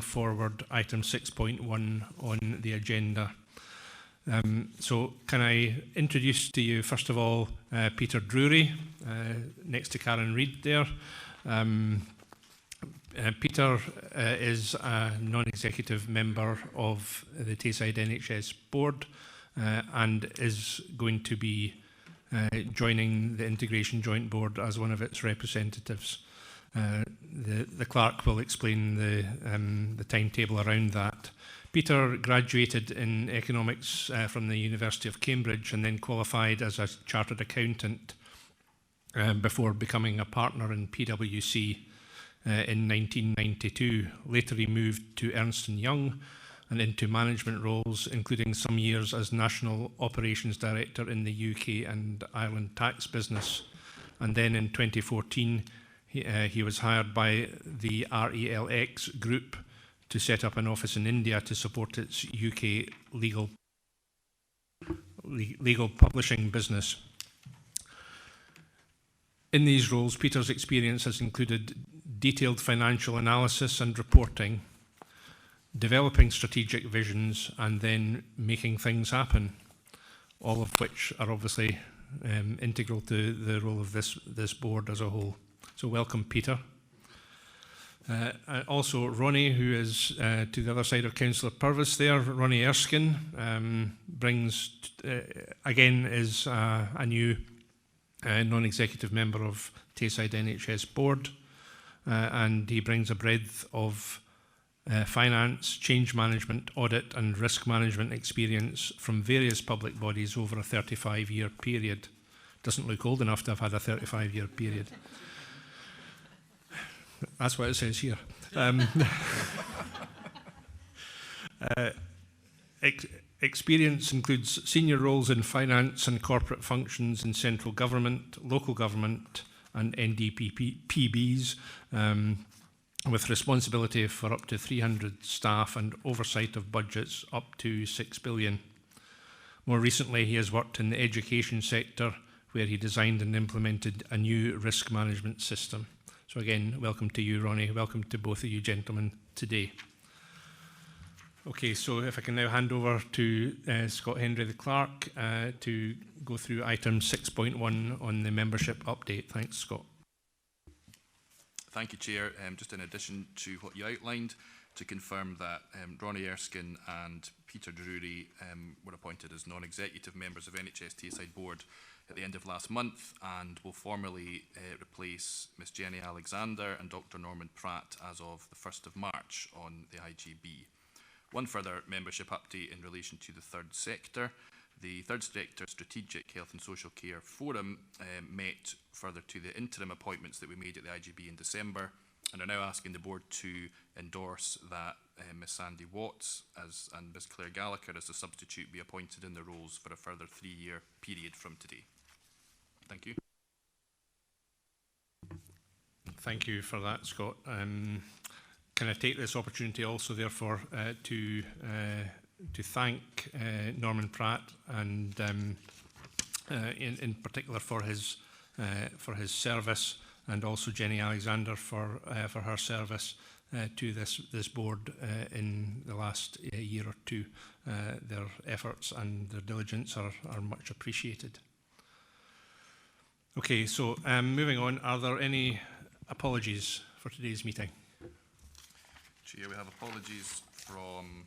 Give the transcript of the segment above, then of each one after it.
forward item 6.1 on the agenda. So can I introduce to you, first of all, Peter Drury, next to Karen Reid there. Peter is a non-executive member of the Tayside NHS board and is going to be joining the Integration Joint Board as one of its representatives. The clerk will explain the timetable around that. Peter graduated in economics from the University of Cambridge and then qualified as a chartered accountant before becoming a partner in PwC in 1992. Later he moved to Ernst & Young and into management roles, including some years as National Operations Director in the UK and Ireland tax business. And then in 2014, he was hired by the RELX group to set up an office in India to support its UK legal publishing business. In these roles, Peter's experience has included detailed financial analysis and reporting, developing strategic visions, and then making things happen, all of which are obviously integral to the role of this board as a whole. So welcome, Peter. Also, Ronnie, who is to the other side of Councillor Purvis there, Ronnie Erskine, brings, again, is a new non-executive member of Tayside NHS board, and he brings a breadth of finance, change management, audit and risk management experience from various public bodies over a 35-year period. Doesn't look old enough to have had a 35-year period. That's what it says here. Experience includes senior roles in finance and corporate functions in central government, local government and NDPBs, with responsibility for up to 300 staff and oversight of budgets up to 6 billion. More recently, he has worked in the education sector, where he designed and implemented a new risk management system. So again, welcome to you, Ronnie. Welcome to both of you gentlemen today. Okay, so if I can now hand over to Scott Hendry, the clerk, to go through item 6.1 on the membership update. Thanks, Scott. Thank you, Chair. Just in addition to what you outlined, to confirm that Ronnie Erskine and Peter Drury were appointed as non-executive members of NHS Tayside Board at the end of last month and will formally replace Ms Jenny Alexander and Dr Norman Pratt as of the 1st of March on the IGB. One further membership update in relation to the third sector. The Third Sector Strategic Health and Social Care Forum met further to the interim appointments that we made at the IGB in December and are now asking the board to endorse that Ms Sandy Watts and Ms Claire Gallagher as a substitute be appointed in the roles for a further 3-year period from today. Thank you. Thank you for that, Scott. Can I take this opportunity also, therefore, to thank Norman Pratt and, in particular, for his service, and also Jenny Alexander for her service to this board in the last year or two. Their efforts and their diligence are much appreciated. Okay, so moving on, are there any apologies for today's meeting? Chair, we have apologies from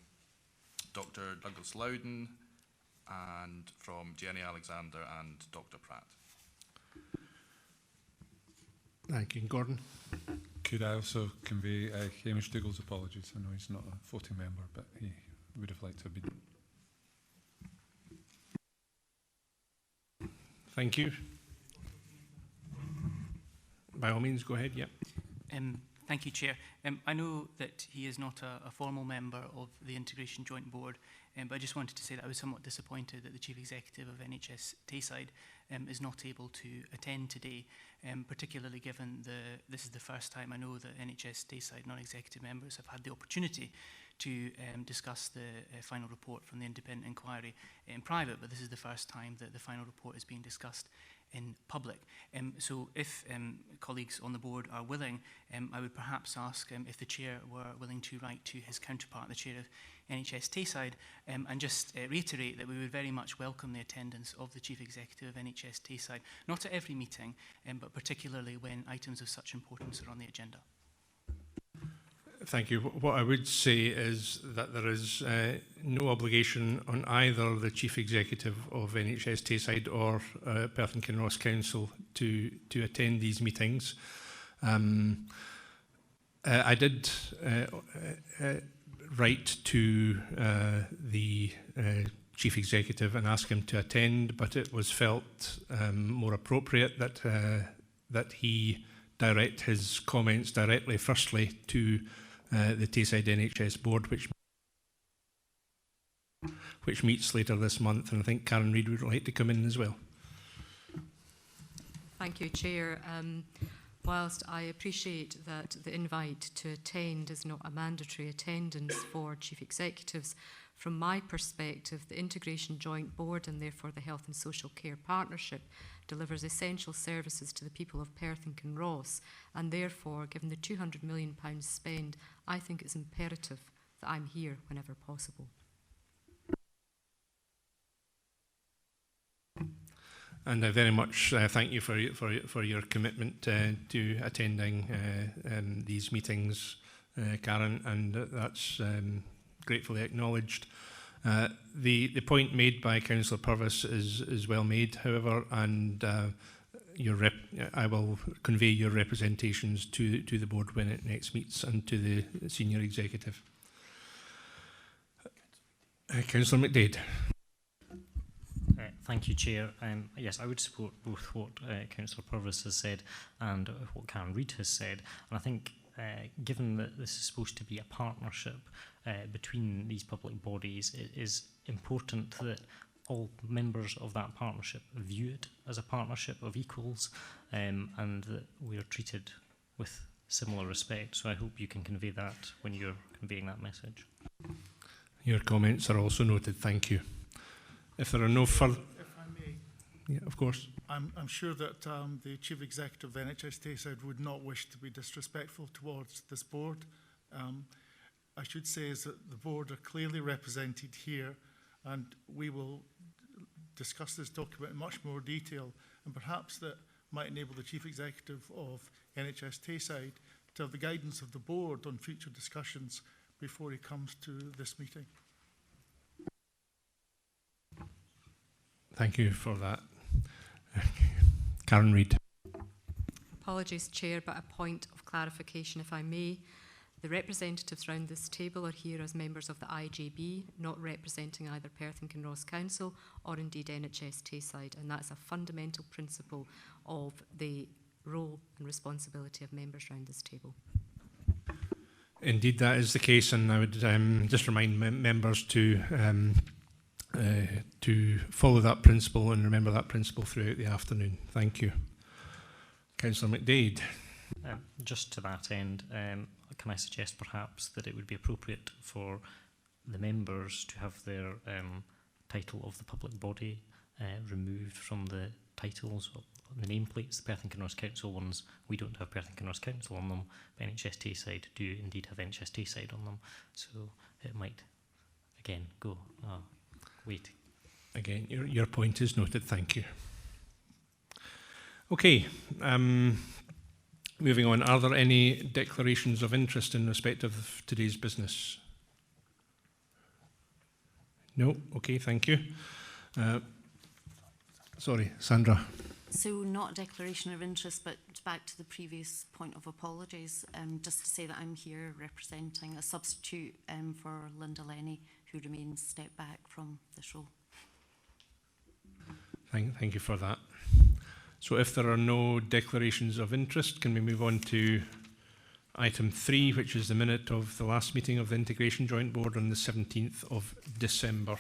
Dr Douglas Loudon and from Jenny Alexander and Dr Pratt. Thank you. Gordon? Could I also convey Hamish Dougal's apologies? I know he's not a voting member, but he would have liked to have been. Thank you. By all means, go ahead, yeah. Thank you, Chair. I know that he is not a formal member of the Integration Joint Board, but I just wanted to say that I was somewhat disappointed that the Chief Executive of NHS Tayside is not able to attend today, particularly given this is the first time I know that NHS Tayside non-executive members have had the opportunity to discuss the final report from the independent inquiry in private, but this is the first time that the final report is being discussed in public. So if colleagues on the board are willing, I would perhaps ask if the chair were willing to write to his counterpart, the chair of NHS Tayside, and just reiterate that we would very much welcome the attendance of the Chief Executive of NHS Tayside, not at every meeting, but particularly when items of such importance are on the agenda. Thank you. What I would say is that there is no obligation on either the Chief Executive of NHS Tayside or Perth and Kinross Council to attend these meetings. I did write to the Chief Executive and ask him to attend, but it was felt more appropriate that he direct his comments directly, firstly, to the Tayside NHS Board, which meets later this month, and I think Karen Reid would like to come in as well. Thank you, Chair. Whilst I appreciate that the invite to attend is not a mandatory attendance for Chief Executives, from my perspective, the Integration Joint Board and therefore the Health and Social Care Partnership delivers essential services to the people of Perth and Kinross, and therefore, given the £200 million spend, I think it's imperative that I'm here whenever possible. And I very much thank you for your commitment to attending these meetings, Karen, and that's gratefully acknowledged. The point made by Councillor Purvis is well made, however, and I will convey your representations to the board when it next meets and to the senior executive. Councillor McDade. Thank you, Chair. Yes, I would support both what Councillor Purvis has said and what Karen Reid has said. And I think, given that this is supposed to be a partnership between these public bodies, it is important that all members of that partnership view it as a partnership of equals, and that we are treated with similar respect. So I hope you can convey that when you're conveying that message. Your comments are also noted. Thank you. If there are no further... If I may. Yeah, of course. I'm sure that the Chief Executive of NHS Tayside would not wish to be disrespectful towards this board. I should say is that the board are clearly represented here, and we will discuss this document in much more detail, and perhaps that might enable the Chief Executive of NHS Tayside to have the guidance of the board on future discussions before he comes to this meeting. Thank you for that. Karen Reid. Apologies, Chair, but a point of clarification, if I may. The representatives round this table are here as members of the IJB, not representing either Perth and Kinross Council or indeed NHS Tayside, and that's a fundamental principle of the role and responsibility of members round this table. Indeed, that is the case, and I would just remind members to follow that principle and remember that principle throughout the afternoon. Thank you. Councillor McDade. Just to that end, can I suggest perhaps that it would be appropriate for the members to have their title of the public body removed from the titles of the nameplates? The Perth and Kinross Council ones, we don't have Perth and Kinross Council on them, but NHS Tayside do indeed have NHS Tayside on them, so it might again go wait. Again, your point is noted. Thank you. Okay. Moving on, are there any declarations of interest in respect of today's business? No? Okay, thank you. Sorry, Sandra. So not a declaration of interest, but back to the previous point of apologies, just to say that I'm here representing a substitute for Linda Lenny, who remains stepped back from this role. Thank you for that. So if there are no declarations of interest, can we move on to item 3, which is the minute of the last meeting of the Integration Joint Board on the 17th of December.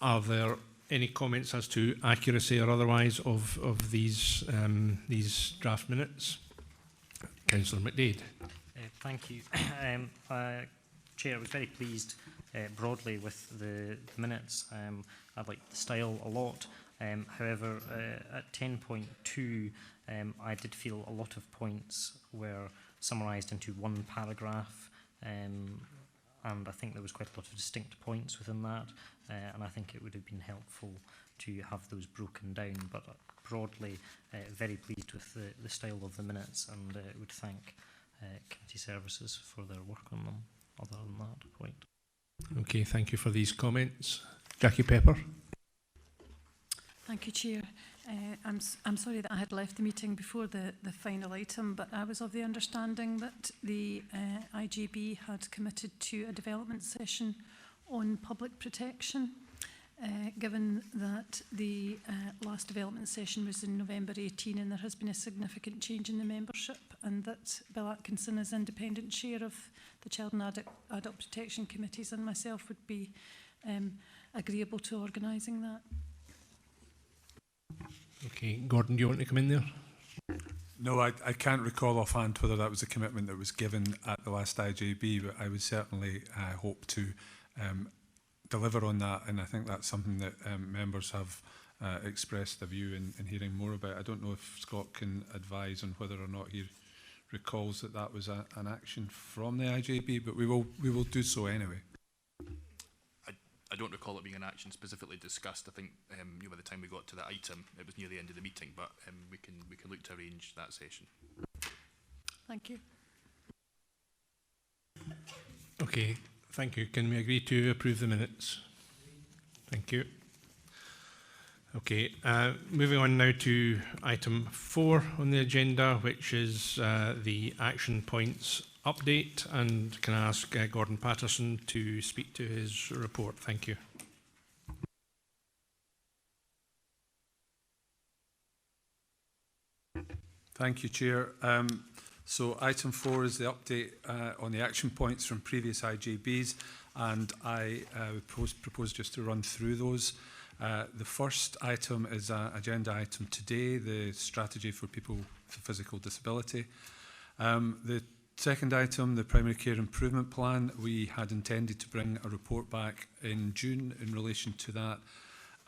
Are there any comments as to accuracy or otherwise of these draft minutes? Councillor McDade. Thank you. Chair, I was very pleased broadly with the minutes. I like the style a lot. However, at 10.2, I did feel a lot of points were summarised into one paragraph, and I think there was quite a lot of distinct points within that, and I think it would have been helpful to have those broken down. But broadly, very pleased with the style of the minutes, and would thank committee services for their work on them, other than that point. Okay, thank you for these comments. Jackie Pepper. Thank you, Chair. I'm sorry that I had left the meeting before the final item, but I was of the understanding that the IGB had committed to a development session on public protection. Given that the last development session was in November 18 and there has been a significant change in the membership, and that Bill Atkinson is independent chair of the Child and Adult Protection Committees, and myself would be agreeable to organising that. Okay, Gordon, do you want to come in there? No, I can't recall offhand whether that was a commitment that was given at the last IJB, but I would certainly hope to deliver on that, and I think that's something that members have expressed a view in hearing more about. I don't know if Scott can advise on whether or not he recalls that that was an action from the IJB, but we will do so anyway. I don't recall it being an action specifically discussed. I think by the time we got to that item, it was near the end of the meeting, but we can look to arrange that session. Thank you. Okay, thank you. Can we agree to approve the minutes? Thank you. Okay, moving on now to item 4 on the agenda, which is the action points update, and can I ask Gordon Patterson to speak to his report? Thank you. Thank you, Chair. So item 4 is the update on the action points from previous IJBs, and I propose just to run through those. The first item is an agenda item today, the strategy for people with physical disability. The second item, the primary care improvement plan, we had intended to bring a report back in June in relation to that.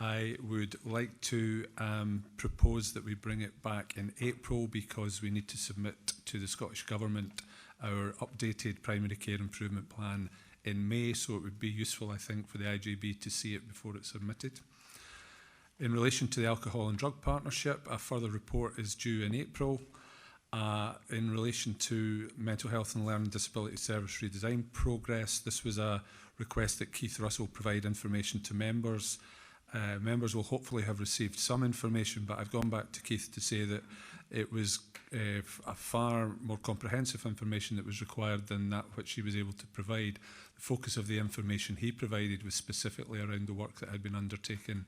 I would like to propose that we bring it back in April, because we need to submit to the Scottish Government our updated primary care improvement plan in May, so it would be useful, I think, for the IJB to see it before it's submitted. In relation to the Alcohol and Drug Partnership, a further report is due in April. In relation to Mental Health and Learning Disability Service Redesign progress, this was a request that Keith Russell provide information to members. Members will hopefully have received some information, but I've gone back to Keith to say that it was a far more comprehensive information that was required than that which he was able to provide. The focus of the information he provided was specifically around the work that had been undertaken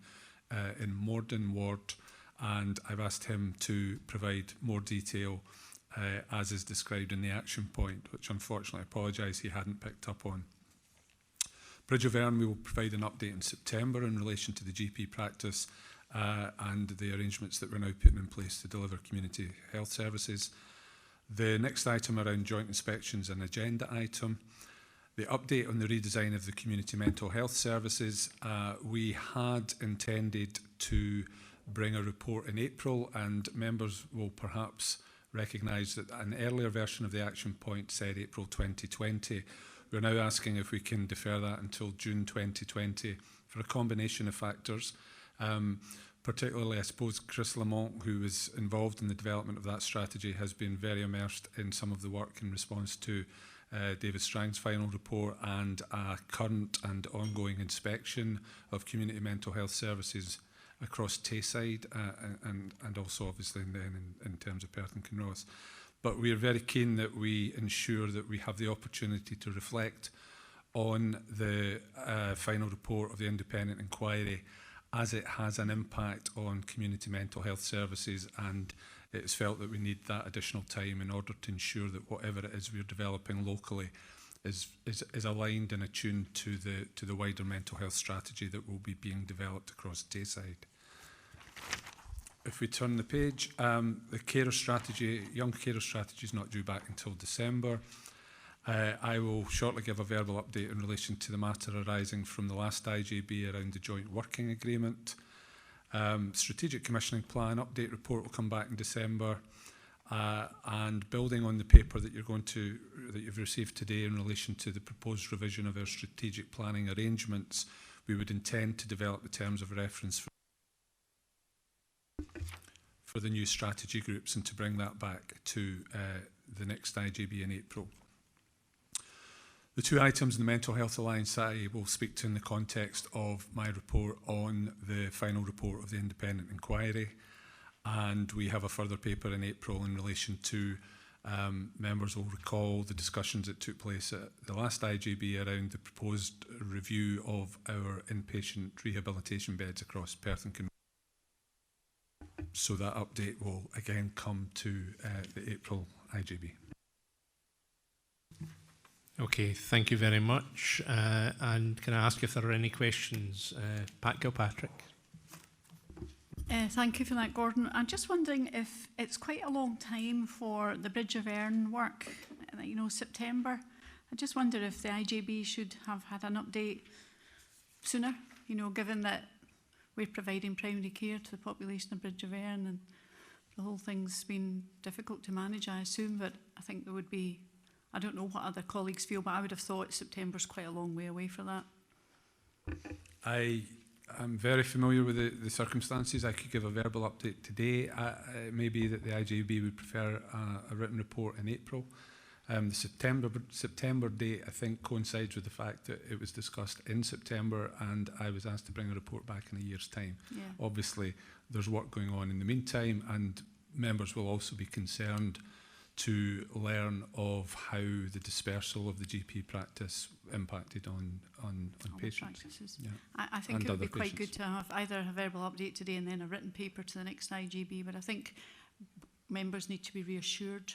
in Morden Ward, and I've asked him to provide more detail as is described in the action point, which unfortunately I apologise he hadn't picked up on. Bridge of Erne, we will provide an update in September in relation to the GP practice and the arrangements that we're now putting in place to deliver community health services. The next item around joint inspections, an agenda item. The update on the redesign of the community mental health services. We had intended to bring a report in April, and members will perhaps recognise that an earlier version of the action point said April 2020. We're now asking if we can defer that until June 2020 for a combination of factors. Particularly, I suppose, Chris Lamont, who was involved in the development of that strategy, has been very immersed in some of the work in response to David Strang's final report and a current and ongoing inspection of community mental health services across Tayside and also obviously then in terms of Perth and Kinross. But we are very keen that we ensure that we have the opportunity to reflect on the final report of the independent inquiry, as it has an impact on community mental health services, and it's felt that we need that additional time in order to ensure that whatever it is we're developing locally is aligned and attuned to the wider mental health strategy that will be being developed across Tayside. If we turn the page, the carer strategy, young carer strategy is not due back until December. I will shortly give a verbal update in relation to the matter arising from the last IJB around the joint working agreement. Strategic Commissioning Plan update report will come back in December. And building on the paper that you've received today in relation to the proposed revision of our strategic planning arrangements, we would intend to develop the terms of reference for the new strategy groups and to bring that back to the next IGB in April. The two items in the Mental Health Alliance I will speak to in the context of my report on the final report of the independent inquiry. And we have a further paper in April in relation to, members will recall the discussions that took place at the last IGB around the proposed review of our inpatient rehabilitation beds across Perth and Kinross. So that update will again come to the April IGB. Okay, thank you very much. And can I ask if there are any questions? Pat Kilpatrick. Thank you for that, Gordon. I'm just wondering if it's quite a long time for the Bridge of Erne work, you know, September. I just wonder if the IJB should have had an update sooner, you know, given that we're providing primary care to the population of Bridge of Erne and the whole thing's been difficult to manage, I assume, but I think there would be, I don't know what other colleagues feel, but I would have thought September's quite a long way away for that. I'm very familiar with the circumstances. I could give a verbal update today. It may be that the IJB would prefer a written report in April. The September date, I think, coincides with the fact that it was discussed in September and I was asked to bring a report back in a year's time. Yeah. Obviously, there's work going on in the meantime and members will also be concerned to learn of how the dispersal of the GP practice impacted on patients. Yeah. I think and it would be other quite patients. good to have either a verbal update today and then a written paper to the next IGB, but I think members need to be reassured.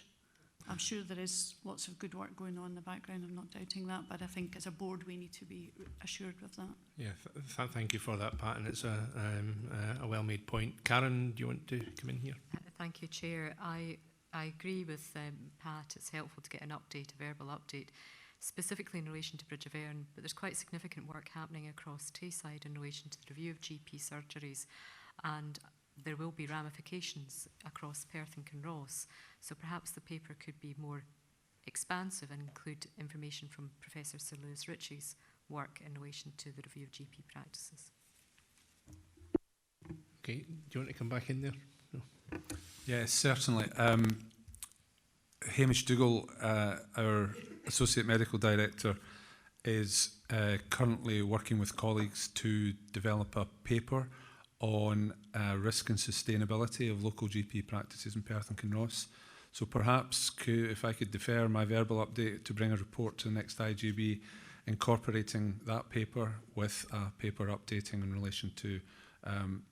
I'm sure there is lots of good work going on in the background, I'm not doubting that, but I think as a board we need to be assured of that. Yeah, thank you for that, Pat, and it's a well-made point. Karen, do you want to come in here? Thank you, Chair. I agree with Pat. It's helpful to get an update, a verbal update, specifically in relation to Bridge of Erne, but there's quite significant work happening across Tayside in relation to the review of GP surgeries, and there will be ramifications across Perth and Kinross. So perhaps the paper could be more expansive and include information from Professor Sir Lewis Ritchie's work in relation to the review of GP practices. Okay, do you want to come back in there? No. Yes, certainly. Hamish Dougal, our Associate Medical Director, is currently working with colleagues to develop a paper on risk and sustainability of local GP practices in Perth and Kinross. So perhaps if I could defer my verbal update to bring a report to the next IGB, incorporating that paper with a paper updating in relation to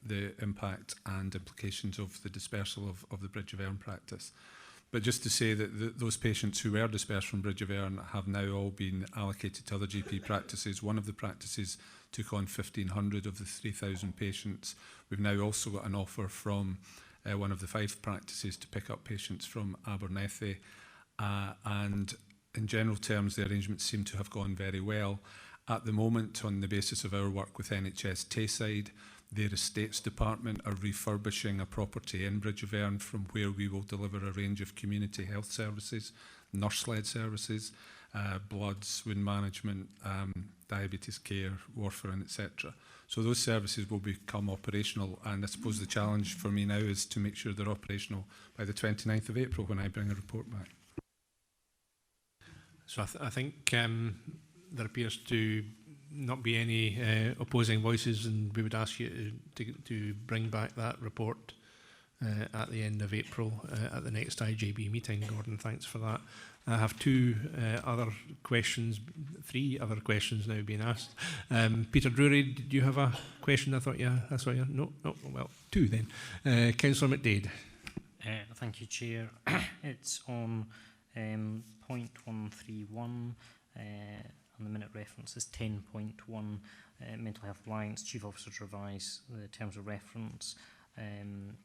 the impact and implications of the dispersal of the Bridge of Erne practice. But just to say that those patients who were dispersed from Bridge of Erne have now all been allocated to other GP practices. One of the practices took on 1,500 of the 3,000 patients. We've now also got an offer from one of the 5 practices to pick up patients from Abernethy. And in general terms, the arrangements seem to have gone very well. At the moment, on the basis of our work with NHS Tayside, their estates department are refurbishing a property in Bridge of Erne from where we will deliver a range of community health services, nurse-led services, bloods, wound management, diabetes care, warfarin, etc. So those services will become operational, and I suppose the challenge for me now is to make sure they're operational by the 29th of April when I bring a report back. So I think there appears to not be any opposing voices, and we would ask you to bring back that report at the end of April at the next IJB meeting. Gordon, thanks for that. I have 3 other questions now being asked. Peter Drury, did you have a question? I saw you. No, well, 2 then. Councillor McDade. Thank you, Chair. It's on point 131. And the minute reference is 10.1, Mental Health Alliance, Chief Officers revise the terms of reference, and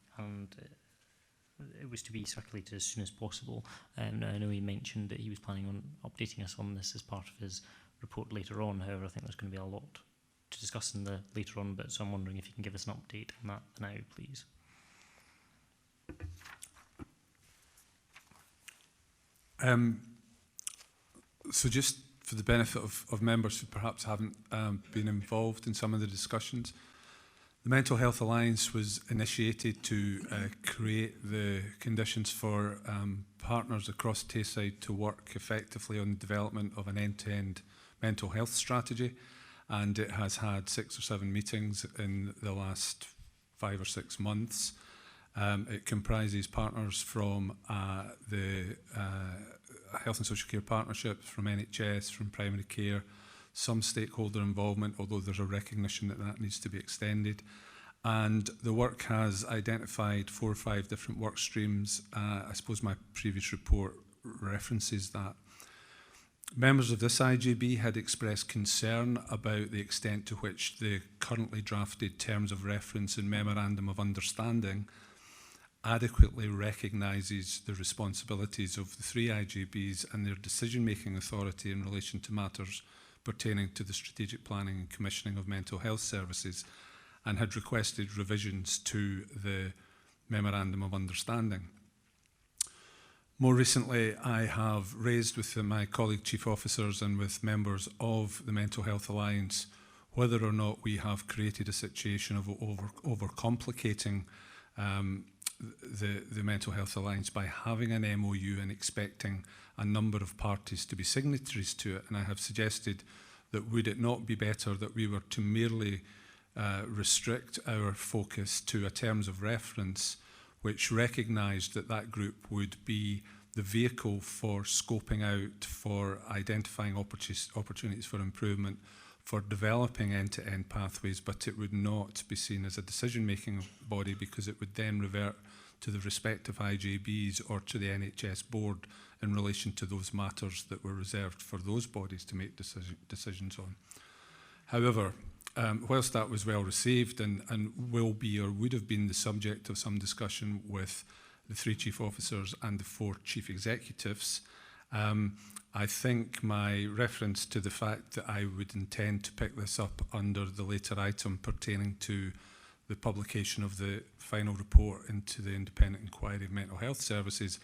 it was to be circulated as soon as possible. And I know he mentioned that he was planning on updating us on this as part of his report later on. However, I think there's going to be a lot to discuss in the later on bit, so I'm wondering if you can give us an update on that now, please. So just for the benefit of members who perhaps haven't been involved in some of the discussions, the Mental Health Alliance was initiated to create the conditions for partners across Tayside to work effectively on the development of an end-to-end mental health strategy, and it has had 6 or 7 meetings in the last 5 or 6 months. It comprises partners from the Health and Social Care Partnerships, from NHS, from primary care, some stakeholder involvement, although there's a recognition that that needs to be extended. And the work has identified 4 or 5 different work streams. I suppose my previous report references that. Members of this IGB had expressed concern about the extent to which the currently drafted Terms of Reference and Memorandum of Understanding adequately recognises the responsibilities of the 3 IGBs and their decision-making authority in relation to matters pertaining to the strategic planning and commissioning of mental health services, and had requested revisions to the Memorandum of Understanding. More recently, I have raised with my colleague chief officers and with members of the Mental Health Alliance whether or not we have created a situation of overcomplicating the Mental Health Alliance by having an MOU and expecting a number of parties to be signatories to it. And I have suggested that would it not be better that we were to merely restrict our focus to a terms of reference which recognised that that group would be the vehicle for scoping out, for identifying opportunities for improvement, for developing end-to-end pathways, but it would not be seen as a decision-making body, because it would then revert to the respective IJBs or to the NHS board in relation to those matters that were reserved for those bodies to make decisions on. However, whilst that was well received and will be or would have been the subject of some discussion with the 3 chief officers and the 4 chief executives, I think my reference to the fact that I would intend to pick this up under the later item pertaining to the publication of the final report into the Independent Inquiry of Mental Health Services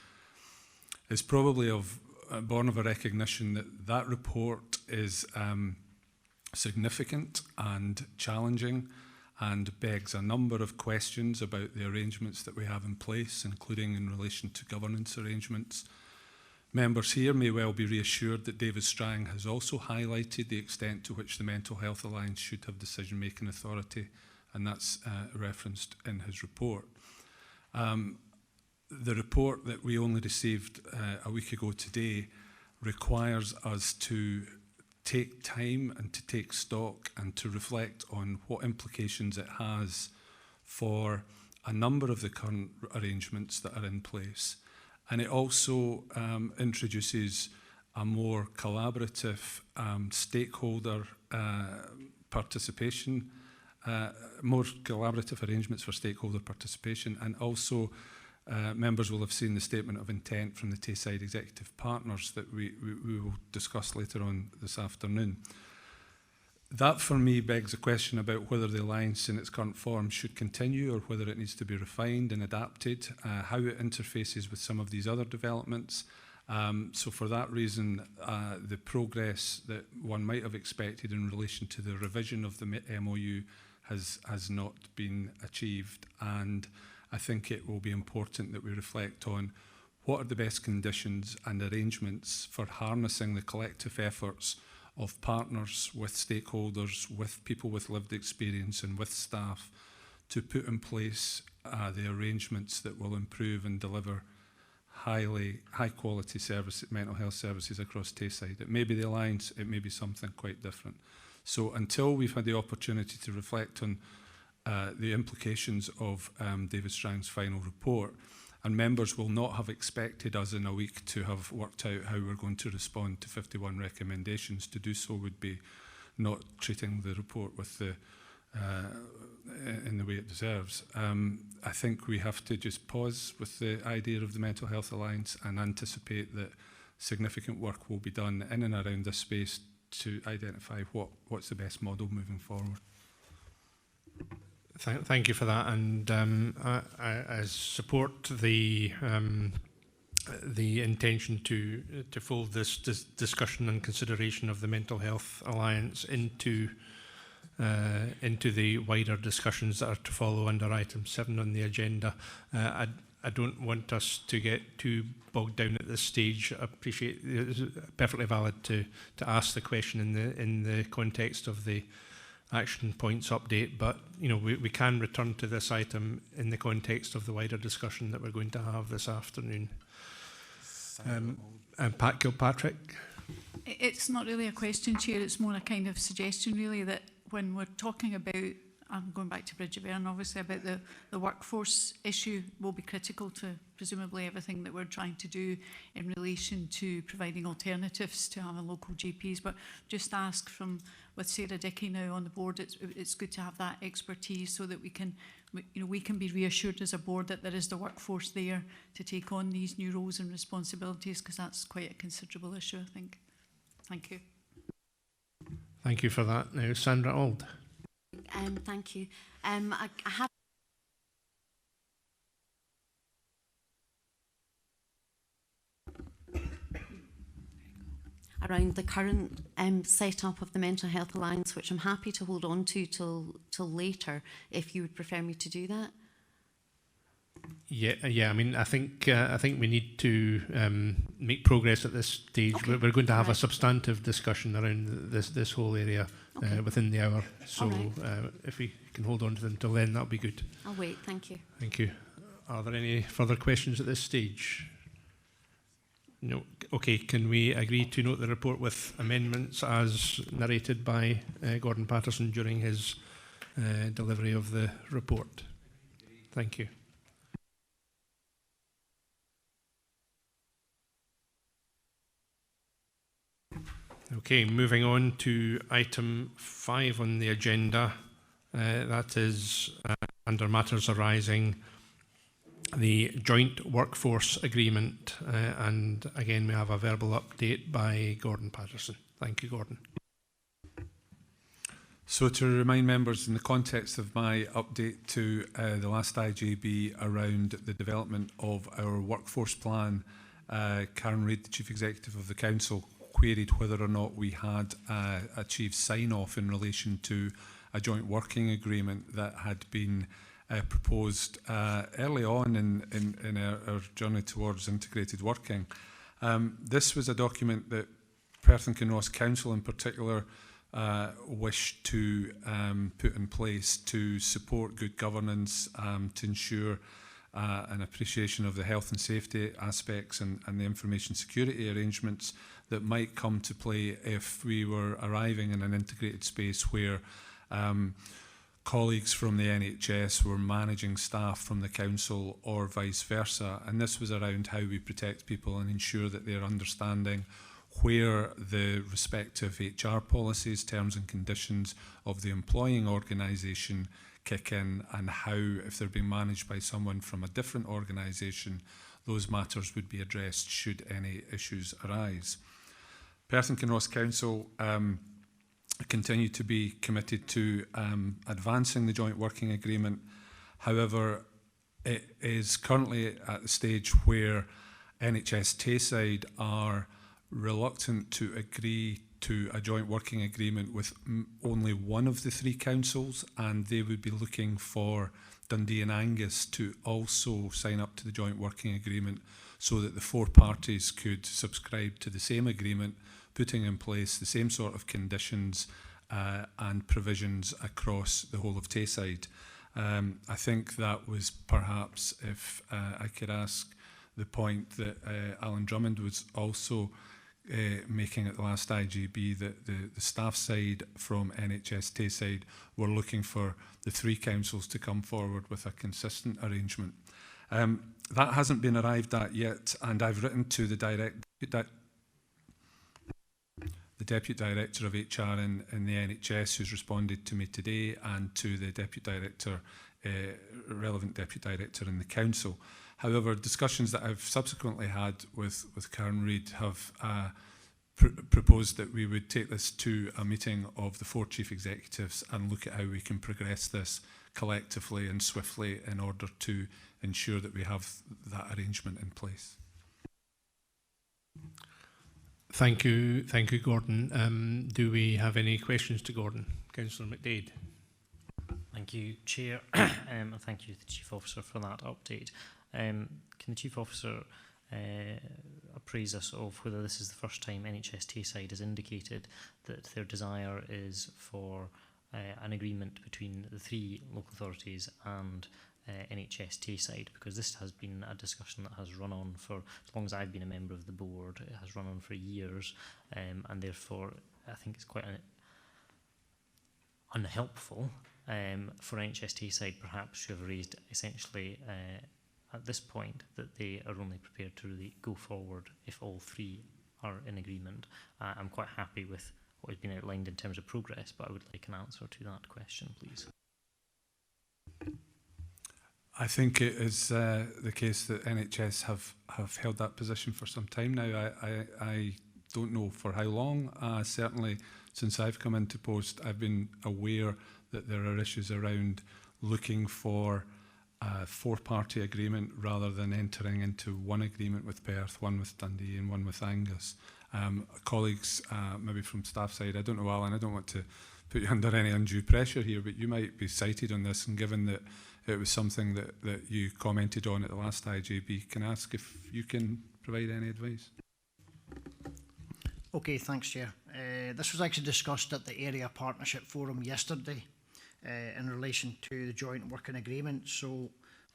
is probably born of a recognition that that report is significant and challenging and begs a number of questions about the arrangements that we have in place, including in relation to governance arrangements. Members here may well be reassured that David Strang has also highlighted the extent to which the Mental Health Alliance should have decision-making authority, and that's referenced in his report. The report that we only received a week ago today requires us to take time and to take stock and to reflect on what implications it has for a number of the current arrangements that are in place. And it also introduces a more collaborative stakeholder participation, more collaborative arrangements for stakeholder participation, and also members will have seen the statement of intent from the Tayside Executive Partners that we will discuss later on this afternoon. That, for me, begs a question about whether the Alliance in its current form should continue or whether it needs to be refined and adapted, how it interfaces with some of these other developments. So for that reason, the progress that one might have expected in relation to the revision of the MOU has not been achieved. And I think it will be important that we reflect on what are the best conditions and arrangements for harnessing the collective efforts of partners, with stakeholders, with people with lived experience and with staff to put in place the arrangements that will improve and deliver high quality mental health services across Tayside. It may be the Alliance, it may be something quite different. So until we've had the opportunity to reflect on the implications of David Strang's final report, and members will not have expected us in a week to have worked out how we're going to respond to 51 recommendations. To do so would be not treating the report with in the way it deserves. I think we have to just pause with the idea of the Mental Health Alliance and anticipate that significant work will be done in and around this space to identify what's the best model moving forward. Thank you for that, and I support the intention to fold this discussion and consideration of the Mental Health Alliance into the wider discussions that are to follow under item 7 on the agenda. I don't want us to get too bogged down at this stage. I appreciate it's perfectly valid to ask the question in the context of the action points update, but we can return to this item in the context of the wider discussion that we're going to have this afternoon. And Pat Kilpatrick. It's not really a question, Chair, it's more a kind of suggestion really, that when we're talking about, I'm going back to Bridge of Earn obviously, about the workforce issue will be critical to presumably everything that we're trying to do in relation to providing alternatives to having local GPs. But just ask from, with Sarah Dickey now on the board, it's good to have that expertise so that we can be reassured as a board that there is the workforce there to take on these new roles and responsibilities, because that's quite a considerable issue, I think. Thank you. Thank you for that. Now, Sandra Auld. Thank you. I have around the current setup of the Mental Health Alliance, which I'm happy to hold on to till later, if you would prefer me to do that. Yeah. I mean, I think we need to make progress at this stage. Okay. We're going to have a substantive discussion around this whole area within the hour. So if we can hold on to them till then, that'll be good. I'll wait. Thank you. Thank you. Are there any further questions at this stage? No. Okay. Can we agree to note the report with amendments as narrated by Gordon Patterson during his delivery of the report? Thank you. Okay, moving on to item 5 on the agenda. That is under matters arising, the joint workforce agreement. And again, we have a verbal update by Gordon Patterson. Thank you, Gordon. So to remind members, in the context of my update to the last IJB around the development of our workforce plan, Karen Reid, the Chief Executive of the Council, queried whether or not we had achieved sign-off in relation to a joint working agreement that had been proposed early on in our journey towards integrated working. This was a document that Perth and Kinross Council in particular wished to put in place to support good governance, to ensure an appreciation of the health and safety aspects and the information security arrangements that might come to play if we were arriving in an integrated space where colleagues from the NHS were managing staff from the council or vice versa. And this was around how we protect people and ensure that they're understanding where the respective HR policies, terms and conditions of the employing organisation kick in, and how, if they're being managed by someone from a different organisation, those matters would be addressed should any issues arise. Perth and Kinross Council continue to be committed to advancing the joint working agreement. However, it is currently at the stage where NHS Tayside are reluctant to agree to a joint working agreement with only one of the 3 councils, and they would be looking for Dundee and Angus to also sign up to the joint working agreement so that the 4 parties could subscribe to the same agreement, putting in place the same sort of conditions and provisions across the whole of Tayside. I think that was perhaps, if I could ask the point that Alan Drummond was also making at the last IGB, that the staff side from NHS Tayside were looking for the 3 councils to come forward with a consistent arrangement. That hasn't been arrived at yet, and I've written to the Deputy Director of HR in the NHS, who's responded to me today, and to the relevant Deputy Director in the Council. However, discussions that I've subsequently had with Karen Reid have proposed that we would take this to a meeting of the 4 chief executives and look at how we can progress this collectively and swiftly in order to ensure that we have that arrangement in place. Thank you, Gordon. Do we have any questions to Gordon? Councillor McDade. Thank you, Chair, and thank you to the Chief Officer for that update. Can the Chief Officer appraise us of whether this is the first time NHS Tayside has indicated that their desire is for an agreement between the 3 local authorities and NHS Tayside, because this has been a discussion that has run on for as long as I've been a member of the board. It has run on for years, and therefore I think it's quite unhelpful for NHS Tayside perhaps to have raised essentially at this point that they are only prepared to really go forward if all 3 are in agreement. I'm quite happy with what has been outlined in terms of progress, but I would like an answer to that question, please. I think it is the case that NHS have held that position for some time now. I don't know for how long. Certainly since I've come into post, I've been aware that there are issues around looking for a 4-party agreement rather than entering into one agreement with Perth, one with Dundee and one with Angus. Colleagues, maybe from staff side, I don't know, Alan, I don't want to put you under any undue pressure here, but you might be cited on this, and given that it was something that you commented on at the last IJB, can I ask if you can provide any advice? Okay, thanks, Chair. This was actually discussed at the Area Partnership Forum yesterday in relation to the joint working agreement. So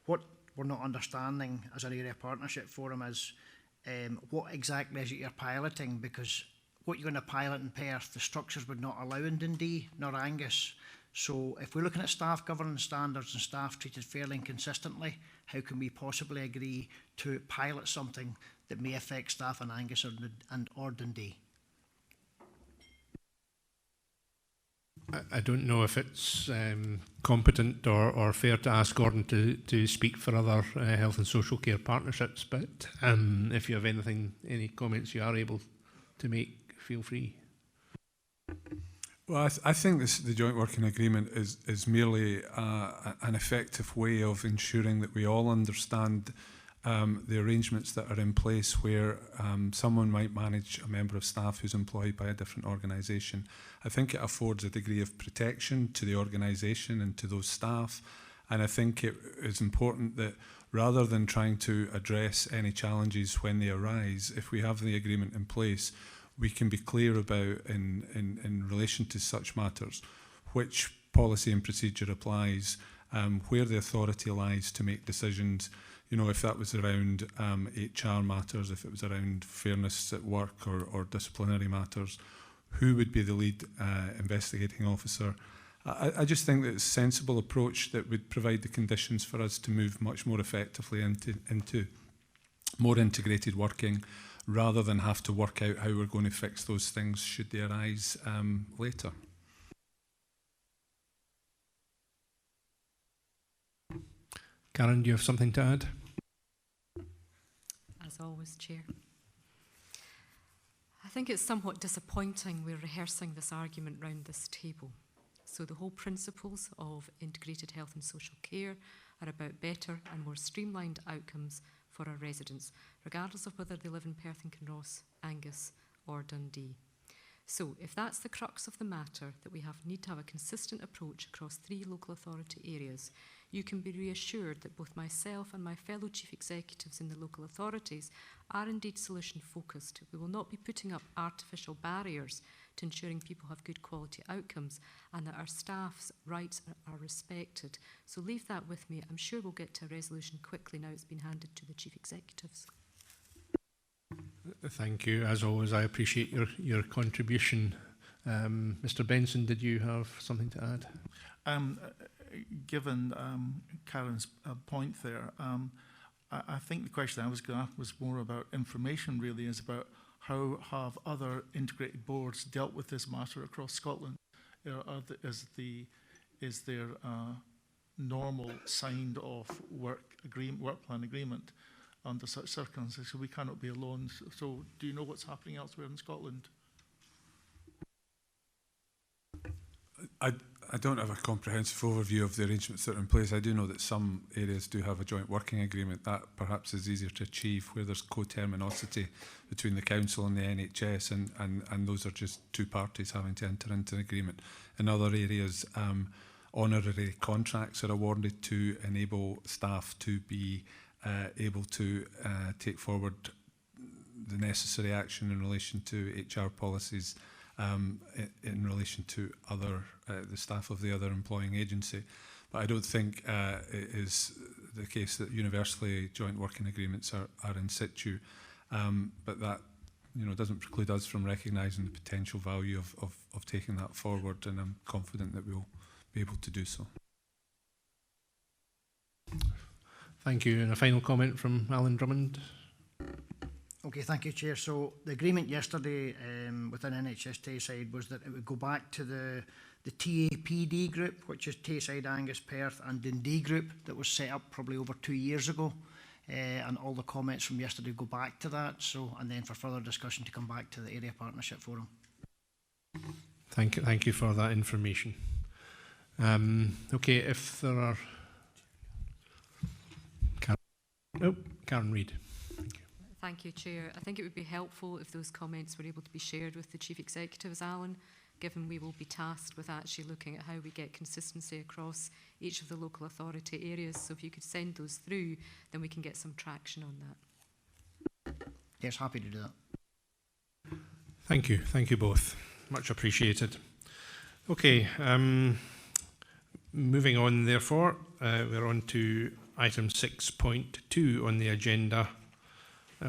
what we're not understanding as an Area Partnership Forum is what exactly is it you're piloting, because what you're going to pilot in Perth, the structures would not allow in Dundee nor Angus. So if we're looking at staff governance standards and staff treated fairly and consistently, how can we possibly agree to pilot something that may affect staff in Angus or Dundee? I don't know if it's competent or fair to ask Gordon to speak for other health and social care partnerships, but if you have any comments you are able to make, feel free. Well, I think the joint working agreement is merely an effective way of ensuring that we all understand the arrangements that are in place where someone might manage a member of staff who's employed by a different organisation. I think it affords a degree of protection to the organisation and to those staff, and I think it is important that rather than trying to address any challenges when they arise, if we have the agreement in place, we can be clear about in relation to such matters which policy and procedure applies, where the authority lies to make decisions. You know, if that was around HR matters, if it was around fairness at work or disciplinary matters, who would be the lead investigating officer? I just think that it's a sensible approach that would provide the conditions for us to move much more effectively into more integrated working, rather than have to work out how we're going to fix those things should they arise later. Karen, do you have something to add? As always, Chair. I think it's somewhat disappointing we're rehearsing this argument round this table. So the whole principles of integrated health and social care are about better and more streamlined outcomes for our residents, regardless of whether they live in Perth and Kinross, Angus or Dundee. So if that's the crux of the matter, that we need to have a consistent approach across 3 local authority areas, you can be reassured that both myself and my fellow chief executives in the local authorities are indeed solution focused. We will not be putting up artificial barriers to ensuring people have good quality outcomes and that our staff's rights are respected. So leave that with me. I'm sure we'll get to a resolution quickly now it's been handed to the chief executives. Thank you. As always, I appreciate your contribution. Mr. Benson, did you have something to add? Given Karen's point there, I think the question I was going to ask was more about information, really, is about how have other integrated boards dealt with this matter across Scotland? Is there a normal signed off work plan agreement under such circumstances, so we cannot be alone. So do you know what's happening elsewhere in Scotland? I don't have a comprehensive overview of the arrangements that are in place. I do know that some areas do have a joint working agreement. That perhaps is easier to achieve where there's coterminosity between the council and the NHS, and those are just two parties having to enter into an agreement. In other areas, honorary contracts are awarded to enable staff to be able to take forward the necessary action in relation to HR policies in relation to other the staff of the other employing agency. But I don't think it is the case that universally joint working agreements are in situ. But that doesn't preclude us from recognising the potential value of taking that forward, and I'm confident that we'll be able to do so. Thank you. And a final comment from Alan Drummond. Okay, thank you, Chair. So the agreement yesterday within NHS Tayside was that it would go back to the TAPD group, which is Tayside, Angus, Perth and Dundee group, that was set up probably over 2 years ago. And all the comments from yesterday go back to that. So, and then for further discussion to come back to the Area Partnership Forum. Thank you for that information. Okay, if there are... Karen Reid. Thank you, Chair. I think it would be helpful if those comments were able to be shared with the Chief Executive, Alan, given we will be tasked with actually looking at how we get consistency across each of the local authority areas. So if you could send those through, then we can get some traction on that. Yes, happy to do that. Thank you. Thank you both. Much appreciated. Okay, moving on therefore, we're on to item 6.2 on the agenda,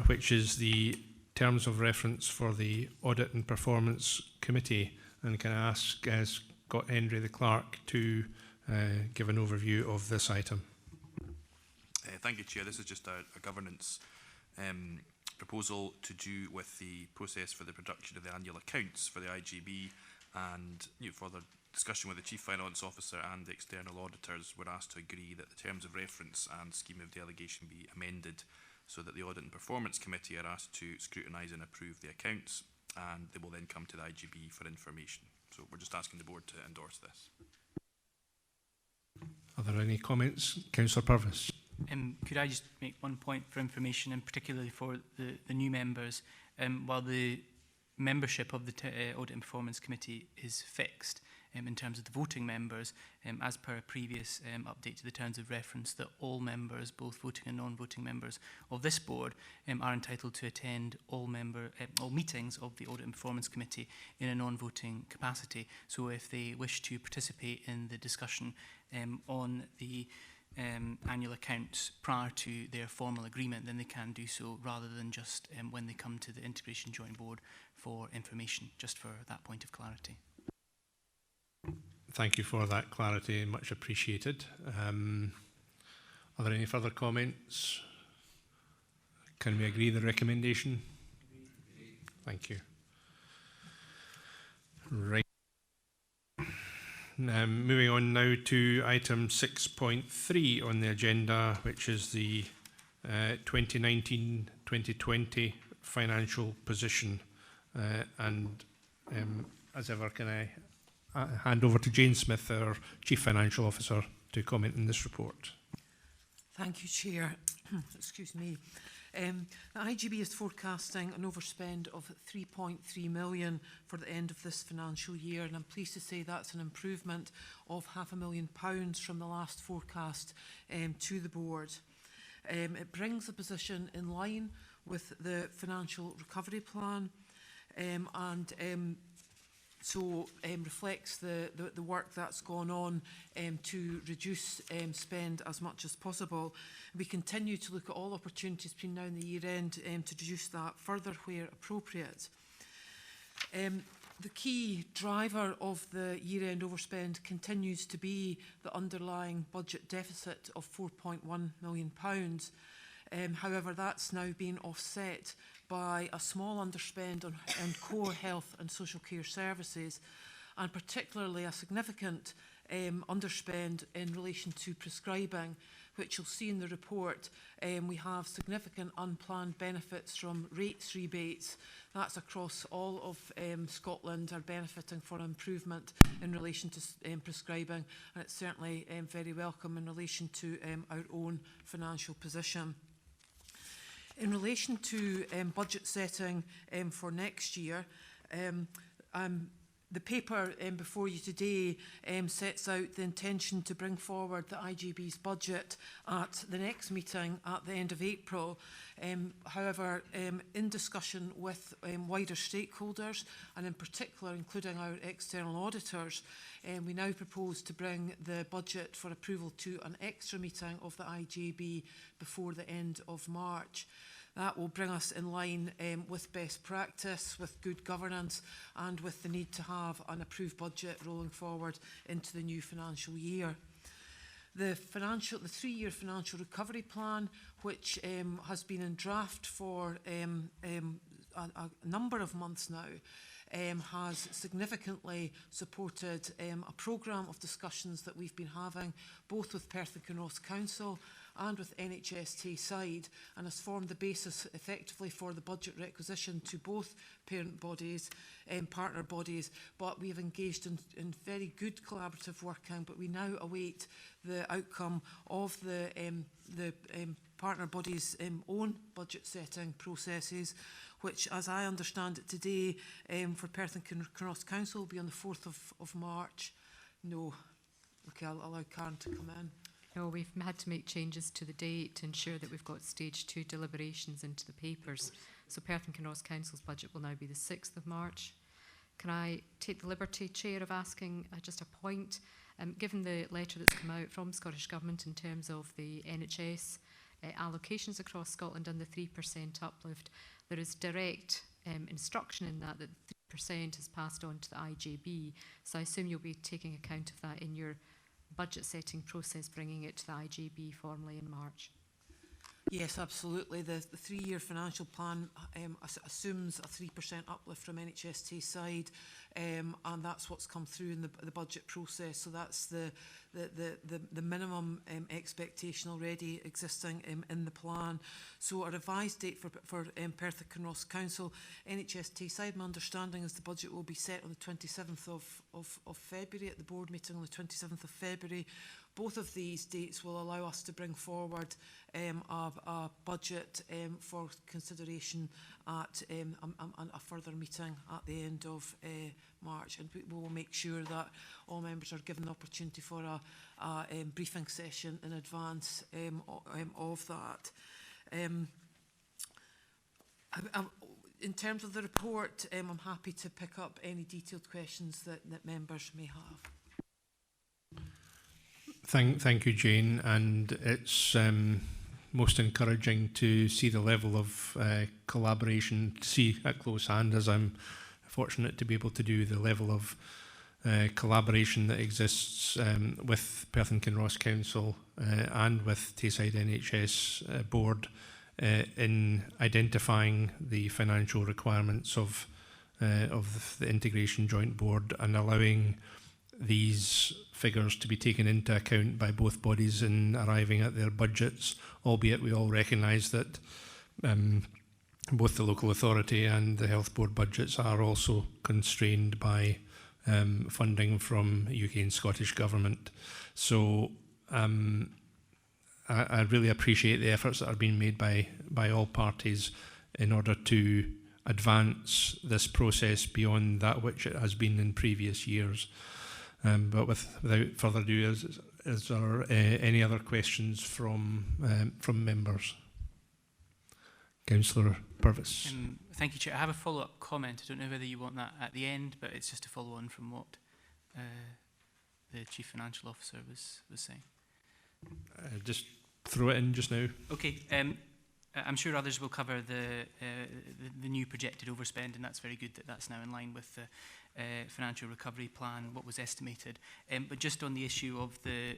which is the terms of reference for the Audit and Performance Committee. And can I ask Scott Hendry, the clerk, to give an overview of this item? Thank you, Chair. This is just a governance proposal to do with the process for the production of the annual accounts for the IGB, and further discussion with the Chief Finance Officer and the external auditors were asked to agree that the terms of reference and scheme of delegation be amended so that the Audit and Performance Committee are asked to scrutinise and approve the accounts, and they will then come to the IGB for information. So we're just asking the board to endorse this. Are there any comments? Councillor Purvis. Could I just make one point for information, and particularly for the new members? While the membership of the Audit and Performance Committee is fixed in terms of the voting members, as per a previous update to the terms of reference, that all members, both voting and non-voting members of this board, are entitled to attend all meetings of the Audit and Performance Committee in a non-voting capacity. So if they wish to participate in the discussion on the annual accounts prior to their formal agreement, then they can do so, rather than just when they come to the Integration Joint Board for information, just for that point of clarity. Thank you for that clarity, much appreciated. Are there any further comments? Can we agree the recommendation? Thank you. Right. Moving on now to item 6.3 on the agenda, which is the 2019-2020 financial position. As ever, can I hand over to Jane Smith, our Chief Financial Officer, to comment on this report. Thank you, Chair. Excuse me. The IGB is forecasting an overspend of 3.3 million for the end of this financial year, and I'm pleased to say that's an improvement of £500,000 from the last forecast to the board. It brings the position in line with the financial recovery plan, so reflects the work that's gone on to reduce spend as much as possible. We continue to look at all opportunities between now and the year end to reduce that further where appropriate. The key driver of the year-end overspend continues to be the underlying budget deficit of £4.1 million. However, that's now been offset by a small underspend on core health and social care services, and particularly a significant underspend in relation to prescribing. which you'll see in the report, we have significant unplanned benefits from rates rebates. That's across all of Scotland are benefiting for improvement in relation to prescribing, and it's certainly very welcome in relation to our own financial position. In relation to budget setting for next year, the paper before you today sets out the intention to bring forward the IGB's budget at the next meeting at the end of April. However, in discussion with wider stakeholders, and in particular including our external auditors, we now propose to bring the budget for approval to an extra meeting of the IGB before the end of March. That will bring us in line with best practice, with good governance, and with the need to have an approved budget rolling forward into the new financial year. The 3-year financial recovery plan, which has been in draft for a number of months now, has significantly supported a programme of discussions that we've been having, both with Perth and Kinross Council and with NHS Tayside, and has formed the basis effectively for the budget requisition to both parent bodies and partner bodies. But we have engaged in very good collaborative working, but we now await the outcome of the partner bodies' own budget setting processes, which, as I understand it today, for Perth and Kinross Council will be on the 4th of March. No. Okay, I'll allow Karen to come in. No, we've had to make changes to the date to ensure that we've got stage 2 deliberations into the papers. So Perth and Kinross Council's budget will now be the 6th of March. Can I take the liberty, Chair, of asking just a point? Given the letter that's come out from Scottish Government in terms of the NHS allocations across Scotland and the 3% uplift, there is direct instruction in that 3% is passed on to the IJB. So I assume you'll be taking account of that in your budget setting process, bringing it to the IJB formally in March. Yes, absolutely. The 3-year financial plan assumes a 3% uplift from NHS Tayside, and that's what's come through in the budget process. So that's the minimum expectation already existing in the plan. So a revised date for Perth and Kinross Council, NHS Tayside, my understanding is the budget will be set on the 27th of February at the board meeting on the 27th of February. Both of these dates will allow us to bring forward a budget for consideration at a further meeting at the end of March, and we will make sure that all members are given the opportunity for a briefing session in advance of that. In terms of the report, I'm happy to pick up any detailed questions that members may have. Thank you, Jane, and it's most encouraging to see the level of collaboration, to see at close hand, as I'm fortunate to be able to do, the level of collaboration that exists with Perth and Kinross Council and with Tayside NHS Board in identifying the financial requirements of the Integration Joint Board and allowing these figures to be taken into account by both bodies in arriving at their budgets, albeit we all recognise that both the local authority and the health board budgets are also constrained by funding from UK and Scottish Government. So I really appreciate the efforts that are being made by all parties in order to advance this process beyond that which it has been in previous years. But without further ado, is there any other questions from members? Councillor Purvis. Thank you, Chair. I have a follow-up comment. I don't know whether you want that at the end, but it's just to follow on from what the Chief Financial Officer was saying. Just throw it in just now. Okay. I'm sure others will cover the new projected overspend, and that's very good that that's now in line with the financial recovery plan, what was estimated. But just on the issue of the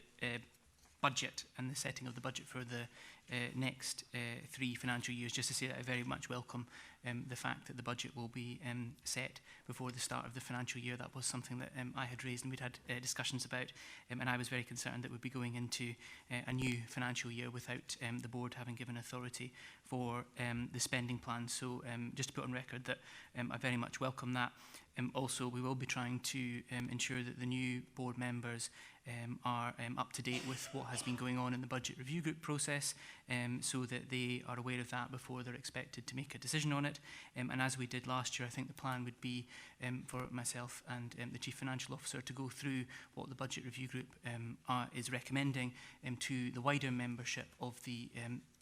budget and the setting of the budget for the next 3 financial years, just to say that I very much welcome the fact that the budget will be set before the start of the financial year. That was something that I had raised and we'd had discussions about, and I was very concerned that we'd be going into a new financial year without the board having given authority for the spending plan. So just to put on record that I very much welcome that. Also, we will be trying to ensure that the new board members are up to date with what has been going on in the budget review group process, so that they are aware of that before they're expected to make a decision on it. And as we did last year, I think the plan would be for myself and the Chief Financial Officer to go through what the budget review group is recommending to the wider membership of the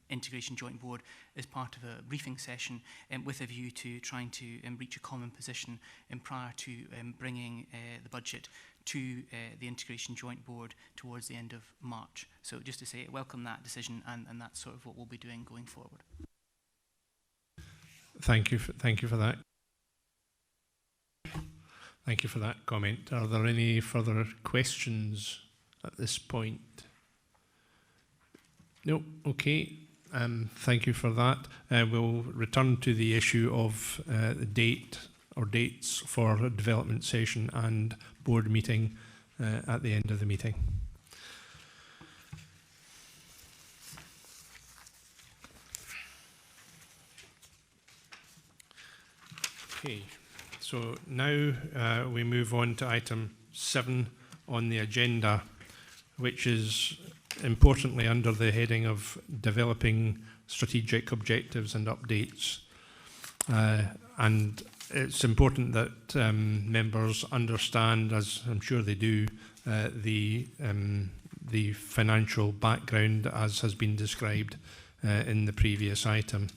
Integration Joint Board as part of a briefing session, with a view to trying to reach a common position prior to bringing the budget to the Integration Joint Board towards the end of March. So just to say, welcome that decision, and that's sort of what we'll be doing going forward. Thank you for that. Thank you for that comment. Are there any further questions at this point? No. Okay. Thank you for that. We'll return to the issue of the date or dates for a development session and board meeting at the end of the meeting. Okay, so now we move on to item 7 on the agenda, which is importantly under the heading of developing strategic objectives and updates. And it's important that members understand, as I'm sure they do, the financial background as has been described in the previous item.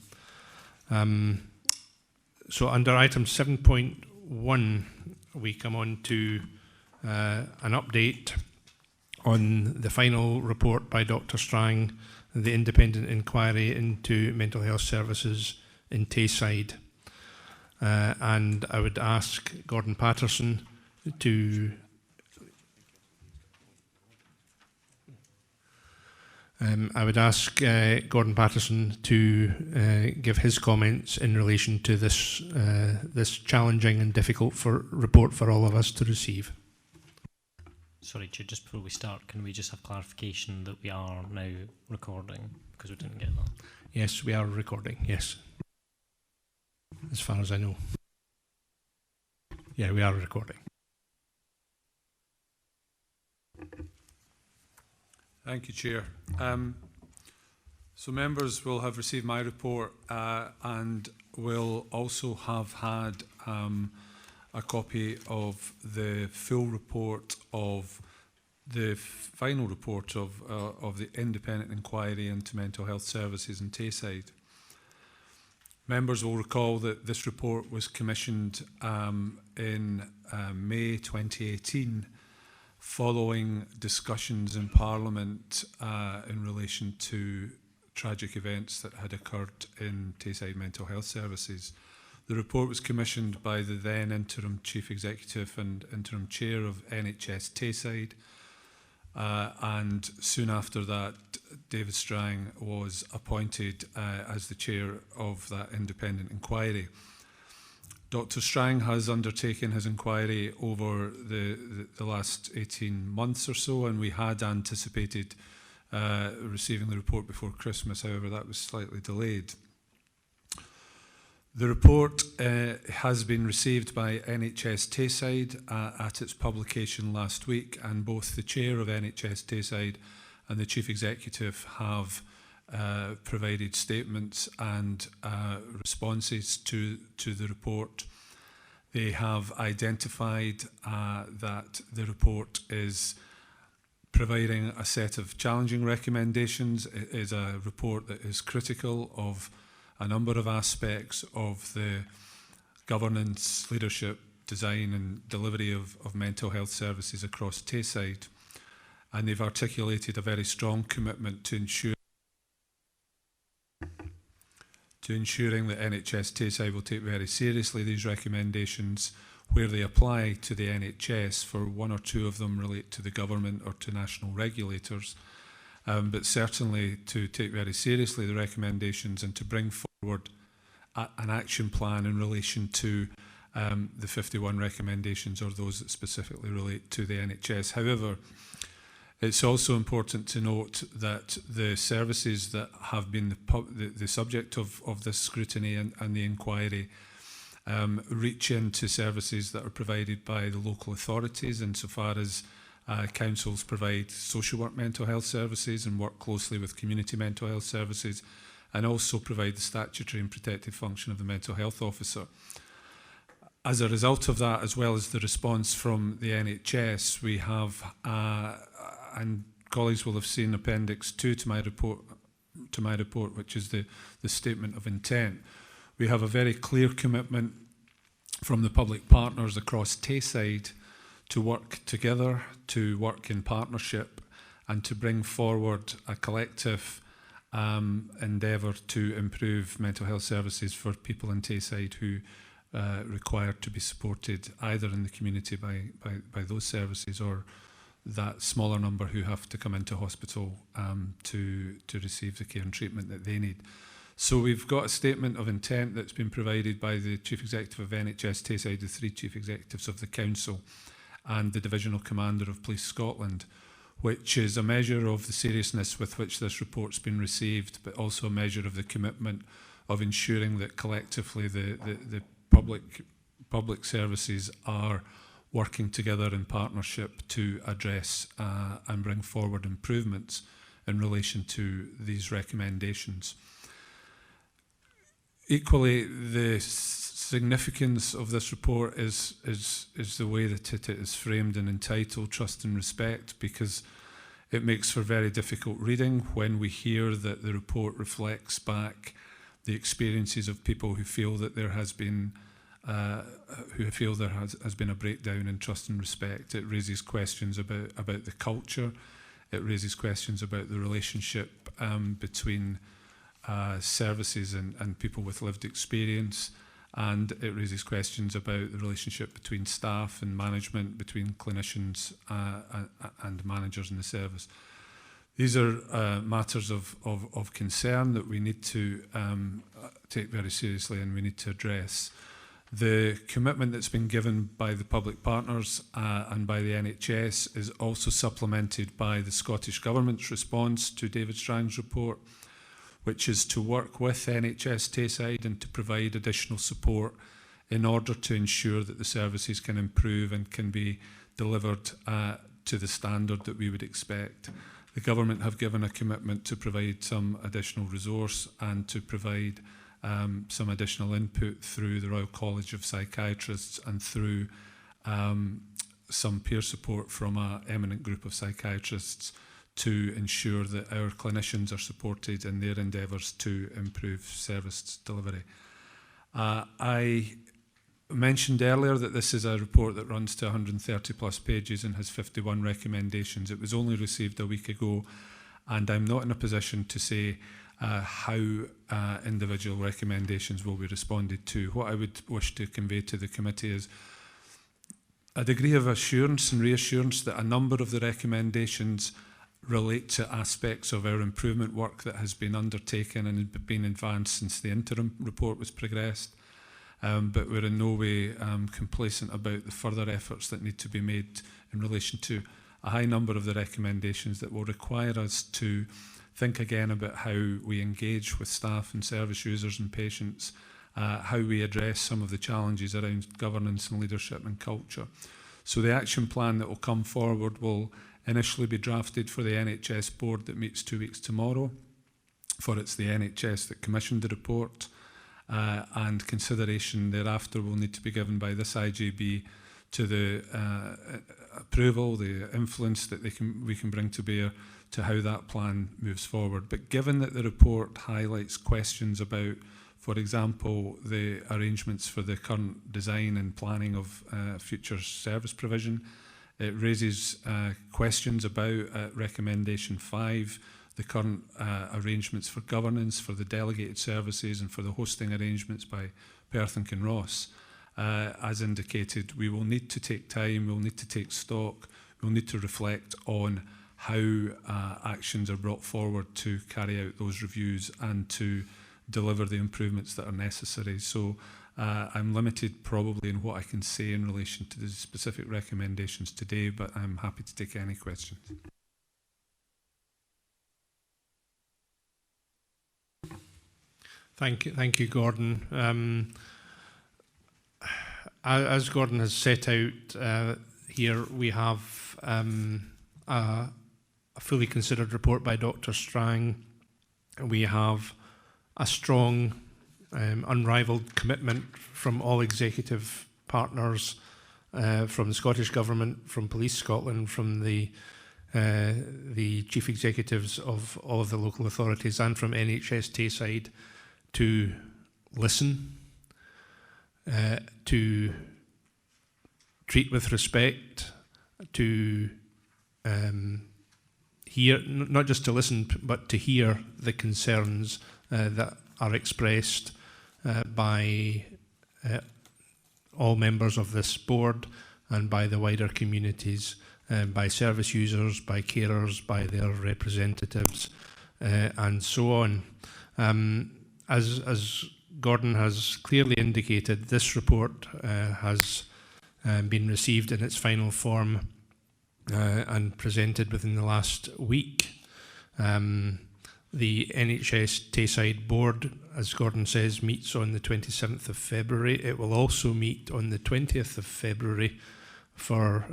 So under item 7.1, we come on to an update on the final report by Dr. Strang, the independent inquiry into mental health services in Tayside. And I would ask Gordon Patterson to give his comments in relation to this this challenging and difficult report for all of us to receive. Sorry, Chair, just before we start, can we just have clarification that we are now recording, because we didn't get that? Yes, we are recording, yes. As far as I know. Yeah, we are recording. Thank you, Chair. So members will have received my report and will also have had a copy of the full report of the final report of the independent inquiry into mental health services in Tayside. Members will recall that this report was commissioned in May 2018 following discussions in Parliament in relation to tragic events that had occurred in Tayside Mental Health Services. The report was commissioned by the then interim Chief Executive and interim Chair of NHS Tayside, and soon after that David Strang was appointed as the Chair of that independent inquiry. Dr. Strang has undertaken his inquiry over the last 18 months or so, and we had anticipated receiving the report before Christmas. However, that was slightly delayed. The report has been received by NHS Tayside at its publication last week, and both the Chair of NHS Tayside and the Chief Executive have provided statements and responses to the report. They have identified that the report is providing a set of challenging recommendations. It is a report that is critical of a number of aspects of the governance, leadership, design and delivery of mental health services across Tayside. And they've articulated a very strong commitment to ensuring that NHS Tayside will take very seriously these recommendations where they apply to the NHS, for one or two of them relate to the government or to national regulators, but certainly to take very seriously the recommendations and to bring forward an action plan in relation to the 51 recommendations or those that specifically relate to the NHS. However, it's also important to note that the services that have been the subject of this scrutiny and the inquiry reach into services that are provided by the local authorities insofar as councils provide social work mental health services and work closely with community mental health services, and also provide the statutory and protective function of the mental health officer. As a result of that, as well as the response from the NHS, we have, and colleagues will have seen Appendix 2 to my report, which is the statement of intent. We have a very clear commitment from the public partners across Tayside to work together, to work in partnership, and to bring forward a collective endeavour to improve mental health services for people in Tayside who require to be supported either in the community by those services or that smaller number who have to come into hospital to receive the care and treatment that they need. So we've got a statement of intent that's been provided by the Chief Executive of NHS Tayside, the 3 Chief Executives of the Council and the Divisional Commander of Police Scotland, which is a measure of the seriousness with which this report's been received, but also a measure of the commitment of ensuring that collectively the public services are working together in partnership to address and bring forward improvements in relation to these recommendations. Equally, the significance of this report is the way that it is framed and entitled Trust and Respect, because it makes for very difficult reading when we hear that the report reflects back the experiences of people who feel that there has been has been a breakdown in trust and respect. It raises questions about the culture. It raises questions about the relationship between services and people with lived experience, and it raises questions about the relationship between staff and management, between clinicians and managers in the service. These are matters of concern that we need to take very seriously and we need to address. The commitment that's been given by the public partners and by the NHS is also supplemented by the Scottish Government's response to David Strang's report, which is to work with NHS Tayside and to provide additional support in order to ensure that the services can improve and can be delivered to the standard that we would expect. The Government have given a commitment to provide some additional resource and to provide some additional input through the Royal College of Psychiatrists and through some peer support from an eminent group of psychiatrists to ensure that our clinicians are supported in their endeavours to improve service delivery. I mentioned earlier that this is a report that runs to 130 plus pages and has 51 recommendations. It was only received a week ago, and I'm not in a position to say how individual recommendations will be responded to. What I would wish to convey to the committee is a degree of assurance and reassurance that a number of the recommendations relate to aspects of our improvement work that has been undertaken and been advanced since the interim report was progressed. But we're in no way complacent about the further efforts that need to be made in relation to a high number of the recommendations that will require us to think again about how we engage with staff and service users and patients, how we address some of the challenges around governance and leadership and culture. So the action plan that will come forward will initially be drafted for the NHS board that meets 2 weeks tomorrow, for it's the NHS that commissioned the report, and consideration thereafter will need to be given by this IJB to the approval, the influence that we can bring to bear to how that plan moves forward. But given that the report highlights questions about, for example, the arrangements for the current design and planning of future service provision, it raises questions about recommendation 5, the current arrangements for governance, for the delegated services and for the hosting arrangements by Perth and Kinross. As indicated, we will need to take time, we'll need to take stock, we'll need to reflect on how actions are brought forward to carry out those reviews and to deliver the improvements that are necessary. So I'm limited probably in what I can say in relation to the specific recommendations today, but I'm happy to take any questions. Thank you, Gordon. As Gordon has set out here, we have a fully considered report by Dr. Strang. We have a strong, unrivalled commitment from all executive partners, from the Scottish Government, from Police Scotland, from the chief executives of all of the local authorities, and from NHS Tayside, to listen, to treat with respect, to hear, not just to listen, but to hear the concerns that are expressed by all members of this board and by the wider communities, by service users, by carers, by their representatives, and so on. As Gordon has clearly indicated, this report has been received in its final form and presented within the last week. The NHS Tayside Board, as Gordon says, meets on the 27th of February. It will also meet on the 20th of February for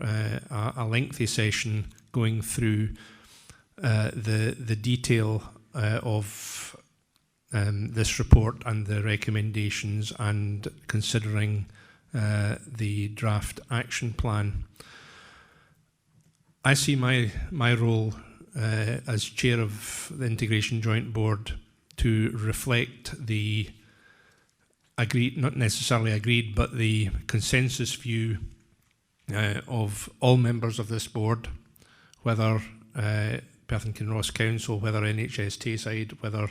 a lengthy session going through the detail of this report and the recommendations, and considering the draft action plan. I see my role as chair of the Integration Joint Board to reflect the agreed, not necessarily agreed, but the consensus view of all members of this board, whether Perth and Kinross Council, whether NHS Tayside, whether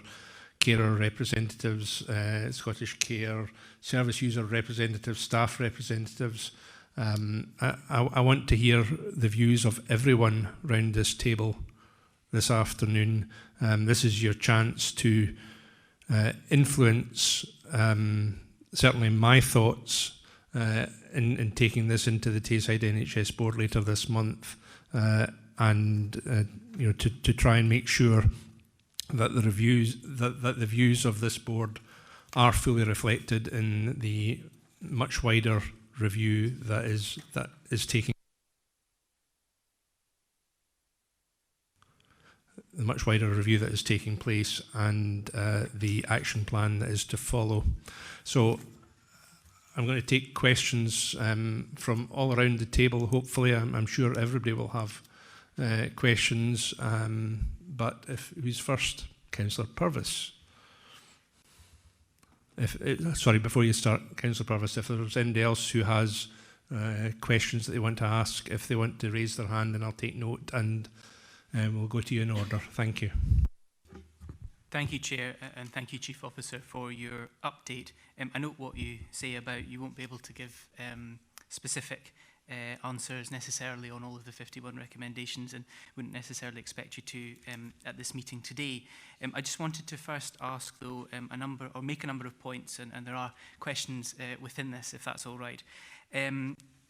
carer representatives, Scottish Care, service user representatives, staff representatives. I want to hear the views of everyone round this table this afternoon. This is your chance to influence certainly my thoughts in taking this into the Tayside NHS board later this month, and you know, to try and make sure that the views of this board are fully reflected in the much wider review that is taking place, and the action plan that is to follow. So I'm going to take questions from all around the table. Hopefully, I'm sure everybody will have questions. But who's first? Councillor Purvis. Sorry, before you start, Councillor Purvis, if there's anybody else who has questions that they want to ask, if they want to raise their hand, then I'll take note, and we'll go to you in order. Thank you. Thank you, Chair, and thank you, Chief Officer, for your update. I note what you say about you won't be able to give specific answers necessarily on all of the 51 recommendations, and wouldn't necessarily expect you to at this meeting today. I just wanted to first ask, though, make a number of points, and there are questions within this, if that's all right.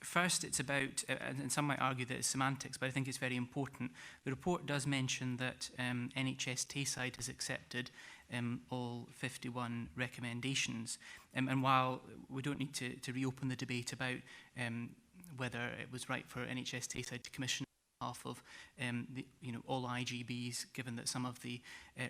First, it's about, and some might argue that it's semantics, but I think it's very important. The report does mention that NHS Tayside has accepted all 51 recommendations. And while we don't need to reopen the debate about whether it was right for NHS Tayside to commission on behalf of all IGBs, given that some of the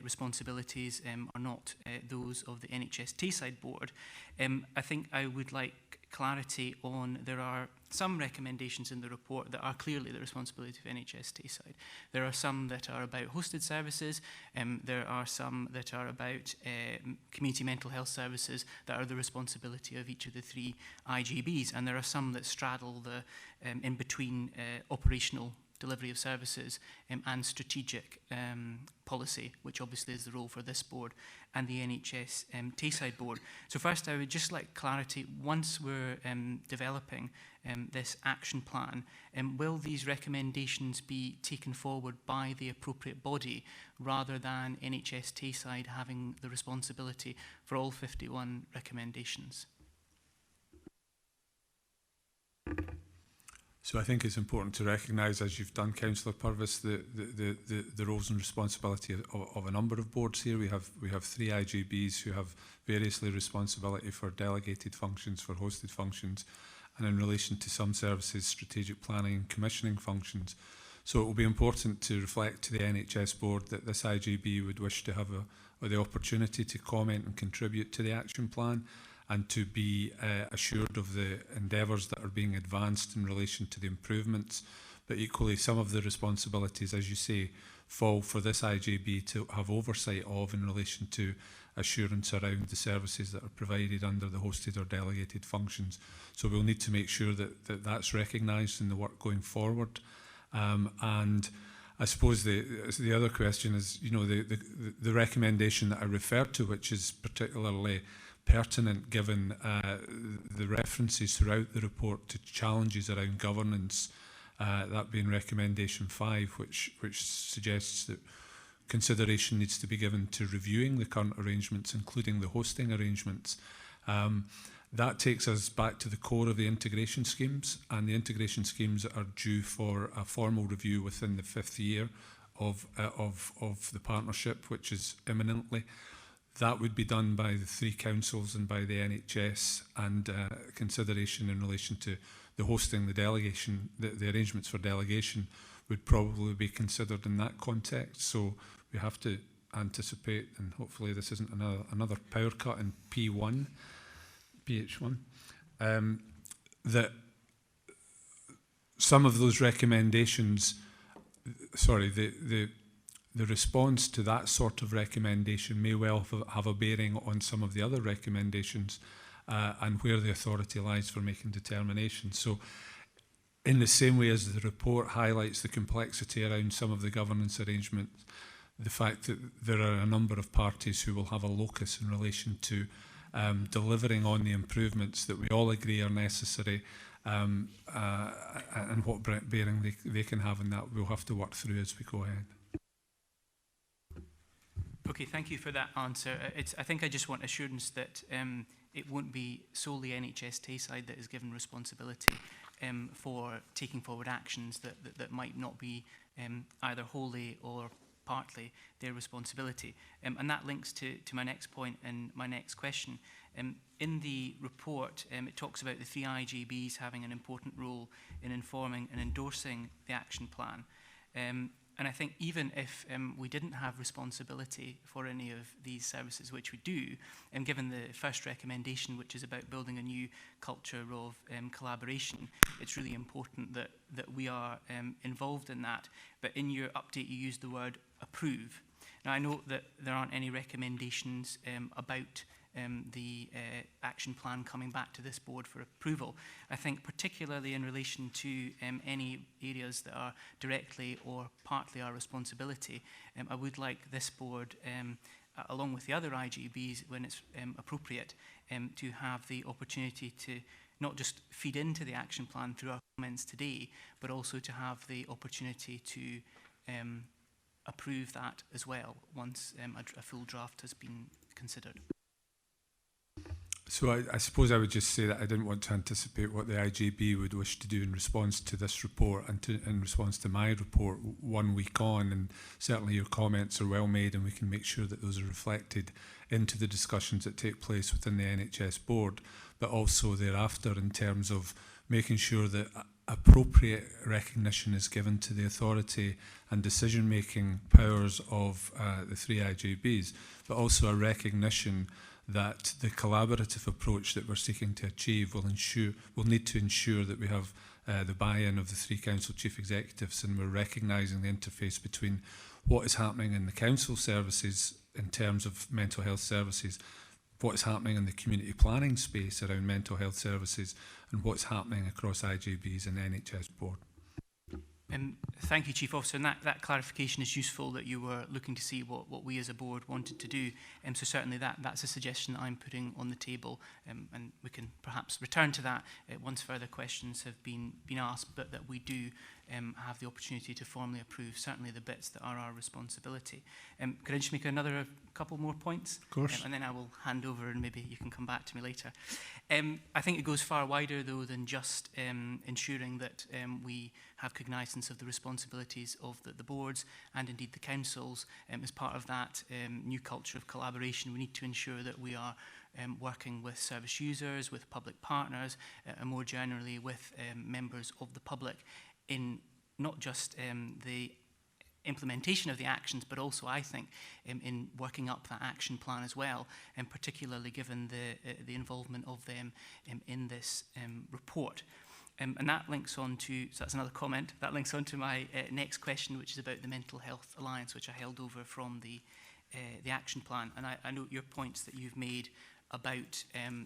responsibilities are not those of the NHS Tayside board, I think I would like clarity on, there are some recommendations in the report that are clearly the responsibility of NHS Tayside. There are some that are about hosted services, there are some that are about community mental health services that are the responsibility of each of the 3 IGBs, and there are some that straddle the in between operational delivery of services and strategic policy, which obviously is the role for this board, and the NHS Tayside board. So first, I would just like clarity. Once we're developing this action plan, will these recommendations be taken forward by the appropriate body rather than NHS Tayside having the responsibility for all 51 recommendations? So I think it's important to recognise, as you've done, Councillor Purvis, the roles and responsibility of a number of boards here. We have 3 IGBs who have variously responsibility for delegated functions, for hosted functions, and in relation to some services, strategic planning and commissioning functions. So it will be important to reflect to the NHS board that this IGB would wish to have the opportunity to comment and contribute to the action plan, and to be assured of the endeavours that are being advanced in relation to the improvements. But equally, some of the responsibilities, as you say, fall for this IGB to have oversight of in relation to assurance around the services that are provided under the hosted or delegated functions. So we'll need to make sure that that's recognised in the work going forward. And I suppose the other question is, you know, the recommendation that I referred to, which is particularly pertinent given the references throughout the report to challenges around governance, that being recommendation 5, which suggests that consideration needs to be given to reviewing the current arrangements, including the hosting arrangements. That takes us back to the core of the integration schemes, and the integration schemes are due for a formal review within the 5th year of the partnership, which is imminently. That would be done by the 3 councils and by the NHS, and consideration in relation to the hosting, the delegation, the arrangements for delegation would probably be considered in that context. So we have to anticipate, and hopefully this isn't another power cut in PH1, that some of those recommendations, the response to that sort of recommendation may well have a bearing on some of the other recommendations and where the authority lies for making determinations. So in the same way as the report highlights the complexity around some of the governance arrangements, the fact that there are a number of parties who will have a locus in relation to delivering on the improvements that we all agree are necessary, and what bearing they can have in that, we'll have to work through as we go ahead. Okay, thank you for that answer. I think I just want assurance that it won't be solely NHS Tayside that is given responsibility for taking forward actions that might not be either wholly or partly their responsibility. And that links to my next point and my next question. In the report, it talks about the 3 IGBs having an important role in informing and endorsing the action plan. And I think even if we didn't have responsibility for any of these services, which we do, and given the first recommendation, which is about building a new culture of collaboration, it's really important that we are involved in that. But in your update, you used the word approve. Now, I know that there aren't any recommendations about the action plan coming back to this board for approval. I think particularly in relation to any areas that are directly or partly our responsibility, I would like this board, along with the other IGBs when it's appropriate, to have the opportunity to not just feed into the action plan through our comments today, but also to have the opportunity to approve that as well once a full draft has been considered. So I suppose I would just say that I didn't want to anticipate what the IGB would wish to do in response to this report and in response to my report 1 week on, and certainly your comments are well made and we can make sure that those are reflected into the discussions that take place within the NHS board, but also thereafter in terms of making sure that appropriate recognition is given to the authority and decision-making powers of the 3 IGBs, but also a recognition that the collaborative approach that we're seeking to achieve will need to ensure that we have the buy-in of the 3 council chief executives, and we're recognising the interface between what is happening in the council services in terms of mental health services, what is happening in the community planning space around mental health services, and what's happening across IGBs and NHS board. Thank you, Chief Officer. And that clarification is useful, that you were looking to see what we as a board wanted to do. So certainly that's a suggestion that I'm putting on the table, and we can perhaps return to that once further questions have been asked, but that we do have the opportunity to formally approve certainly the bits that are our responsibility. Could I just make another couple more points? Of course. And then I will hand over and maybe you can come back to me later. I think it goes far wider, though, than just ensuring that we have cognizance of the responsibilities of the boards and indeed the councils. As part of that new culture of collaboration, we need to ensure that we are working with service users, with public partners, and more generally with members of the public in not just the implementation of the actions, but also, I think, in working up that action plan as well, and particularly given the involvement of them in this report. And that links on to, so that's another comment, that links on to my next question, which is about the Mental Health Alliance, which I held over from the action plan. And I note your points that you've made about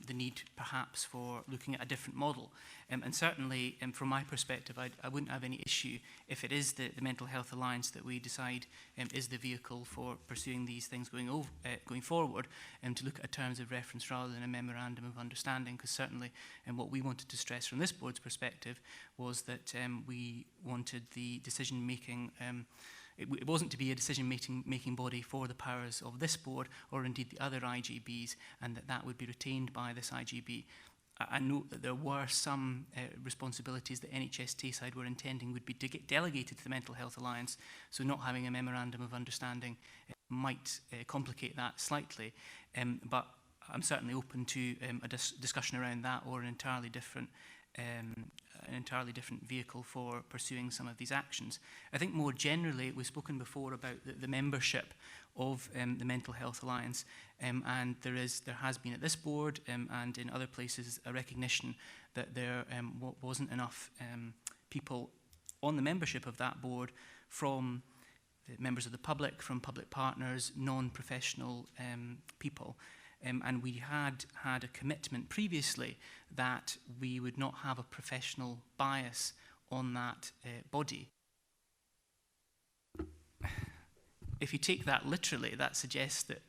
the need perhaps for looking at a different model. And certainly, from my perspective, I wouldn't have any issue if it is the Mental Health Alliance that we decide is the vehicle for pursuing these things going forward, to look at terms of reference rather than a memorandum of understanding, because certainly what we wanted to stress from this board's perspective was that we wanted the decision-making it wasn't to be a decision-making body for the powers of this board or indeed the other IGBs, and that would be retained by this IGB. I note that there were some responsibilities that NHS Tayside were intending would be delegated to the Mental Health Alliance, so not having a memorandum of understanding might complicate that slightly, but I'm certainly open to a discussion around that or an entirely different vehicle for pursuing some of these actions. I think more generally, we've spoken before about the membership of the Mental Health Alliance, and there has been at this board and in other places a recognition that there wasn't enough people on the membership of that board from the members of the public, from public partners, non-professional people. And we had a commitment previously that we would not have a professional bias on that body. If you take that literally, that suggests that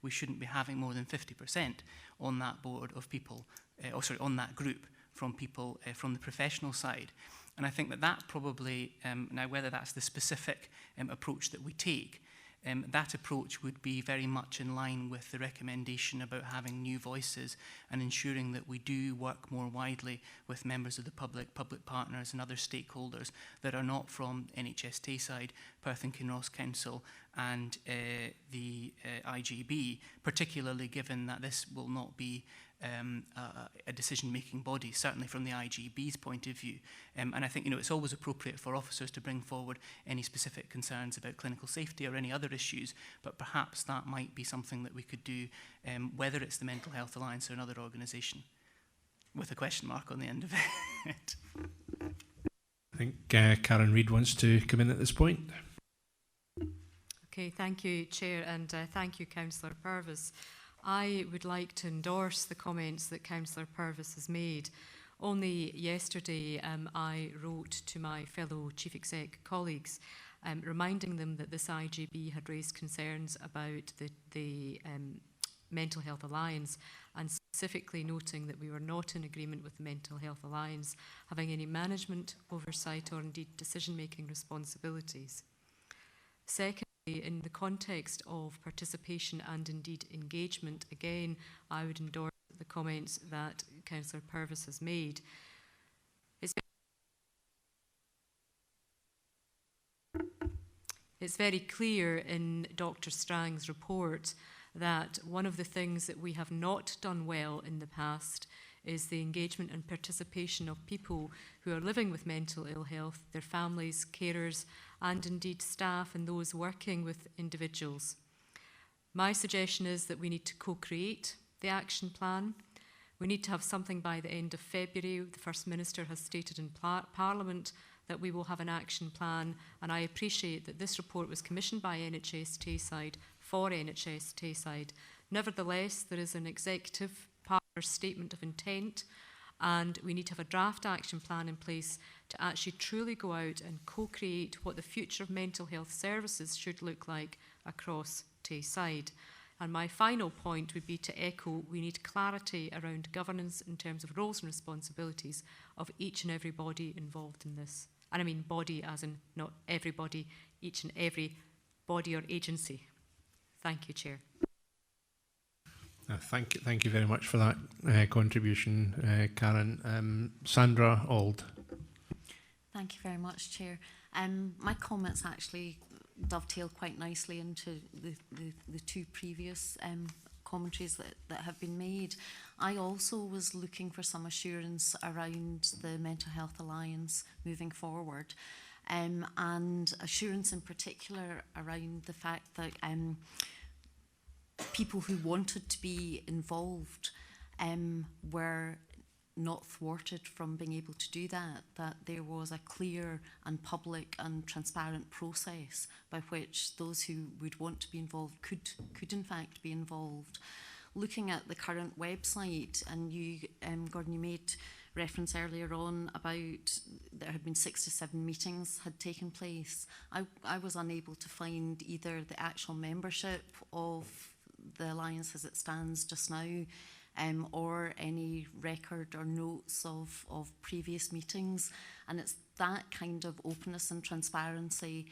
we shouldn't be having more than 50% on that board of people, on that group from people from the professional side. And I think that probably, now whether that's the specific approach that we take, that approach would be very much in line with the recommendation about having new voices and ensuring that we do work more widely with members of the public, public partners and other stakeholders that are not from NHS Tayside, Perth and Kinross Council and the IGB, particularly given that this will not be a decision-making body, certainly from the IGB's point of view. And I think it's always appropriate for officers to bring forward any specific concerns about clinical safety or any other issues, but perhaps that might be something that we could do, whether it's the Mental Health Alliance or another organisation, with a question mark on the end of it. I think Karen Reid wants to come in at this point. Okay, thank you, Chair, and thank you, Councillor Purvis. I would like to endorse the comments that Councillor Purvis has made. Only yesterday I wrote to my fellow Chief Exec colleagues reminding them that this IGB had raised concerns about the Mental Health Alliance, and specifically noting that we were not in agreement with the Mental Health Alliance having any management oversight or indeed decision-making responsibilities. Second, in the context of participation and indeed engagement, again, I would endorse the comments that Councillor Purvis has made. It's very clear in Dr. Strang's report that one of the things that we have not done well in the past is the engagement and participation of people who are living with mental ill health, their families, carers, and indeed staff and those working with individuals. My suggestion is that we need to co-create the action plan. We need to have something by the end of February. The First Minister has stated in Parliament that we will have an action plan, and I appreciate that this report was commissioned by NHS Tayside for NHS Tayside. Nevertheless, there is an executive partner statement of intent, And we need to have a draft action plan in place to actually truly go out and co-create what the future of mental health services should look like across Tayside. And my final point would be to echo, we need clarity around governance in terms of roles and responsibilities of each and every body involved in this. And I mean body as in not everybody, each and every body or agency. Thank you, Chair. Thank you very much for that contribution, Karen. Sandra Auld. Thank you very much, Chair. My comments actually dovetail quite nicely into the two previous commentaries that have been made. I also was looking for some assurance around the Mental Health Alliance moving forward, and assurance in particular around the fact that people who wanted to be involved were not thwarted from being able to do that, that there was a clear and public and transparent process by which those who would want to be involved could in fact be involved. Looking at the current website, and you, Gordon, you made reference earlier on about there had been 6 to 7 meetings had taken place. I was unable to find either the actual membership of the Alliance as it stands just now, or any record or notes of previous meetings. And it's that kind of openness and transparency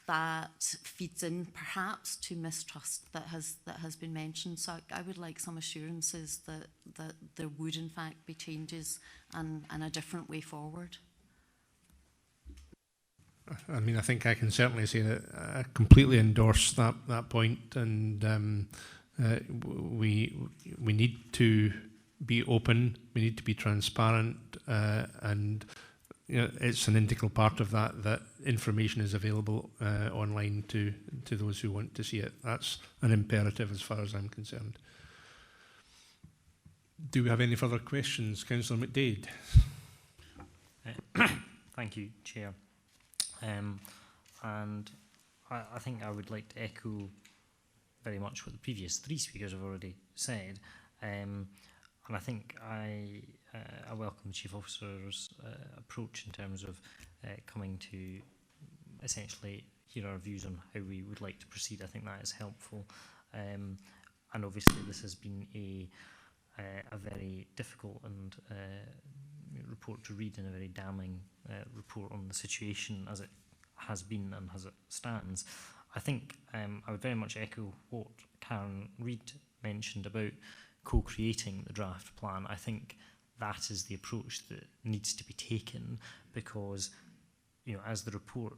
that feeds in perhaps to mistrust that has been mentioned. So I would like some assurances that there would in fact be changes and a different way forward. I mean, I think I can certainly say that I completely endorse that point, and we need to be open, we need to be transparent, and it's an integral part of that information is available online to those who want to see it. That's an imperative as far as I'm concerned. Do we have any further questions? Councillor McDade. Thank you, Chair. And I think I would like to echo very much what the previous 3 speakers have already said. And I think I welcome the Chief Officer's approach in terms of coming to essentially hear our views on how we would like to proceed. I think that is helpful. And obviously this has been a very difficult and report to read, and a very damning report on the situation as it has been and as it stands. I think I would very much echo what Karen Reid mentioned about co-creating the draft plan. I think that is the approach that needs to be taken, because, as the report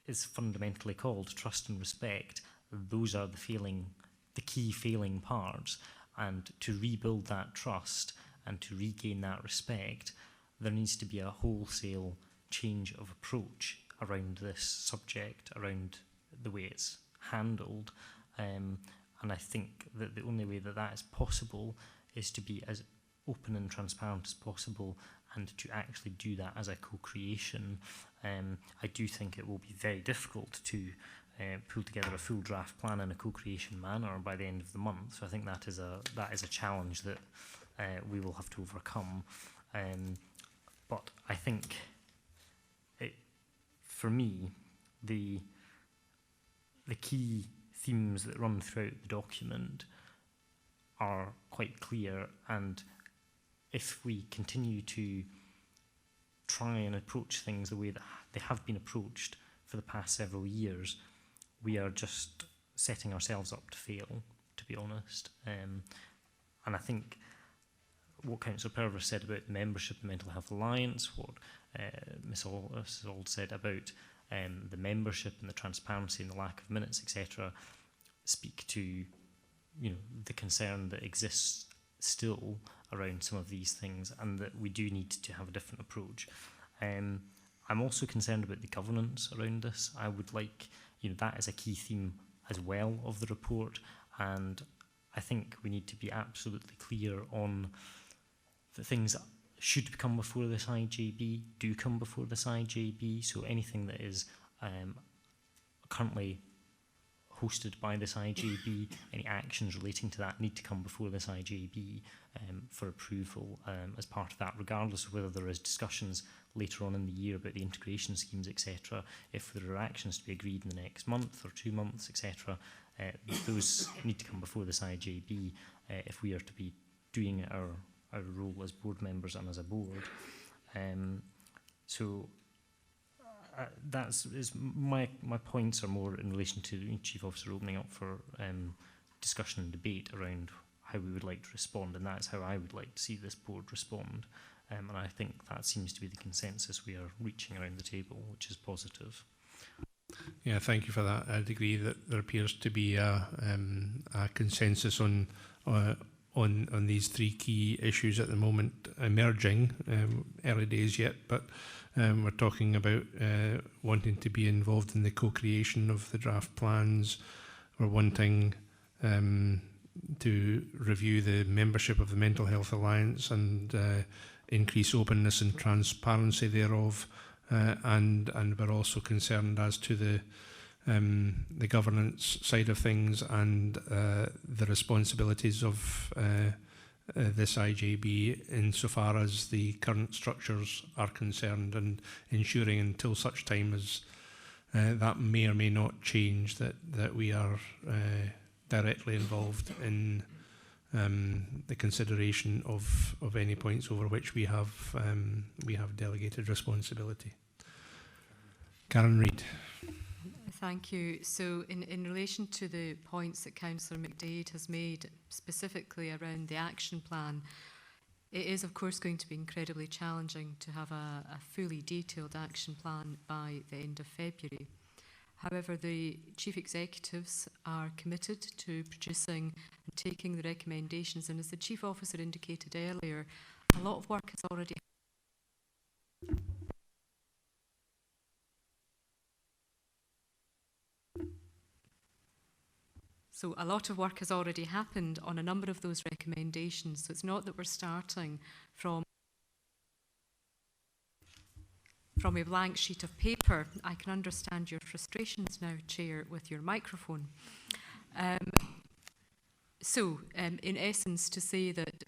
is fundamentally called, trust and respect, those are the key failing parts. And to rebuild that trust and to regain that respect, there needs to be a wholesale change of approach around this subject, around the way it's handled. And I think that the only way that that is possible is to be as open and transparent as possible, and to actually do that as a co-creation. I do think it will be very difficult to pull together a full draft plan in a co-creation manner by the end of the month. So I think that is a challenge that we will have to overcome. But I think, for me, the key themes that run throughout the document are quite clear, and if we continue to try and approach things the way that they have been approached for the past several years, we are just setting ourselves up to fail, to be honest. And I think what Councillor Purvis said about the membership of the Mental Health Alliance, what Ms. Auld said about the membership and the transparency and the lack of minutes, etc., speak to the concern that exists still around some of these things, and that we do need to have a different approach. I'm also concerned about the governance around this. I would like, that is a key theme as well of the report, and I think we need to be absolutely clear on the things that should come before this IJB, do come before this IJB. So anything that is currently hosted by this IJB, any actions relating to that need to come before this IJB for approval as part of that, regardless of whether there is discussions later on in the year about the integration schemes, etc. If there are actions to be agreed in the next month or 2 months, etc., those need to come before this IJB if we are to be doing our role as board members and as a board. That's my points are more in relation to the Chief Officer opening up for discussion and debate around how we would like to respond, and that's how I would like to see this board respond. And I think that seems to be the consensus we are reaching around the table, which is positive. Yeah, thank you for that. I'd agree that there appears to be a consensus on these 3 key issues at the moment emerging. Early days yet, but we're talking about wanting to be involved in the co-creation of the draft plans. We're wanting to review the membership of the Mental Health Alliance and increase openness and transparency thereof. And we're also concerned as to the governance side of things and the responsibilities of this IJB insofar as the current structures are concerned, and ensuring until such time as that may or may not change that we are directly involved in the consideration of any points over which we have delegated responsibility. Karen Reid. Thank you. So in relation to the points that Councillor McDade has made specifically around the action plan, it is of course going to be incredibly challenging to have a fully detailed action plan by the end of February. However, the Chief Executives are committed to producing and taking the recommendations, and as the Chief Officer indicated earlier, a lot of work has already So a lot of work has already happened on a number of those recommendations. So it's not that we're starting from a blank sheet of paper. I can understand your frustrations now, Chair, with your microphone. In essence, to say that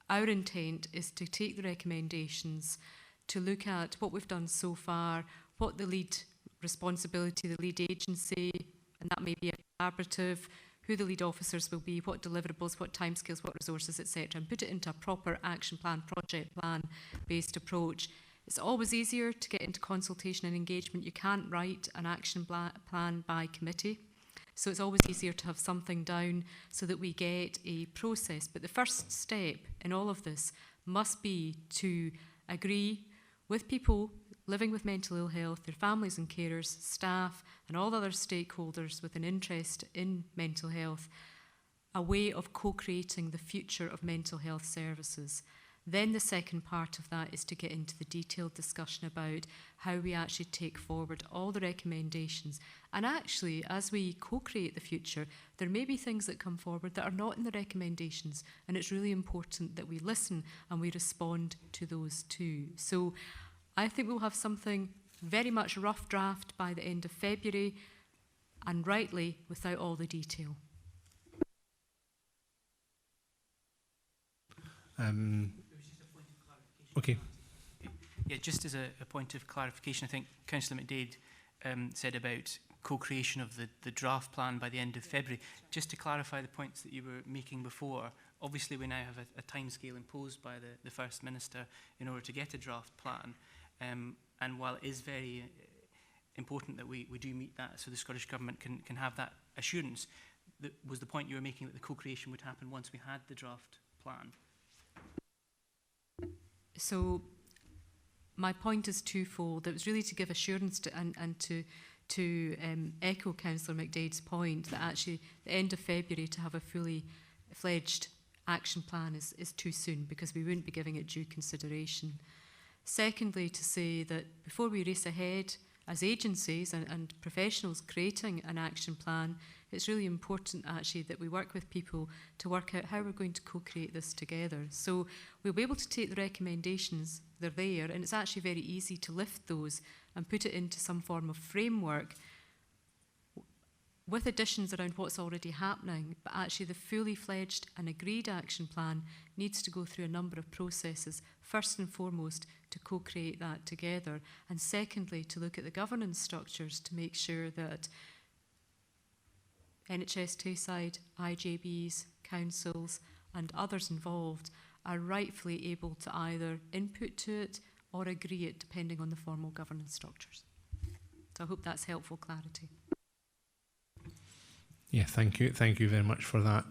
our intent is to take the recommendations, to look at what we've done so far, what the lead responsibility, the lead agency, and that may be a collaborative, who the lead officers will be, what deliverables, what timescales, what resources, etc., and put it into a proper action plan, project plan based approach. It's always easier to get into consultation and engagement. You can't write an action plan by committee. So it's always easier to have something down so that we get a process. But the first step in all of this must be to agree with people living with mental ill health, their families and carers, staff and all other stakeholders with an interest in mental health, a way of co-creating the future of mental health services. Then the second part of that is to get into the detailed discussion about how we actually take forward all the recommendations. And actually, as we co-create the future, there may be things that come forward that are not in the recommendations, and it's really important that we listen and we respond to those too. So I think we'll have something very much rough draft by the end of February, and rightly without all the detail. Okay. Yeah, just as a point of clarification, I think Councillor McDade said about co-creation of the draft plan by the end of February. Just to clarify the points that you were making before, obviously we now have a timescale imposed by the First Minister in order to get a draft plan. And while it is very important that we do meet that so the Scottish Government can have that assurance, was the point you were making that the co-creation would happen once we had the draft plan? So my point is twofold. It was really to give assurance to, and to echo Councillor McDade's point that actually the end of February to have a fully fledged action plan is too soon, because we wouldn't be giving it due consideration. Secondly, to say that before we race ahead as agencies and professionals creating an action plan, it's really important actually that we work with people to work out how we're going to co-create this together. So we'll be able to take the recommendations, they're there, and it's actually very easy to lift those and put it into some form of framework with additions around what's already happening, but actually the fully fledged and agreed action plan needs to go through a number of processes, first and foremost to co-create that together, and secondly to look at the governance structures to make sure that NHS Tayside, IJBs, councils and others involved are rightfully able to either input to it or agree it depending on the formal governance structures. So I hope that's helpful clarity. Yeah, thank you. Thank you very much for that.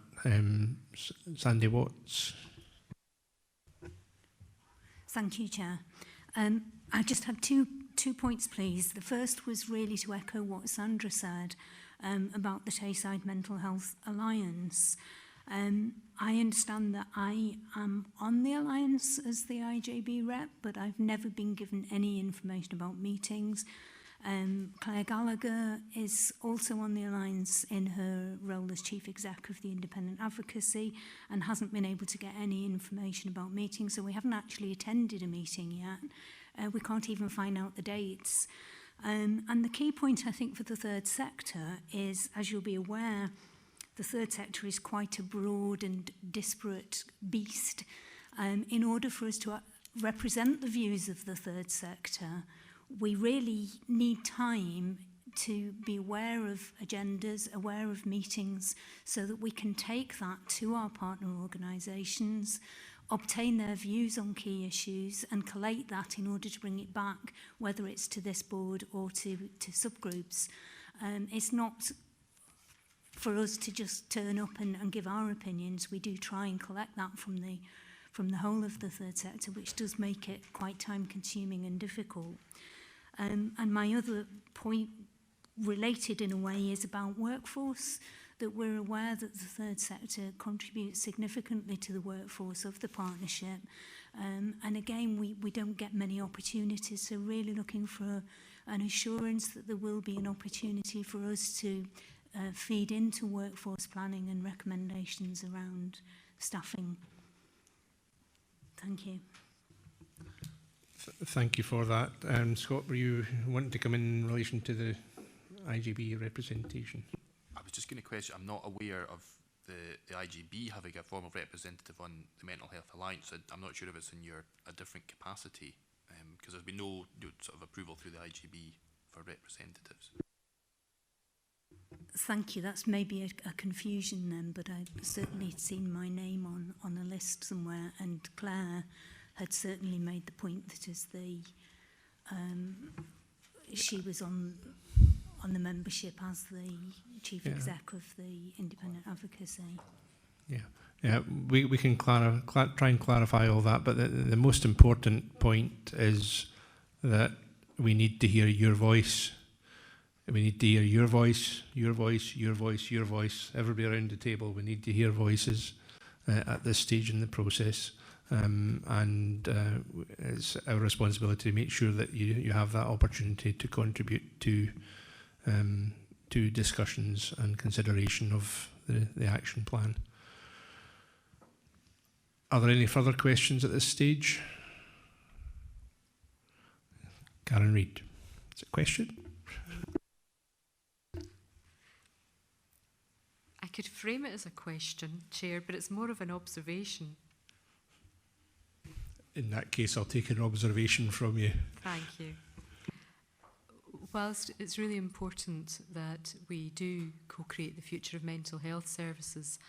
Sandy Watts. Thank you, Chair. I just have two points, please. The first was really to echo what Sandra said about the Tayside Mental Health Alliance. I understand that I am on the Alliance as the IJB rep, but I've never been given any information about meetings. Claire Gallagher is also on the Alliance in her role as Chief Exec of the Independent Advocacy and hasn't been able to get any information about meetings, so we haven't actually attended a meeting yet. We can't even find out the dates. And the key point, I think, for the third sector is, as you'll be aware, the third sector is quite a broad and disparate beast. In order for us to represent the views of the third sector, we really need time to be aware of agendas, aware of meetings, so that we can take that to our partner organisations, obtain their views on key issues and collate that in order to bring it back, whether it's to this board or to subgroups. It's not for us to just turn up and give our opinions. We do try and collect that from the whole of the third sector, which does make it quite time-consuming and difficult. And my other point, related in a way, is about workforce, that we're aware that the third sector contributes significantly to the workforce of the partnership. And again, we don't get many opportunities, so really looking for an assurance that there will be an opportunity for us to feed into workforce planning and recommendations around staffing. Thank you. Thank you for that. Scott, were you wanting to come in relation to the IGB representation? I was just going to question, I'm not aware of the IGB having a formal representative on the Mental Health Alliance. I'm not sure if it's in a different capacity, because there's been no sort of approval through the IGB for representatives. Thank you. That's maybe a confusion then, but I've certainly seen my name on a list somewhere, and Claire had certainly made the point that as she was on the membership as the Chief Exec of the Independent Advocacy. Yeah, we can try and clarify all that, but the most important point is that we need to hear your voice. We need to hear your voice, your voice, your voice, your voice. Everybody around the table, we need to hear voices at this stage in the process. And it's our responsibility to make sure that you have that opportunity to contribute to discussions and consideration of the action plan. Are there any further questions at this stage? Karen Reid, is it a question? I could frame it as a question, Chair, but it's more of an observation. In that case, I'll take an observation from you. Thank you. Whilst it's really important that we do co-create the future of mental health services,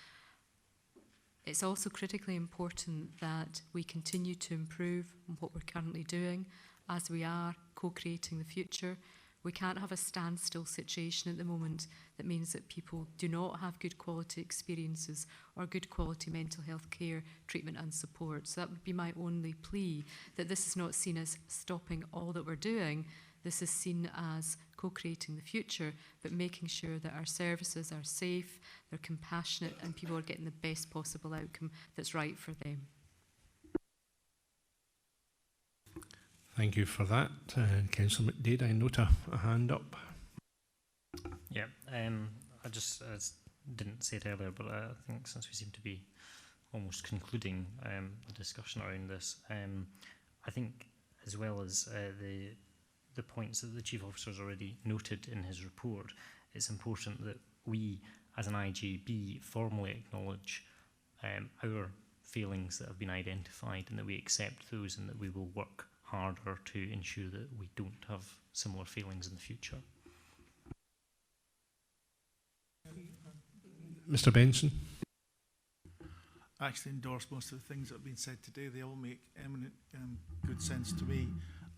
it's also critically important that we continue to improve on what we're currently doing as we are co-creating the future. We can't have a standstill situation at the moment that means that people do not have good quality experiences or good quality mental health care, treatment and support. So that would be my only plea, that this is not seen as stopping all that we're doing. This is seen as co-creating the future, but making sure that our services are safe, they're compassionate, and people are getting the best possible outcome that's right for them. Thank you for that. Councillor McDade, I note a hand up. Yeah, I just didn't say it earlier, but I think since we seem to be almost concluding the discussion around this, I think as well as the points that the Chief Officer has already noted in his report, it's important that we, as an IGB, formally acknowledge our feelings that have been identified and that we accept those and that we will work harder to ensure that we don't have similar feelings in the future. Mr. Benson. I actually endorse most of the things that have been said today. They all make eminent good sense to me.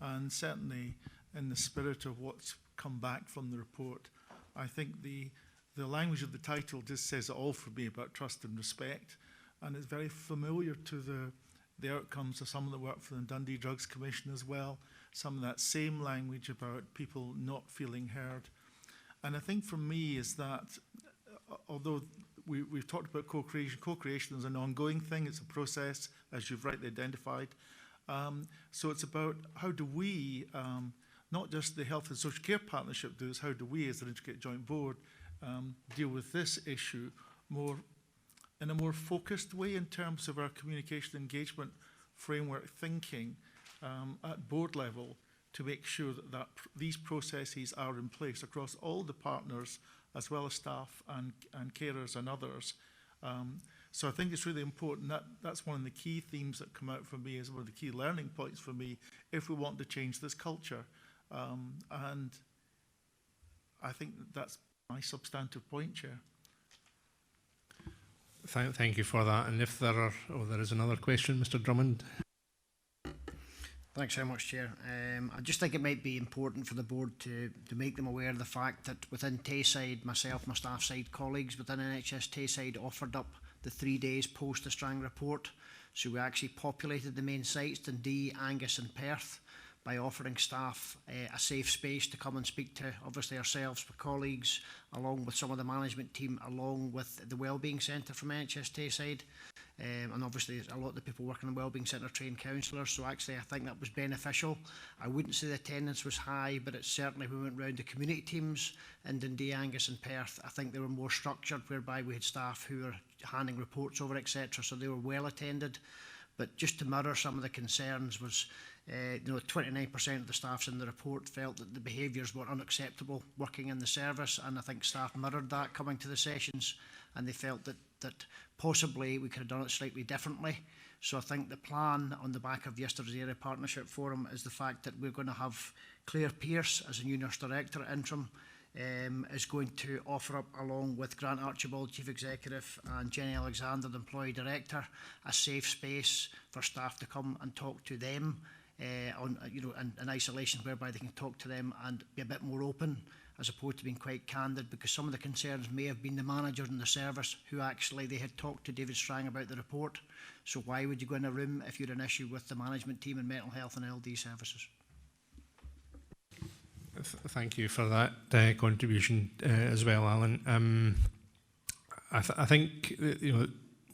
And certainly in the spirit of what's come back from the report, I think the language of the title just says it all for me about trust and respect. And it's very familiar to the outcomes of some of the work for the Dundee Drugs Commission as well. Some of that same language about people not feeling heard. And I think for me is that, although we've talked about co-creation is an ongoing thing, it's a process, as you've rightly identified. So it's about how do we, not just the Health and Social Care Partnership do this, how do we as an Integrated Joint Board deal with this issue in a more focused way in terms of our communication engagement framework thinking at board level to make sure that these processes are in place across all the partners as well as staff and carers and others. So I think it's really important. That's one of the key themes that come out for me, is one of the key learning points for me if we want to change this culture. And I think that's my substantive point, Chair. Thank you for that. And if there is another question, Mr. Drummond. Thanks very much, Chair. I just think it might be important for the board to make them aware of the fact that within Tayside, myself, my staff side colleagues within NHS Tayside offered up the 3 days post the Strang report. So we actually populated the main sites, Dundee, Angus and Perth, by offering staff a safe space to come and speak to, obviously, ourselves, my colleagues, along with some of the management team, along with the Wellbeing Centre from NHS Tayside. And obviously a lot of the people working in the Wellbeing Centre trained counsellors, so actually I think that was beneficial. I wouldn't say the attendance was high, but it's certainly, we went round the community teams in Dundee, Angus and Perth. I think they were more structured, whereby we had staff who were handing reports over, etc., so they were well attended. But just to mirror some of the concerns was, 29% of the staffs in the report felt that the behaviours were unacceptable working in the service, and I think staff mirrored that coming to the sessions, and they felt that possibly we could have done it slightly differently. So I think the plan on the back of yesterday's Area Partnership Forum is the fact that we're going to have Claire Pearce as a new nurse director at interim, is going to offer up, along with Grant Archibald, Chief Executive, and Jenny Alexander, the Employee Director, a safe space for staff to come and talk to them in isolation, whereby they can talk to them and be a bit more open, as opposed to being quite candid, because some of the concerns may have been the manager in the service who actually they had talked to David Strang about the report. So why would you go in a room if you had an issue with the management team in mental health and LD services? Thank you for that contribution as well, Alan. I think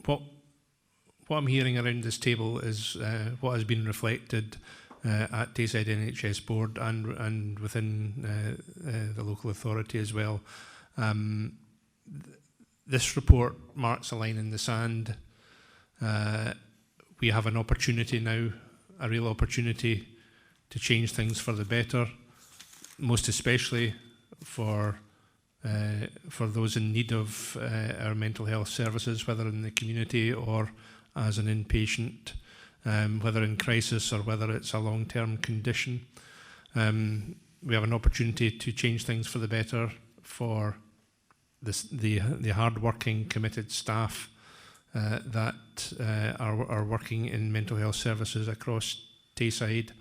what I'm hearing around this table is what has been reflected at Tayside NHS Board and within the local authority as well. This report marks a line in the sand. We have an opportunity now, a real opportunity to change things for the better, most especially for those in need of our mental health services, whether in the community or as an inpatient, whether in crisis or whether it's a long-term condition. We have an opportunity to change things for the better for the hard-working, committed staff that are working in mental health services across Tayside.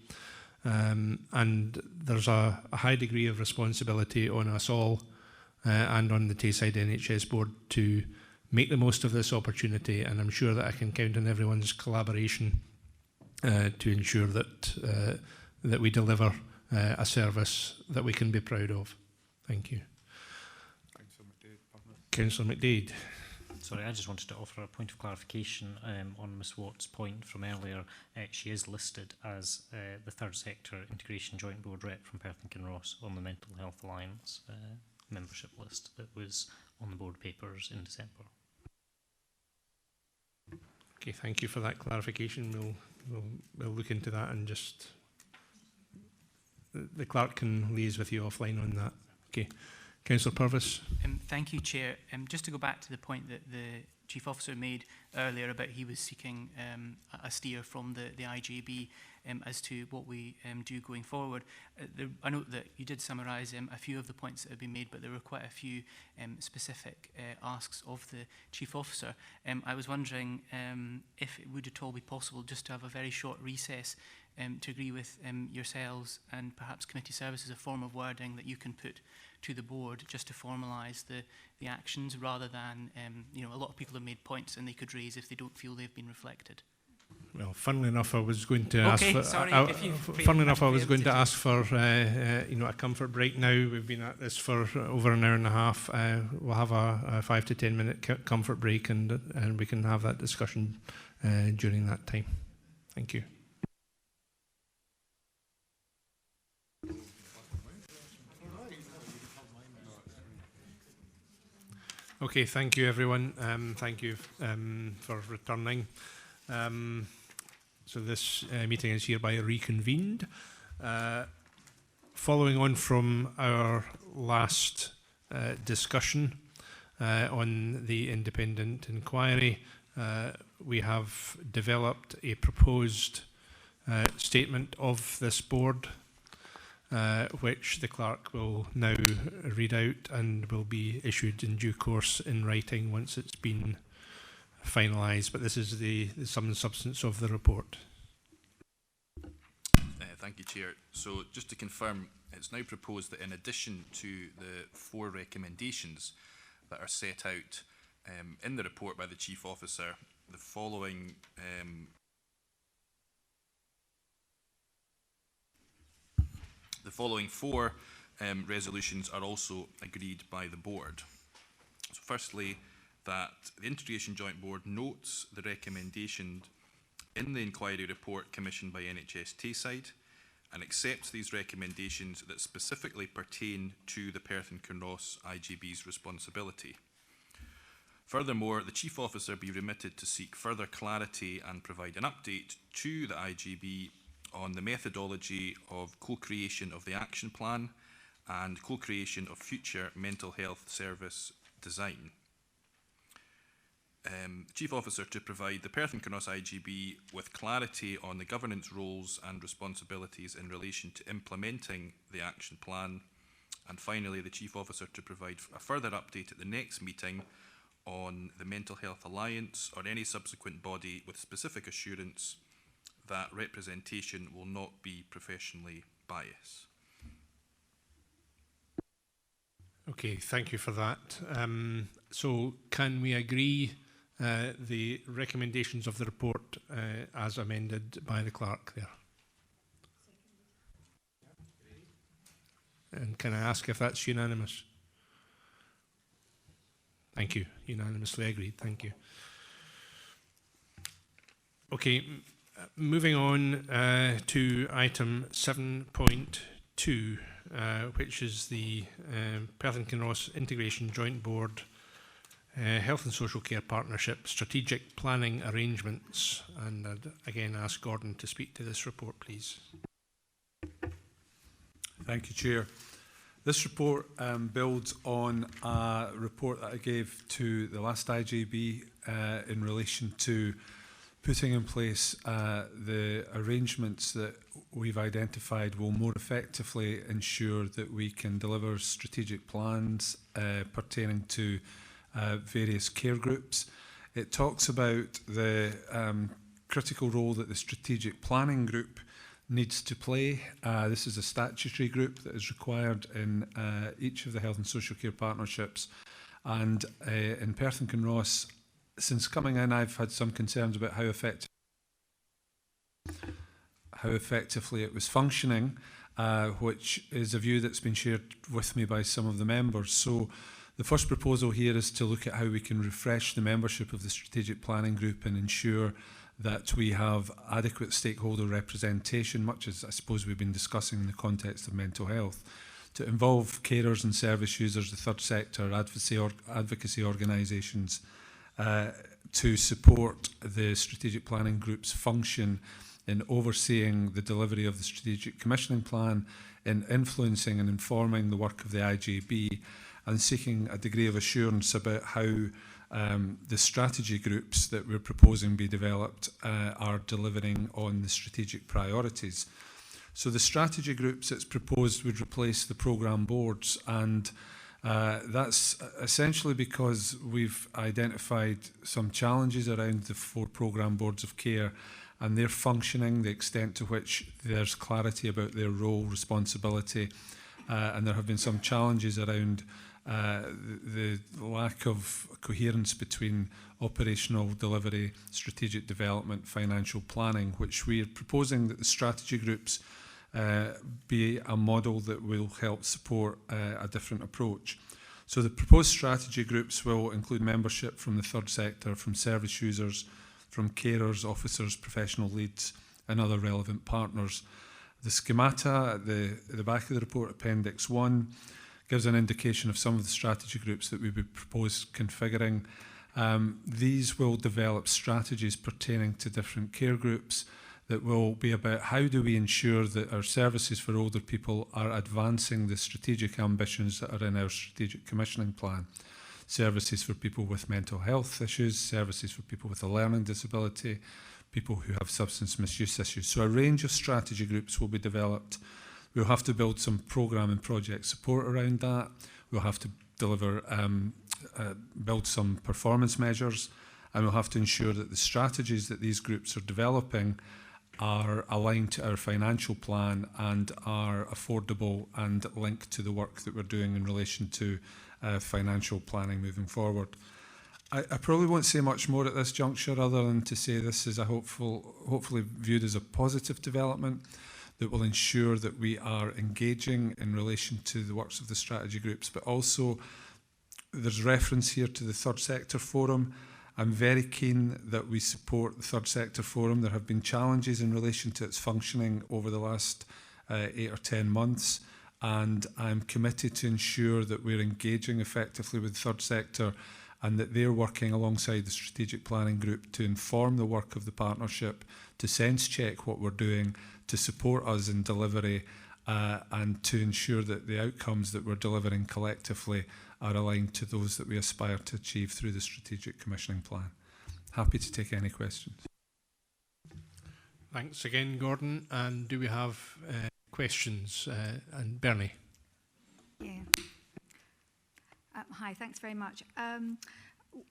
And there's a high degree of responsibility on us all and on the Tayside NHS Board to make the most of this opportunity, and I'm sure that I can count on everyone's collaboration to ensure that we deliver a service that we can be proud of. Thank you. Councillor McDade. Sorry, I just wanted to offer a point of clarification on Ms Watt's point from earlier. She is listed as the Third Sector Integration Joint Board Rep from Perth and Kinross on the Mental Health Alliance membership list that was on the board papers in December. Okay, thank you for that clarification. We'll look into that, and just the clerk can liaise with you offline on that. Okay, Councillor Purvis. Thank you, Chair. Just to go back to the point that the Chief Officer made earlier about he was seeking a steer from the IJB as to what we do going forward. I note that you did summarise a few of the points that have been made, but there were quite a few specific asks of the Chief Officer. I was wondering if it would at all be possible just to have a very short recess to agree with yourselves and perhaps committee services, a form of wording that you can put to the board just to formalise the actions, rather than, you know, a lot of people have made points and they could raise if they don't feel they've been reflected. Well, funnily enough, I was going to ask for. Sorry, funnily enough, I was going to ask for you know, a comfort break now. We've been at this for over an hour and a half. We'll have a 5 to 10 minute comfort break, and we can have that discussion during that time. Thank you. Okay, thank you, everyone. Thank you for returning. So this meeting is hereby reconvened. Following on from our last discussion on the independent inquiry, we have developed a proposed statement of this board, which the clerk will now read out and will be issued in due course in writing once it's been finalised. But this is the sum and substance of the report. Thank you, Chair. So just to confirm, it's now proposed that in addition to the 4 recommendations that are set out in the report by the Chief Officer, the following four resolutions are also agreed by the board. So firstly, that the Integration Joint Board notes the recommendation in the inquiry report commissioned by NHS Tayside and accepts these recommendations that specifically pertain to the Perth and Kinross IGB's responsibility. Furthermore, the Chief Officer be remitted to seek further clarity and provide an update to the IGB on the methodology of co-creation of the action plan and co-creation of future mental health service design. Chief Officer to provide the Perth and Kinross IGB with clarity on the governance roles and responsibilities in relation to implementing the action plan. And finally, the Chief Officer to provide a further update at the next meeting on the Mental Health Alliance or any subsequent body with specific assurance that representation will not be professionally biased. Okay, thank you for that. So can we agree the recommendations of the report as amended by the clerk there? And can I ask if that's unanimous? Thank you. Unanimously agreed. Thank you. Okay, moving on to item 7.2, which is the Perth and Kinross Integration Joint Board Health and Social Care Partnership Strategic Planning Arrangements. And I'd again ask Gordon to speak to this report, please. Thank you, Chair. This report builds on a report that I gave to the last IJB in relation to putting in place the arrangements that we've identified will more effectively ensure that we can deliver strategic plans pertaining to various care groups. It talks about the critical role that the strategic planning group needs to play. This is a statutory group that is required in each of the health and social care partnerships. And in Perth and Kinross, since coming in, I've had some concerns about how effectively it was functioning, which is a view that's been shared with me by some of the members. So the first proposal here is to look at how we can refresh the membership of the strategic planning group and ensure that we have adequate stakeholder representation, much as I suppose we've been discussing in the context of mental health, to involve carers and service users, the third sector, advocacy organisations, to support the strategic planning group's function in overseeing the delivery of the strategic commissioning plan, in influencing and informing the work of the IJB, and seeking a degree of assurance about how the strategy groups that we're proposing be developed are delivering on the strategic priorities. So the strategy groups that's proposed would replace the programme boards, and that's essentially because we've identified some challenges around the 4 programme boards of care and their functioning, the extent to which there's clarity about their role, responsibility, and there have been some challenges around the lack of coherence between operational delivery, strategic development, financial planning, which we are proposing that the strategy groups be a model that will help support a different approach. So the proposed strategy groups will include membership from the third sector, from service users, from carers, officers, professional leads and other relevant partners. The schemata at the back of the report, Appendix 1, gives an indication of some of the strategy groups that we would propose configuring. These will develop strategies pertaining to different care groups that will be about how do we ensure that our services for older people are advancing the strategic ambitions that are in our strategic commissioning plan. Services for people with mental health issues, services for people with a learning disability, people who have substance misuse issues. So a range of strategy groups will be developed. We'll have to build some programme and project support around that. We'll have to deliver, build some performance measures, and we'll have to ensure that the strategies that these groups are developing are aligned to our financial plan and are affordable and linked to the work that we're doing in relation to financial planning moving forward. I probably won't say much more at this juncture other than to say this is a hopefully viewed as a positive development that will ensure that we are engaging in relation to the works of the strategy groups, but also there's reference here to the Third Sector Forum. I'm very keen that we support the Third Sector Forum. There have been challenges in relation to its functioning over the last 8 or 10 months, and I'm committed to ensure that we're engaging effectively with the Third Sector and that they're working alongside the Strategic Planning Group to inform the work of the partnership, to sense check what we're doing, to support us in delivery, and to ensure that the outcomes that we're delivering collectively are aligned to those that we aspire to achieve through the Strategic Commissioning Plan. Happy to take any questions. Thanks again, Gordon. And do we have questions? And Bernie. Yeah. Hi, thanks very much.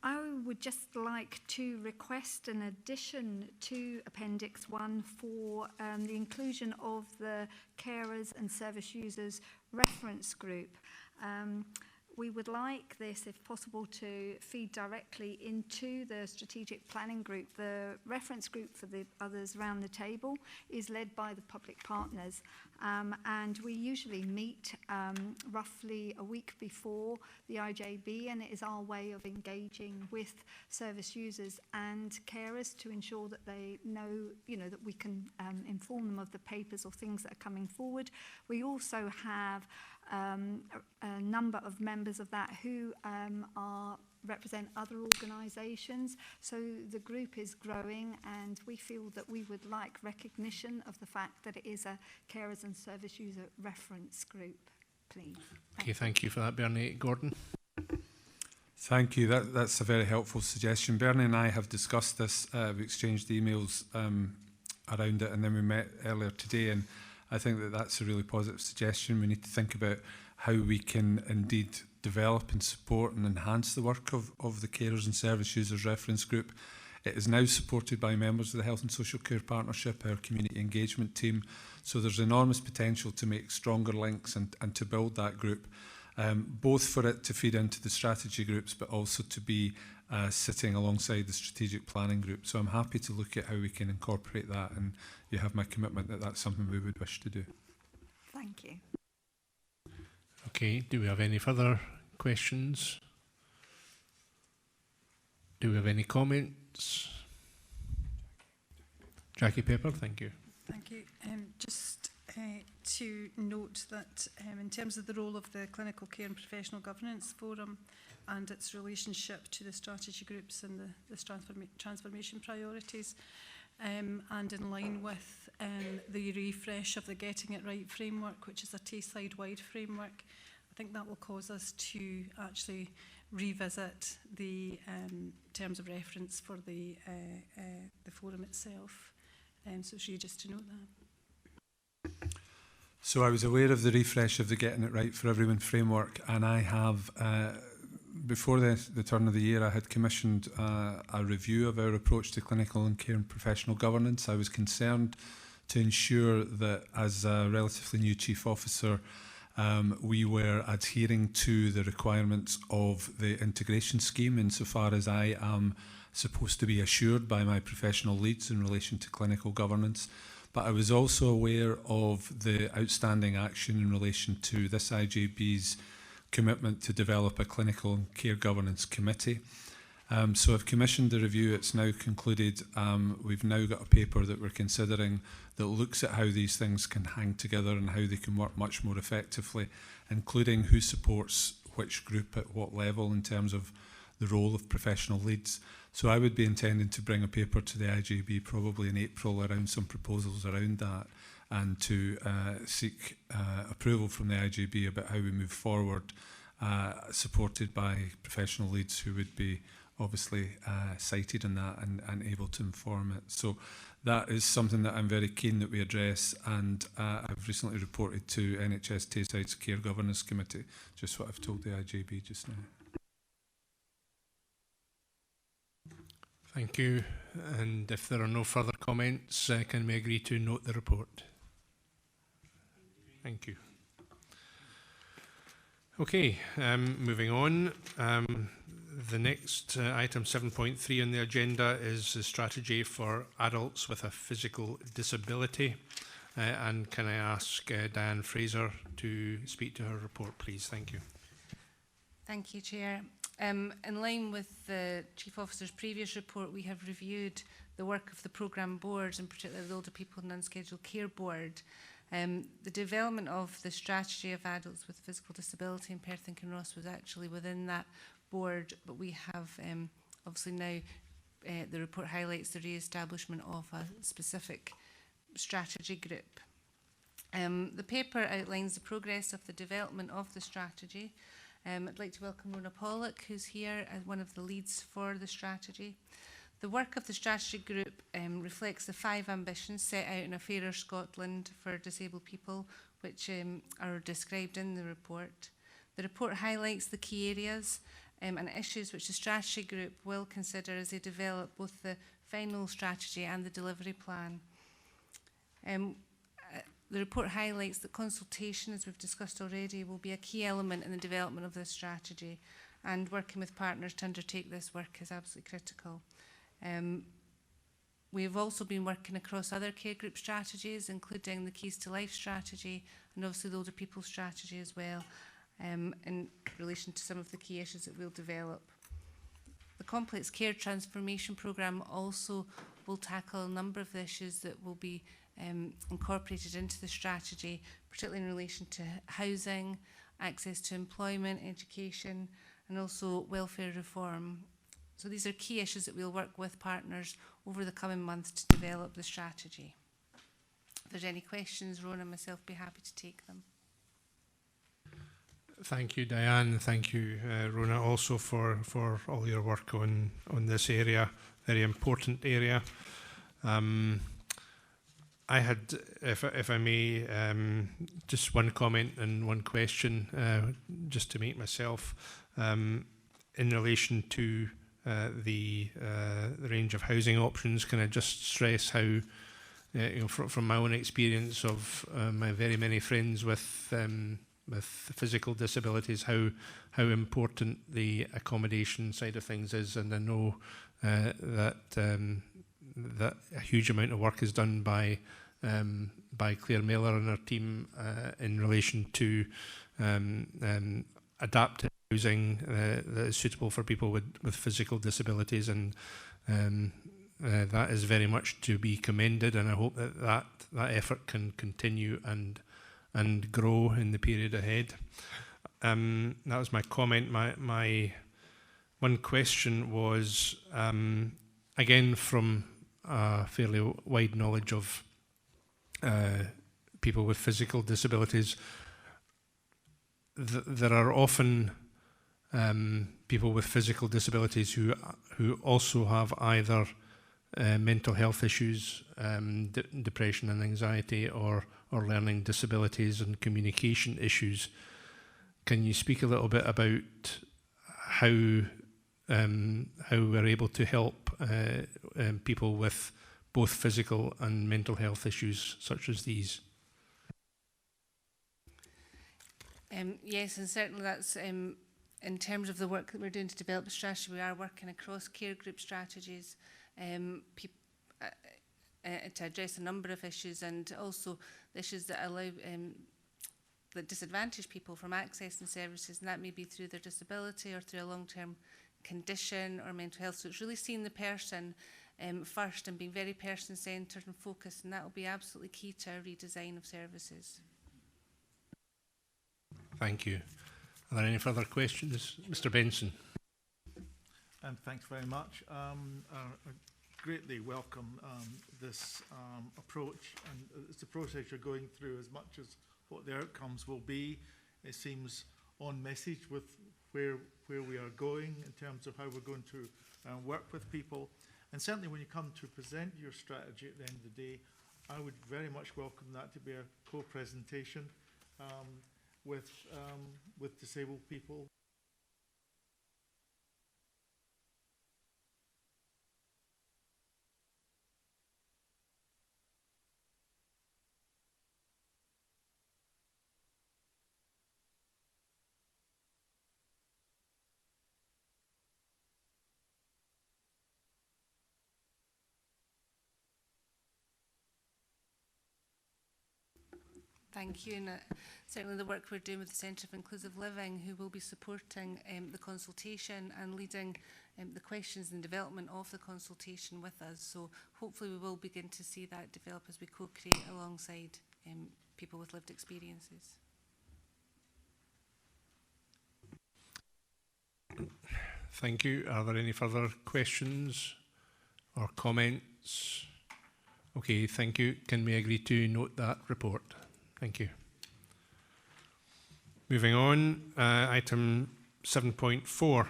I would just like to request an addition to Appendix 1 for the inclusion of the carers and service users reference group. We would like this, if possible, to feed directly into the strategic planning group. The reference group for the others around the table is led by the public partners, and we usually meet roughly a week before the IJB, and it is our way of engaging with service users and carers to ensure that they know, that we can inform them of the papers or things that are coming forward. We also have a number of members of that who represent other organisations. So the group is growing, and we feel that we would like recognition of the fact that it is a carers and service user reference group, please. Okay, thank you for that, Bernie. Gordon? Thank you. That's a very helpful suggestion. Bernie and I have discussed this. We exchanged emails around it, and then we met earlier today, and I think that that's a really positive suggestion. We need to think about how we can indeed develop and support and enhance the work of the Carers and Service Users Reference Group. It is now supported by members of the Health and Social Care Partnership, our community engagement team. So there's enormous potential to make stronger links and to build that group, both for it to feed into the strategy groups, but also to be sitting alongside the strategic planning group. So I'm happy to look at how we can incorporate that, and you have my commitment that that's something we would wish to do. Thank you. Okay, do we have any further questions? Do we have any comments? Jackie Pepper, thank you. Thank you. Just to note that in terms of the role of the Clinical Care and Professional Governance Forum and its relationship to the strategy groups and the transformation priorities, and in line with the refresh of the Getting It Right framework, which is a Tayside-wide framework, I think that will cause us to actually revisit the terms of reference for the forum itself. So it's really just to note that. So I was aware of the refresh of the Getting It Right for Everyone framework, and I have, before the turn of the year, I had commissioned a review of our approach to clinical and care and professional governance. I was concerned to ensure that as a relatively new chief officer, we were adhering to the requirements of the integration scheme insofar as I am supposed to be assured by my professional leads in relation to clinical governance. But I was also aware of the outstanding action in relation to this IJB's commitment to develop a clinical and care governance committee. So I've commissioned the review. It's now concluded. We've now got a paper that we're considering that looks at how these things can hang together and how they can work much more effectively, including who supports which group at what level in terms of the role of professional leads. So I would be intending to bring a paper to the IJB probably in April around some proposals around that, and to seek approval from the IJB about how we move forward, supported by professional leads who would be obviously cited in that and able to inform it. So that is something that I'm very keen that we address, and I've recently reported to NHS Tayside's Care Governance Committee, just what I've told the IJB just now. Thank you. And if there are no further comments, can we agree to note the report? Thank you. Okay, moving on. The next item 7.3 on the agenda is the strategy for adults with a physical disability. And can I ask Diane Fraser to speak to her report, please? Thank you. Thank you, Chair. In line with the Chief Officer's previous report, we have reviewed the work of the programme board, and particularly the Older People and Unscheduled Care Board. The development of the strategy of adults with physical disability in Perth and Kinross was actually within that board, but we have obviously now, the report highlights the re-establishment of a specific strategy group. The paper outlines the progress of the development of the strategy. I'd like to welcome Rona Pollock, who's here as one of the leads for the strategy. The work of the strategy group reflects the 5 ambitions set out in A Fairer Scotland for disabled people, which are described in the report. The report highlights the key areas and issues which the strategy group will consider as they develop both the final strategy and the delivery plan. The report highlights that consultation, as we've discussed already, will be a key element in the development of this strategy, and working with partners to undertake this work is absolutely critical. We've also been working across other care group strategies, including the Keys to Life strategy and obviously the Older People strategy as well, in relation to some of the key issues that we'll develop. The Complex Care Transformation Programme also will tackle a number of the issues that will be incorporated into the strategy, particularly in relation to housing, access to employment, education, and also welfare reform. So these are key issues that we'll work with partners over the coming months to develop the strategy. If there's any questions, Rona and myself be happy to take them. Thank you, Diane. Thank you, Rona, also for all your work on this area, very important area. I had, if I may, just one comment and one question, just to make myself, in relation to the range of housing options. Can I just stress how, you know, from my own experience of my very many friends with physical disabilities, how important the accommodation side of things is, and I know that a huge amount of work is done by Claire Miller and her team in relation to adaptive housing that is suitable for people with physical disabilities, and that is very much to be commended, and I hope that effort can continue and grow in the period ahead. That was my comment. My one question was, again, from a fairly wide knowledge of people with physical disabilities, there are often people with physical disabilities who also have either mental health issues, depression and anxiety, or learning disabilities and communication issues. Can you speak a little bit about how we're able to help people with both physical and mental health issues such as these? Yes, and certainly that's in terms of the work that we're doing to develop the strategy. We are working across care group strategies to address a number of issues, and also the issues that allow that disadvantage people from accessing services, and that may be through their disability or through a long-term condition or mental health. So it's really seeing the person first and being very person-centred and focused, and that will be absolutely key to our redesign of services. Thank you. Are there any further questions? Mr. Benson. And thanks very much. I greatly welcome this approach, and it's a process you're going through as much as what the outcomes will be. It seems on message with where we are going in terms of how we're going to work with people. And certainly when you come to present your strategy at the end of the day, I would very much welcome that to be a co-presentation with disabled people. Thank you, and certainly the work we're doing with the Centre of Inclusive Living, who will be supporting the consultation and leading the questions and development of the consultation with us. So hopefully we will begin to see that develop as we co-create alongside people with lived experiences. Thank you. Are there any further questions or comments? Okay, thank you. Can we agree to note that report? Thank you. Moving on, item 7.4,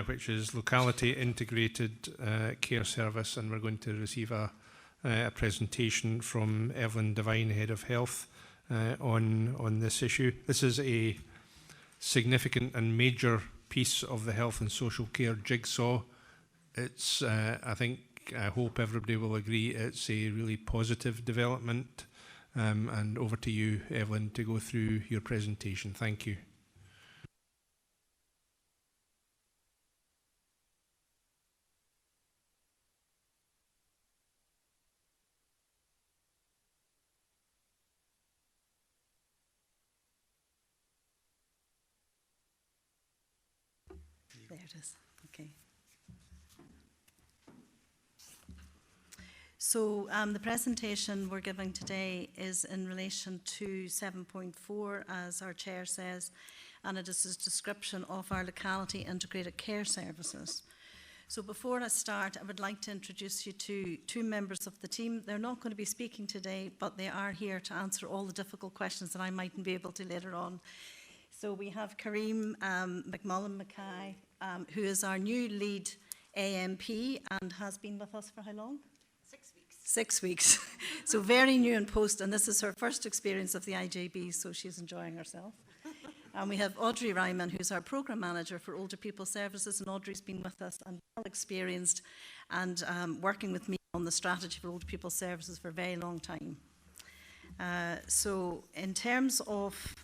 which is locality integrated care service, and we're going to receive a presentation from Evelyn Devine, Head of Health, on this issue. This is a significant and major piece of the health and social care jigsaw. It's, I hope everybody will agree, it's a really positive development. And over to you, Evelyn, to go through your presentation. Thank you. There it is. Okay. So the presentation we're giving today is in relation to 7.4, as our chair says, and it is a description of our locality integrated care services. So before I start, I would like to introduce you to two members of the team. They're not going to be speaking today, but they are here to answer all the difficult questions that I mightn't be able to later on. So we have Kareem McMullen-Mackay, who is our new lead AMP and has been with us for how long? 6 weeks. So very new in post, and this is her first experience of the IJB, so she's enjoying herself. And we have Audrey Ryman, who's our Programme Manager for Older People Services, and Audrey's been with us and well experienced and working with me on the strategy for Older People Services for a very long time. So in terms of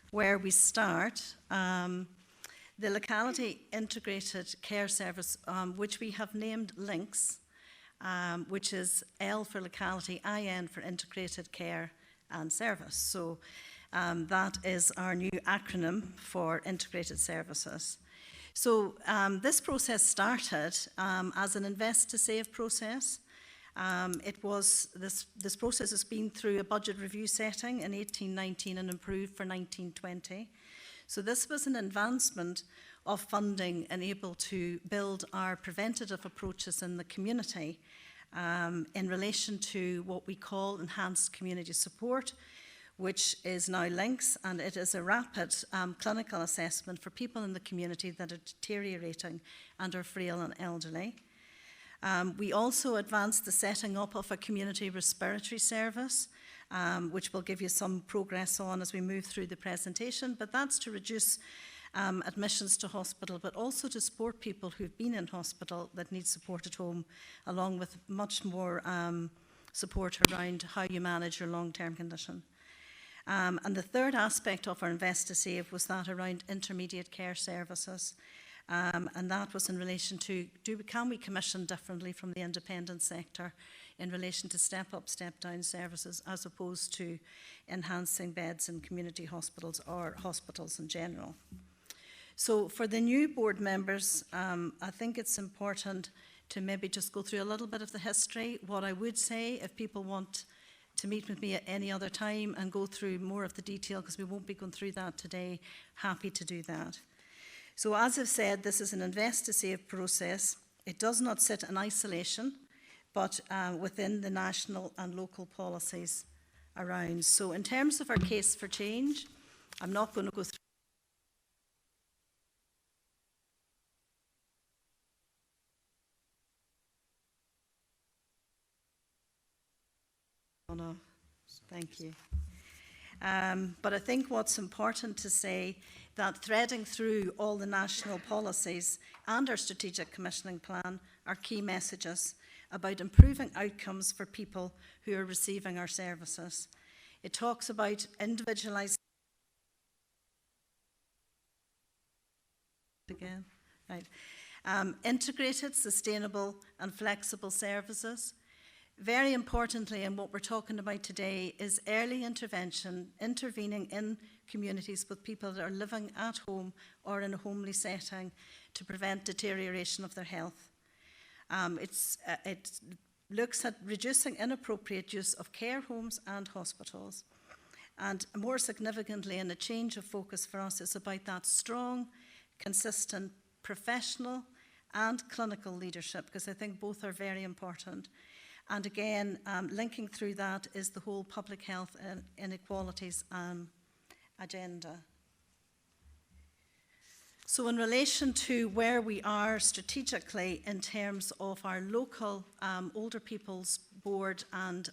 where we start, the locality integrated care service, which we have named LINKS, which is L for locality, IN for integrated care and service. So that is our new acronym for integrated services. So this process started as an invest to save process. This process has been through a budget review setting in 18-19 and improved for 19-20. So this was an advancement of funding and able to build our preventative approaches in the community in relation to what we call enhanced community support, which is now LINKS, and it is a rapid clinical assessment for people in the community that are deteriorating and are frail and elderly. We also advanced the setting up of a community respiratory service, which we'll give you some progress on as we move through the presentation, but that's to reduce admissions to hospital, but also to support people who've been in hospital that need support at home, along with much more support around how you manage your long-term condition. And the third aspect of our Invest to Save was that around intermediate care services. And that was in relation to, can we commission differently from the independent sector in relation to step-up, step-down services, as opposed to enhancing beds in community hospitals or hospitals in general. So for the new board members, I think it's important to maybe just go through a little bit of the history. What I would say, if people want to meet with me at any other time and go through more of the detail, because we won't be going through that today, happy to do that. So as I've said, this is an Invest to Save process. It does not sit in isolation, but within the national and local policies around. So in terms of our case for change, I'm not going to go through Thank you. But I think what's important to say that threading through all the national policies and our strategic commissioning plan are key messages about improving outcomes for people who are receiving our services. It talks about individualised integrated, sustainable and flexible services. Very importantly, and what we're talking about today, is early intervention, intervening in communities with people that are living at home or in a homely setting to prevent deterioration of their health. It looks at reducing inappropriate use of care homes and hospitals. And more significantly, and a change of focus for us, is about that strong, consistent, professional and clinical leadership, because I think both are very important. And again, linking through that is the whole public health and inequalities agenda. So in relation to where we are strategically in terms of our local older people's board and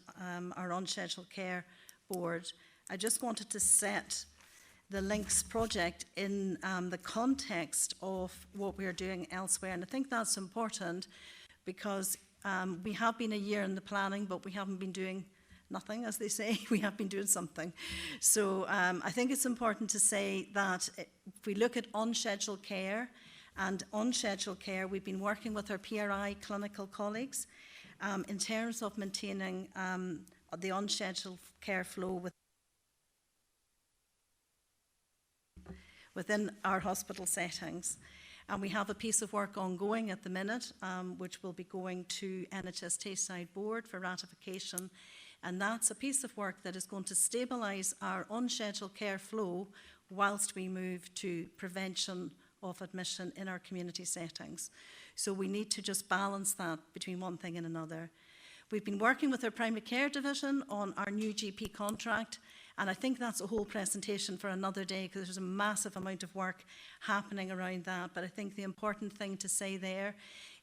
our unscheduled care board, I just wanted to set the LINKS project in the context of what we're doing elsewhere. And I think that's important because we have been a year in the planning, but we haven't been doing nothing, as they say. We have been doing something. So I think it's important to say that if we look at unscheduled care, we've been working with our PRI clinical colleagues in terms of maintaining the unscheduled care flow within our hospital settings. And we have a piece of work ongoing at the minute, which will be going to NHS Tayside Board for ratification. And that's a piece of work that is going to stabilise our unscheduled care flow whilst we move to prevention of admission in our community settings. So we need to just balance that between one thing and another. We've been working with our primary care division on our new GP contract, and I think that's a whole presentation for another day because there's a massive amount of work happening around that. But I think the important thing to say there,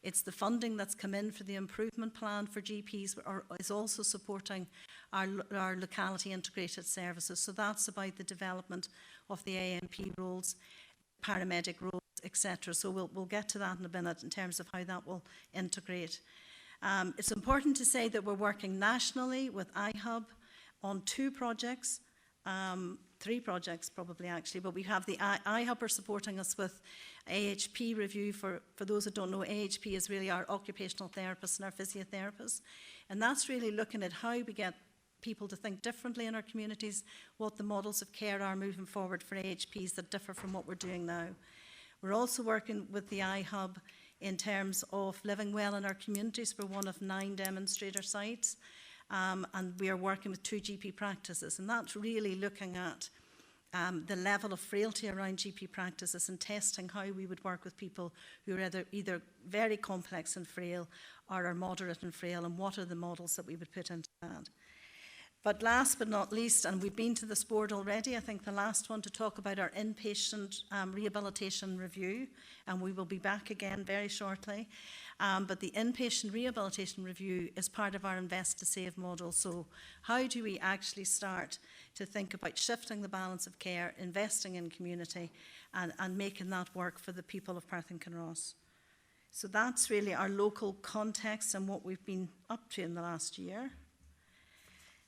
it's the funding that's come in for the improvement plan for GPs is also supporting our locality integrated services. So that's about the development of the AMP roles, paramedic roles, etc. So we'll get to that in a minute in terms of how that will integrate. It's important to say that we're working nationally with iHub on 2 projects, 3 projects probably actually, but we have the iHub are supporting us with AHP review. For those that don't know, AHP is really our occupational therapists and our physiotherapists, and that's really looking at how we get people to think differently in our communities, what the models of care are moving forward for AHPs that differ from what we're doing now. We're also working with the iHub in terms of living well in our communities. We're one of 9 demonstrator sites. And we are working with 2 GP practices, and that's really looking at the level of frailty around GP practices and testing how we would work with people who are either very complex and frail or are moderate and frail, and what are the models that we would put into that. But last but not least, and we've been to this board already, I think the last one to talk about our inpatient rehabilitation review, and we will be back again very shortly. But the inpatient rehabilitation review is part of our Invest to Save model. So how do we actually start to think about shifting the balance of care, investing in community, and making that work for the people of Perth and Kinross? So that's really our local context and what we've been up to in the last year.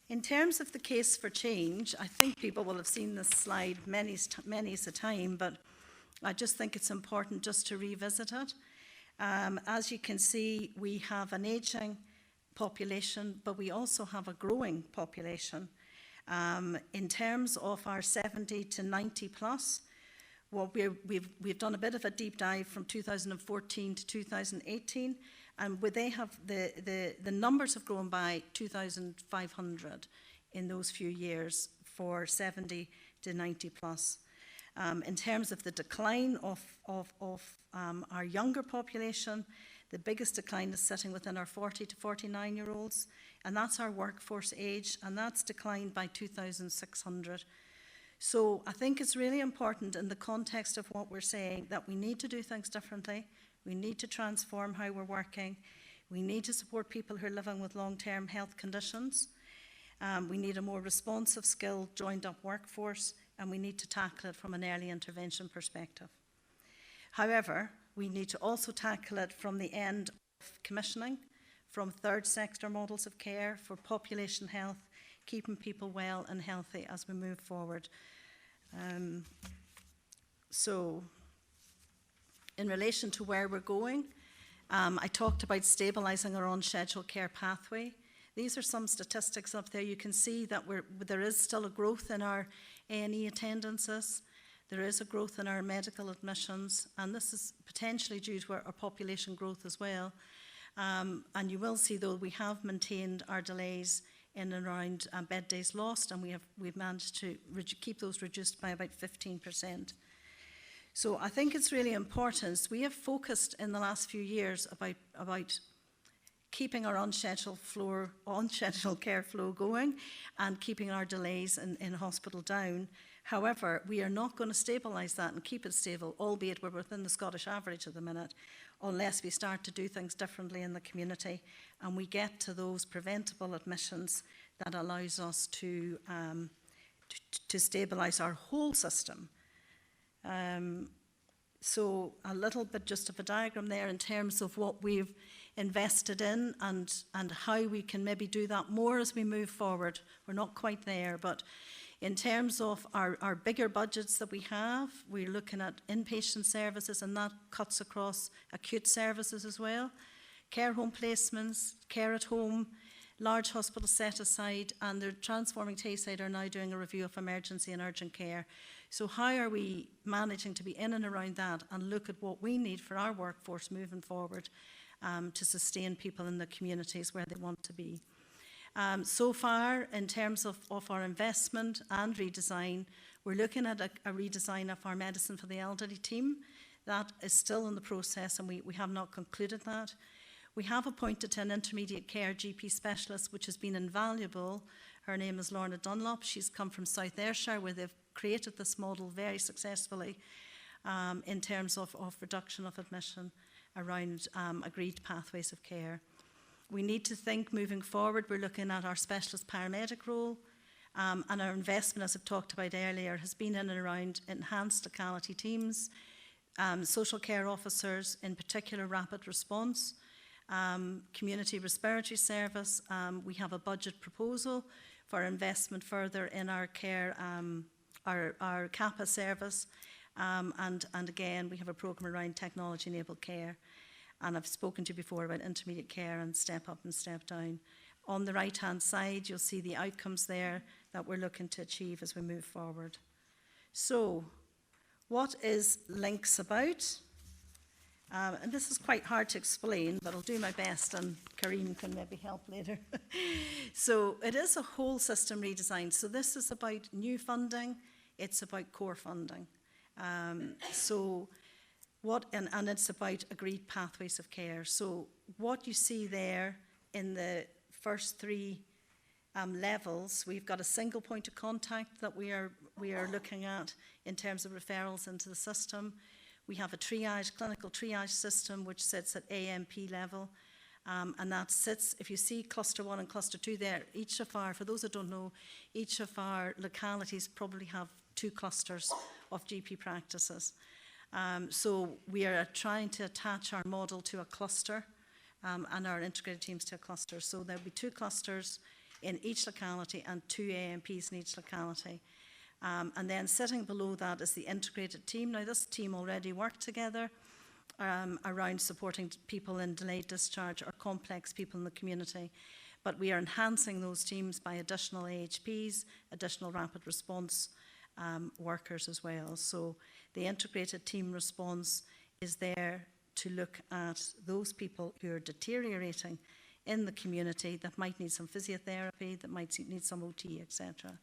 In terms of the case for change, I think people will have seen this slide many a time, but I just think it's important just to revisit it. As you can see, we have an ageing population, but we also have a growing population. In terms of our 70 to 90 plus, well, we've done a bit of a deep dive from 2014 to 2018, and they have the numbers have grown by 2,500 in those few years for 70 to 90 plus. In terms of the decline of our younger population, the biggest decline is sitting within our 40 to 49-year-olds, and that's our workforce age, and that's declined by 2,600. So I think it's really important in the context of what we're saying that we need to do things differently. We need to transform how we're working. We need to support people who are living with long-term health conditions. We need a more responsive, skilled, joined-up workforce, and we need to tackle it from an early intervention perspective. However, we need to also tackle it from the end of commissioning, from third sector models of care, for population health, keeping people well and healthy as we move forward. So, in relation to where we're going, I talked about stabilising our on-schedule care pathway. These are some statistics up there. You can see that there is still a growth in our A&E attendances. There is a growth in our medical admissions, and this is potentially due to our population growth as well. And you will see, though, we have maintained our delays in and around bed days lost, and we've managed to keep those reduced by about 15%. So I think it's really important. We have focused in the last few years about keeping our on-schedule care flow going and keeping our delays in hospital down. However, we are not going to stabilise that and keep it stable, albeit we're within the Scottish average at the minute, unless we start to do things differently in the community and we get to those preventable admissions that allows us to stabilise our whole system. So a little bit just of a diagram there in terms of what we've invested in and how we can maybe do that more as we move forward. We're not quite there, but in terms of our bigger budgets that we have, we're looking at inpatient services, and that cuts across acute services as well, care home placements, care at home, large hospitals set aside, and they're Transforming Tayside are now doing a review of emergency and urgent care. So how are we managing to be in and around that and look at what we need for our workforce moving forward to sustain people in the communities where they want to be? So far, in terms of our investment and redesign, we're looking at a redesign of our medicine for the elderly team. That is still in the process, and we have not concluded that. We have appointed an intermediate care GP specialist, which has been invaluable. Her name is Lorna Dunlop. She's come from South Ayrshire, where they've created this model very successfully in terms of reduction of admission around agreed pathways of care. We need to think moving forward. We're looking at our specialist paramedic role, and our investment, as I've talked about earlier, has been in and around enhanced locality teams, social care officers, in particular rapid response, community respiratory service. We have a budget proposal for investment further in our care, our CAPA service, and again, we have a programme around technology-enabled care. And I've spoken to you before about intermediate care and step up and step down. On the right-hand side, you'll see the outcomes there that we're looking to achieve as we move forward. So, what is Links about? And this is quite hard to explain, but I'll do my best, and Kareem can maybe help later. So, it is a whole system redesign. So, this is about new funding. It's about core funding. And it's about agreed pathways of care. So what you see there in the first three levels, we've got a single point of contact that we are looking at in terms of referrals into the system. We have a clinical triage system, which sits at AMP level. And that sits, if you see cluster 1 and cluster 2 there, for those that don't know, each of our localities probably have 2 clusters of GP practices. So we are trying to attach our model to a cluster and our integrated teams to a cluster. So there'll be 2 clusters in each locality and 2 AMPs in each locality. And then sitting below that is the integrated team. Now, this team already worked together around supporting people in delayed discharge or complex people in the community. But we are enhancing those teams by additional AHPs, additional rapid response workers as well. So the integrated team response is there to look at those people who are deteriorating in the community that might need some physiotherapy, that might need some OT, etc.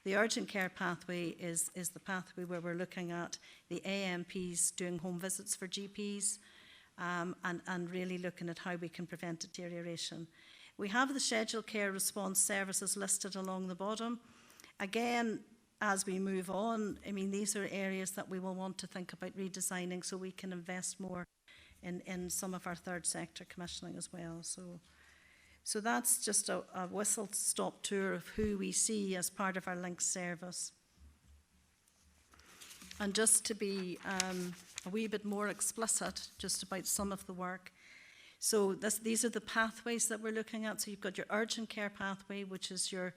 The urgent care pathway is the pathway where we're looking at the AMPs doing home visits for GPs and really looking at how we can prevent deterioration. We have the scheduled care response services listed along the bottom. Again, as we move on, I mean, these are areas that we will want to think about redesigning so we can invest more in some of our third sector commissioning as well. So that's just a whistle-stop tour of who we see as part of our Link service. And just to be a wee bit more explicit just about some of the work. So these are the pathways that we're looking at. So you've got your urgent care pathway, which is your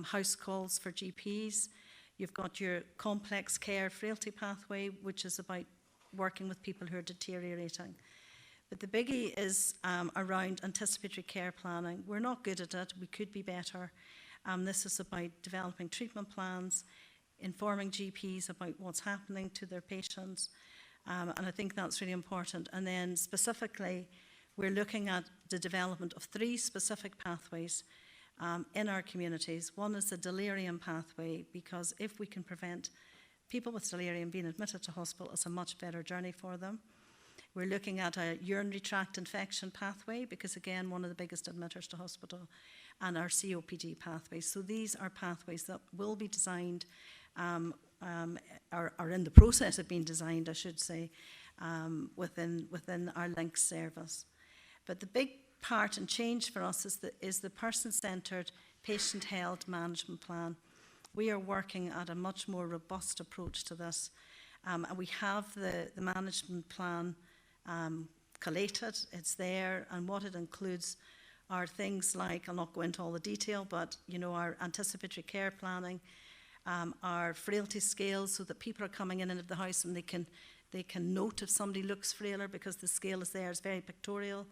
house calls for GPs. You've got your complex care frailty pathway, which is about working with people who are deteriorating. But the biggie is around anticipatory care planning. We're not good at it. We could be better. This is about developing treatment plans, informing GPs about what's happening to their patients. And I think that's really important. And then specifically, we're looking at the development of 3 specific pathways in our communities. One is the delirium pathway, because if we can prevent people with delirium being admitted to hospital, it's a much better journey for them. We're looking at a urinary tract infection pathway, because again, one of the biggest admitters to hospital, and our COPD pathway. So these are pathways that will be designed, are in the process of being designed, I should say, within our Link service. But the big part and change for us is the person-centred, patient-held management plan. We are working at a much more robust approach to this. And we have the management plan collated, it's there, and what it includes are things like, I'll not go into all the detail, but our anticipatory care planning, our frailty scales, so that people are coming in and out of the house and they can note if somebody looks frailer, because the scale is there, it's very pictorial.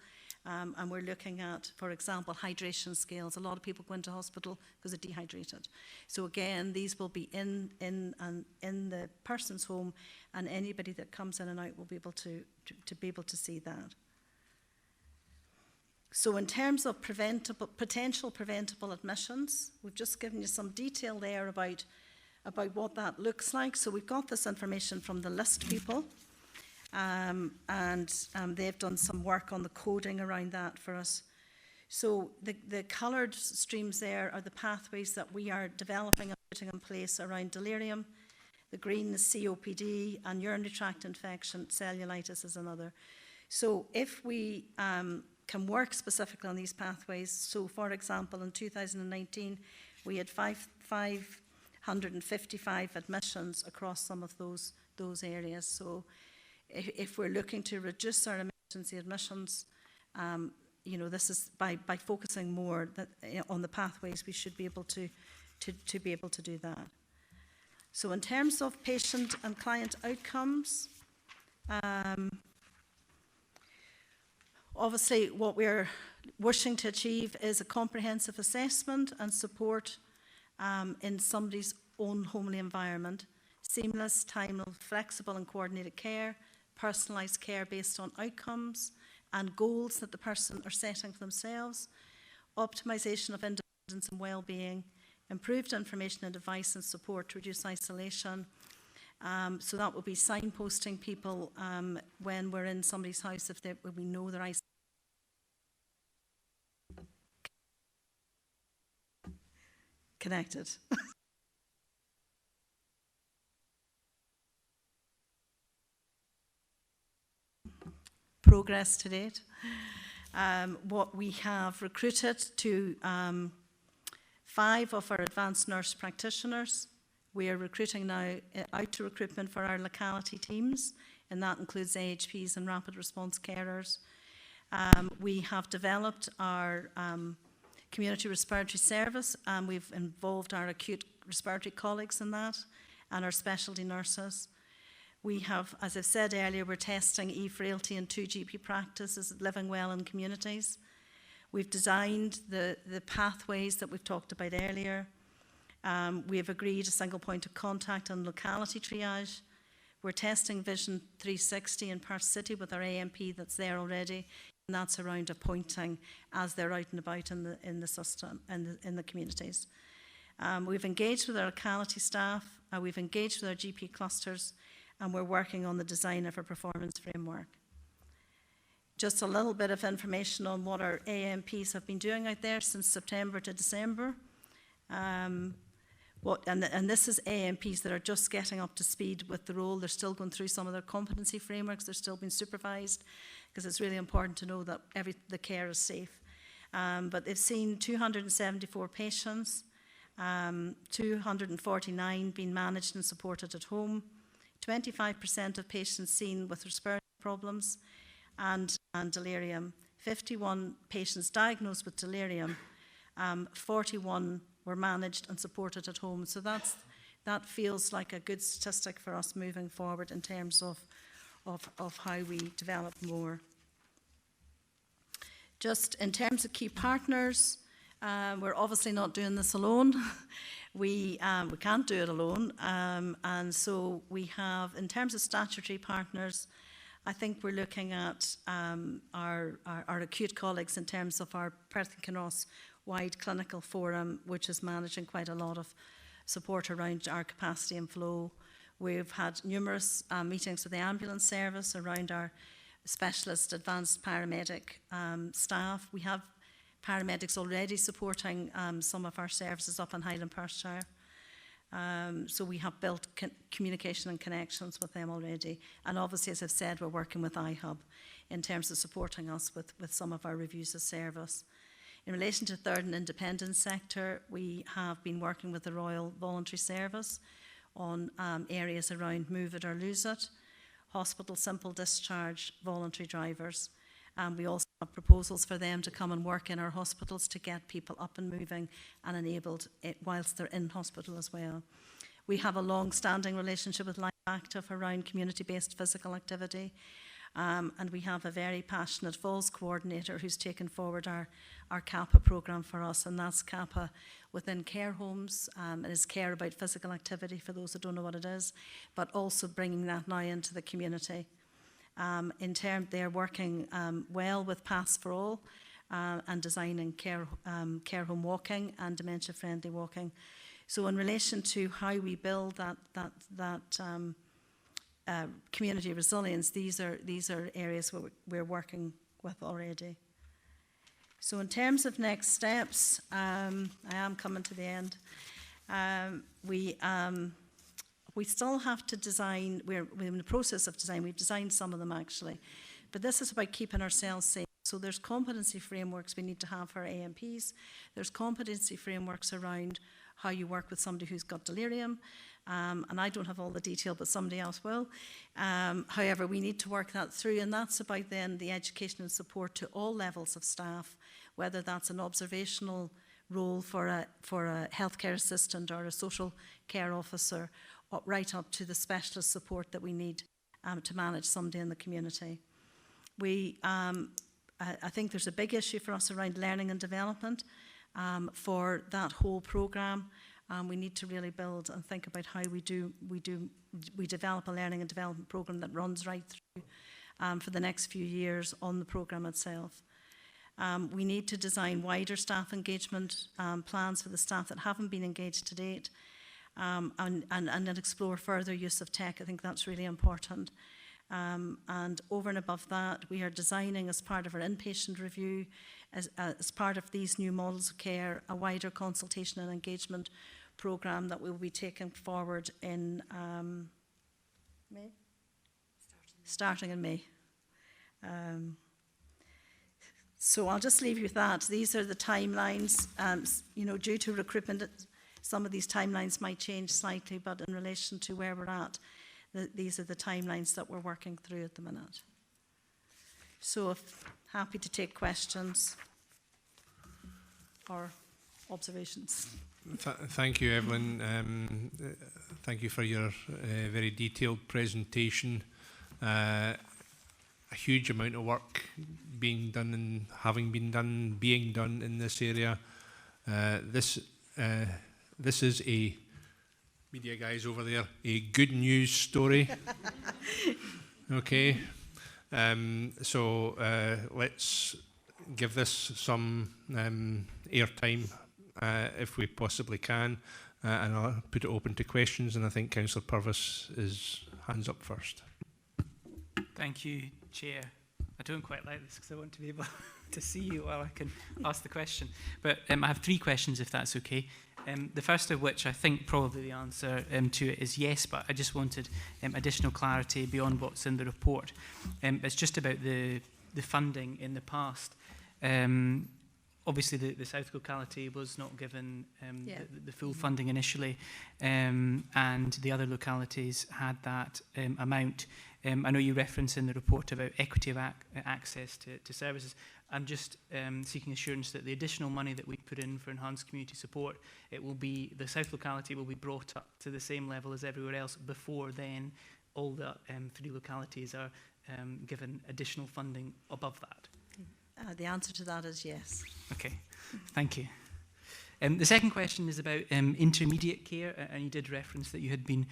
And we're looking at, for example, hydration scales. A lot of people go into hospital because they're dehydrated. So again, these will be in the person's home, and anybody that comes in and out will be able to see that. So in terms of potential preventable admissions, we've just given you some detail there about what that looks like. So we've got this information from the list people. And they've done some work on the coding around that for us. So the coloured streams there are the pathways that we are developing and putting in place around delirium. The green is COPD, and urinary tract infection, cellulitis is another. So if we can work specifically on these pathways, so for example, in 2019, we had 555 admissions across some of those areas. So if we're looking to reduce our emergency admissions, this is by focusing more on the pathways, we should be able to be able to do that. So in terms of patient and client outcomes, obviously what we're wishing to achieve is a comprehensive assessment and support in somebody's own homely environment, seamless, timely, flexible and coordinated care, personalised care based on outcomes and goals that the person are setting for themselves, optimisation of independence and well-being, improved information and advice and support to reduce isolation. So that will be signposting people when we're in somebody's house when we know they're isolated. connected. Progress to date. What we have recruited to 5 of our advanced nurse practitioners. We are recruiting now out to recruitment for our locality teams, and that includes AHPs and rapid response carers. We have developed our community respiratory service, and we've involved our acute respiratory colleagues in that, and our specialty nurses. We have, as I've said earlier, we're testing e-frailty in 2 GP practices, living well in communities. We've designed the pathways that we've talked about earlier. We have agreed a single point of contact on locality triage. We're testing Vision 360 in Perth City with our AMP that's there already, and that's around appointing as they're out and about in the system and in the communities. We've engaged with our locality staff. We've engaged with our GP clusters, and we're working on the design of a performance framework. Just a little bit of information on what our AMPs have been doing out there since September to December. And this is AMPs that are just getting up to speed with the role. They're still going through some of their competency frameworks. They're still being supervised, because it's really important to know that the care is safe. But they've seen 274 patients, 249 being managed and supported at home, 25% of patients seen with respiratory problems and delirium, 51 patients diagnosed with delirium, 41 were managed and supported at home. So that feels like a good statistic for us moving forward in terms of how we develop more. Just in terms of key partners, we're obviously not doing this alone. We can't do it alone, and so we have, in terms of statutory partners, I think we're looking at our acute colleagues in terms of our Perth and Kinross wide clinical forum, which is managing quite a lot of support around our capacity and flow. We've had numerous meetings with the ambulance service around our specialist advanced paramedic staff. We have paramedics already supporting some of our services up in Highland Perthshire. So we have built communication and connections with them already. And obviously, as I've said, we're working with iHub in terms of supporting us with some of our reviews of service. In relation to third and independent sector, we have been working with the Royal Voluntary Service on areas around move it or lose it, hospital simple discharge, voluntary drivers. We also have proposals for them to come and work in our hospitals to get people up and moving and enabled whilst they're in hospital as well. We have a long-standing relationship with Life Active around community-based physical activity, and we have a very passionate Falls coordinator who's taken forward our CAPA programme for us, and that's CAPA within care homes. It is care about physical activity for those that don't know what it is, but also bringing that now into the community. They're working well with Paths for All and designing care home walking and dementia-friendly walking. So in relation to how we build that community resilience, these are areas where we're working with already. So in terms of next steps, I am coming to the end. We still have to design, we're in the process of design, we've designed some of them actually, but this is about keeping ourselves safe. So there's competency frameworks we need to have for our AMPs. There's competency frameworks around how you work with somebody who's got delirium, and I don't have all the detail, but somebody else will. However, we need to work that through, and that's about then the education and support to all levels of staff, whether that's an observational role for a healthcare assistant or a social care officer, right up to the specialist support that we need to manage somebody in the community. I think there's a big issue for us around learning and development for that whole programme. We need to really build and think about how we develop a learning and development programme that runs right through for the next few years on the programme itself. We need to design wider staff engagement plans for the staff that haven't been engaged to date. And then explore further use of tech. I think that's really important. And over and above that, we are designing, as part of our inpatient review, as part of these new models of care, a wider consultation and engagement programme that will be taken forward in May? Starting in May. So I'll just leave you with that. These are the timelines. You know, due to recruitment, some of these timelines might change slightly, but in relation to where we're at, these are the timelines that we're working through at the minute. So happy to take questions or observations. Thank you, Evelyn. Thank you for your very detailed presentation. A huge amount of work being done and being done in this area. This is a, media guys over there, a good news story. Okay. So let's give this some airtime if we possibly can, and I'll put it open to questions, and I think Councillor Purvis is hands up first. Thank you, Chair. I don't quite like this because I want to be able to see you while I can ask the question. But I have 3 questions, if that's okay. The first of which I think probably the answer to it is yes, but I just wanted additional clarity beyond what's in the report. It's just about the funding in the past. Obviously, the South locality was not given the full funding initially, and the other localities had that amount. I know you reference in the report about equity of access to services. I'm just seeking assurance that the additional money that we put in for enhanced community support, the South locality will be brought up to the same level as everywhere else before then all the 3 localities are given additional funding above that. The answer to that is yes. Okay, thank you. The second question is about intermediate care, and you did reference that you had been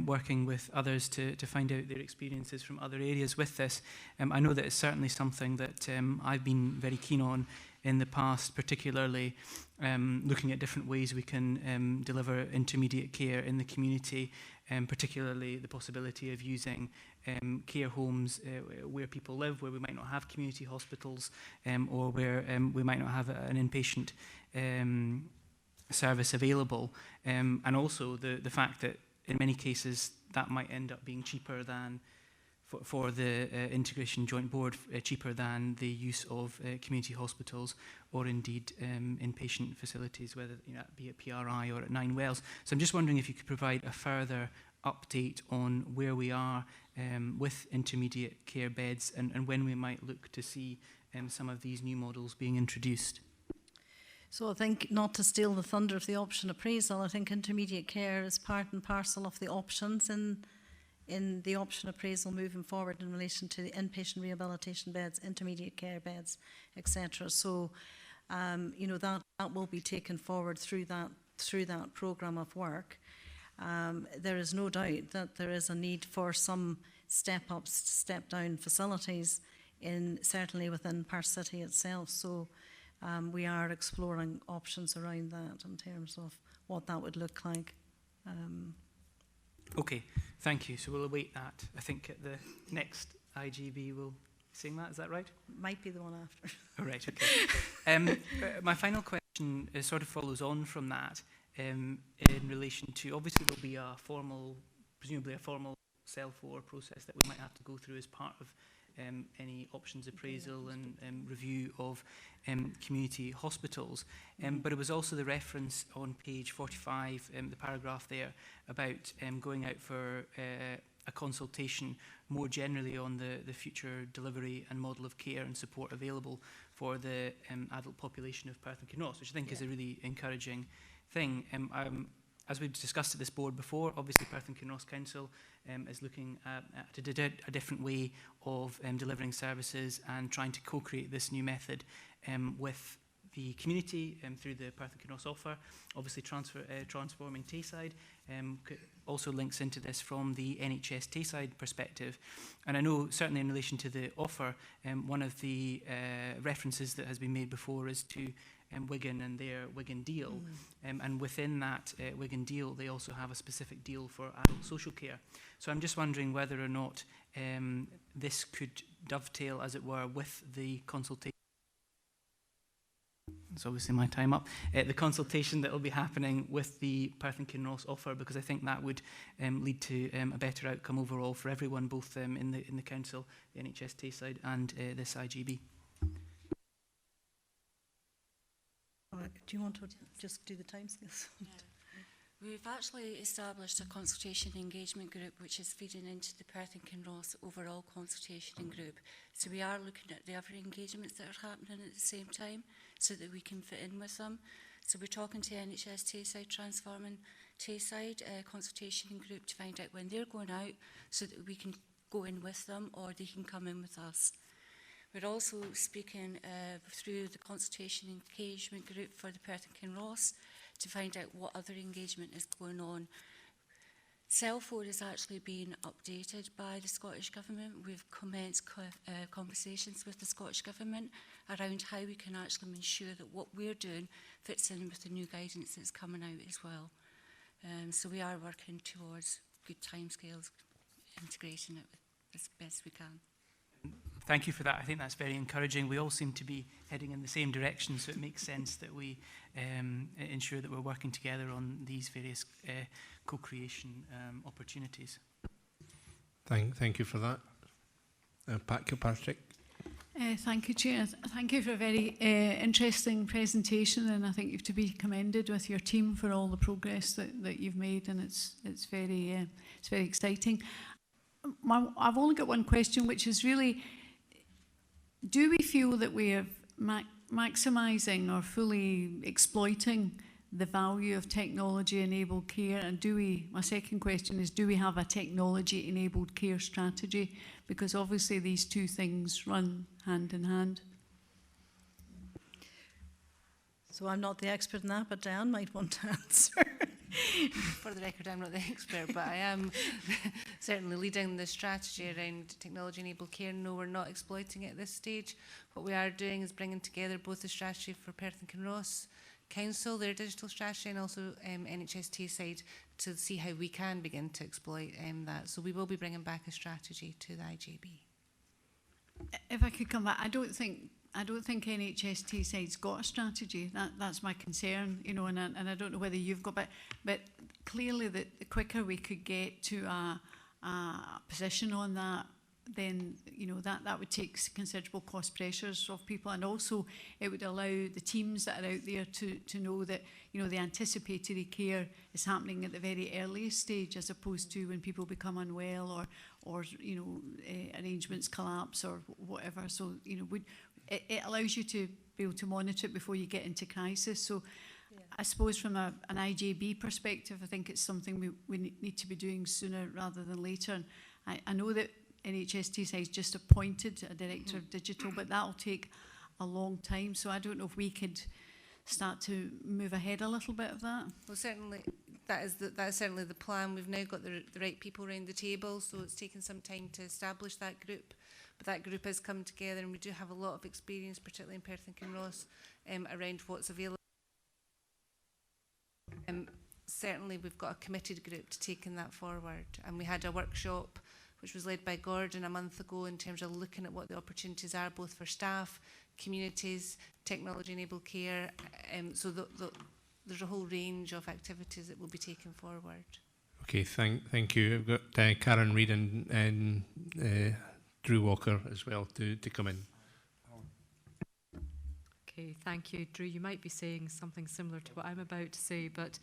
working with others to find out their experiences from other areas with this. I know that it's certainly something that I've been very keen on in the past, particularly looking at different ways we can deliver intermediate care in the community, particularly the possibility of using care homes where people live, where we might not have community hospitals, or where we might not have an inpatient service available, and also the fact that in many cases that might end up being cheaper than for the Integration Joint Board, cheaper than the use of community hospitals or indeed inpatient facilities, whether that be at PRI or at 9 Wells. So I'm just wondering if you could provide a further update on where we are with intermediate care beds and when we might look to see some of these new models being introduced. So I think, not to steal the thunder of the option appraisal, I think intermediate care is part and parcel of the options in the option appraisal moving forward in relation to the inpatient rehabilitation beds, intermediate care beds, etc. So, you know, that will be taken forward through that programme of work. There is no doubt that there is a need for some step-ups, step-down facilities, certainly within Perth City itself. So we are exploring options around that in terms of what that would look like. Okay, thank you. So we'll await that. I think at the next IGB we'll sing that. Is that right? Might be the one after. All right, okay. My final question sort of follows on from that in relation to, obviously there'll be presumably a formal CEL4 process that we might have to go through as part of any options appraisal and review of community hospitals. But it was also the reference on page 45, the paragraph there, about going out for a consultation more generally on the future delivery and model of care and support available for the adult population of Perth and Kinross, which I think is a really encouraging thing. As we've discussed at this board before, obviously Perth and Kinross Council is looking at a different way of delivering services and trying to co-create this new method with the community through the Perth and Kinross offer. Obviously transforming Tayside also links into this from the NHS Tayside perspective. And I know certainly in relation to the offer, one of the references that has been made before is to Wigan and their Wigan deal. And within that Wigan deal, they also have a specific deal for adult social care. So I'm just wondering whether or not this could dovetail, as it were, with the consultation. It's obviously my time up. The consultation that will be happening with the Perth and Kinross offer, because I think that would lead to a better outcome overall for everyone, both in the council, the NHS Tayside, and this IGB. Do you want to just do the timescales? We've actually established a consultation engagement group which is feeding into the Perth and Kinross overall consultation group. So we are looking at the other engagements that are happening at the same time so that we can fit in with them. So we're talking to NHS Tayside, Transforming Tayside consultation group to find out when they're going out so that we can go in with them or they can come in with us. We're also speaking through the consultation engagement group for the Perth and Kinross to find out what other engagement is going on. Cell phone is actually being updated by the Scottish Government. We've commenced conversations with the Scottish Government around how we can actually ensure that what we're doing fits in with the new guidance that's coming out as well. So we are working towards good timescales, integrating it as best we can. Thank you for that. I think that's very encouraging. We all seem to be heading in the same direction, so it makes sense that we ensure that we're working together on these various co-creation opportunities. Thank you for that. Pat Kilpatrick. Thank you, Chair. Thank you for a very interesting presentation, and I think you have to be commended with your team for all the progress that you've made, and it's very exciting. I've only got one question, which is really, do we feel that we are maximising or fully exploiting the value of technology-enabled care? And my second question is, do we have a technology-enabled care strategy? Because obviously these two things run hand in hand. So I'm not the expert in that, but Diane might want to answer. For the record, I'm not the expert, but I am certainly leading the strategy around technology-enabled care. No, we're not exploiting it at this stage. What we are doing is bringing together both the strategy for Perth and Kinross Council, their digital strategy, and also NHS Tayside to see how we can begin to exploit that. So we will be bringing back a strategy to the IJB. If I could come back, I don't think NHS Tayside's got a strategy. That's my concern, you know, and I don't know whether you've got, but clearly the quicker we could get to a position on that, then you know that would take considerable cost pressures off people, and also it would allow the teams that are out there to know that you know the anticipatory care is happening at the very earliest stage, as opposed to when people become unwell or you know arrangements collapse or whatever. So you know it allows you to be able to monitor it before you get into crisis. So I suppose from an IJB perspective, I think it's something we need to be doing sooner rather than later. And I know that NHS Tayside has just appointed a director of digital, but that'll take a long time. So I don't know if we could start to move ahead a little bit of that. Well, certainly that is certainly the plan. We've now got the right people around the table, so it's taken some time to establish that group. But that group has come together, and we do have a lot of experience, particularly in Perth and Kinross, around what's available. Certainly, we've got a committed group to taking that forward, and we had a workshop which was led by Gordon a month ago in terms of looking at what the opportunities are both for staff, communities, technology-enabled care. So there's a whole range of activities that will be taken forward. Okay, thank you. I've got Karen Reid and Drew Walker as well to come in. Okay, thank you. Drew, you might be saying something similar to what I'm about to say, but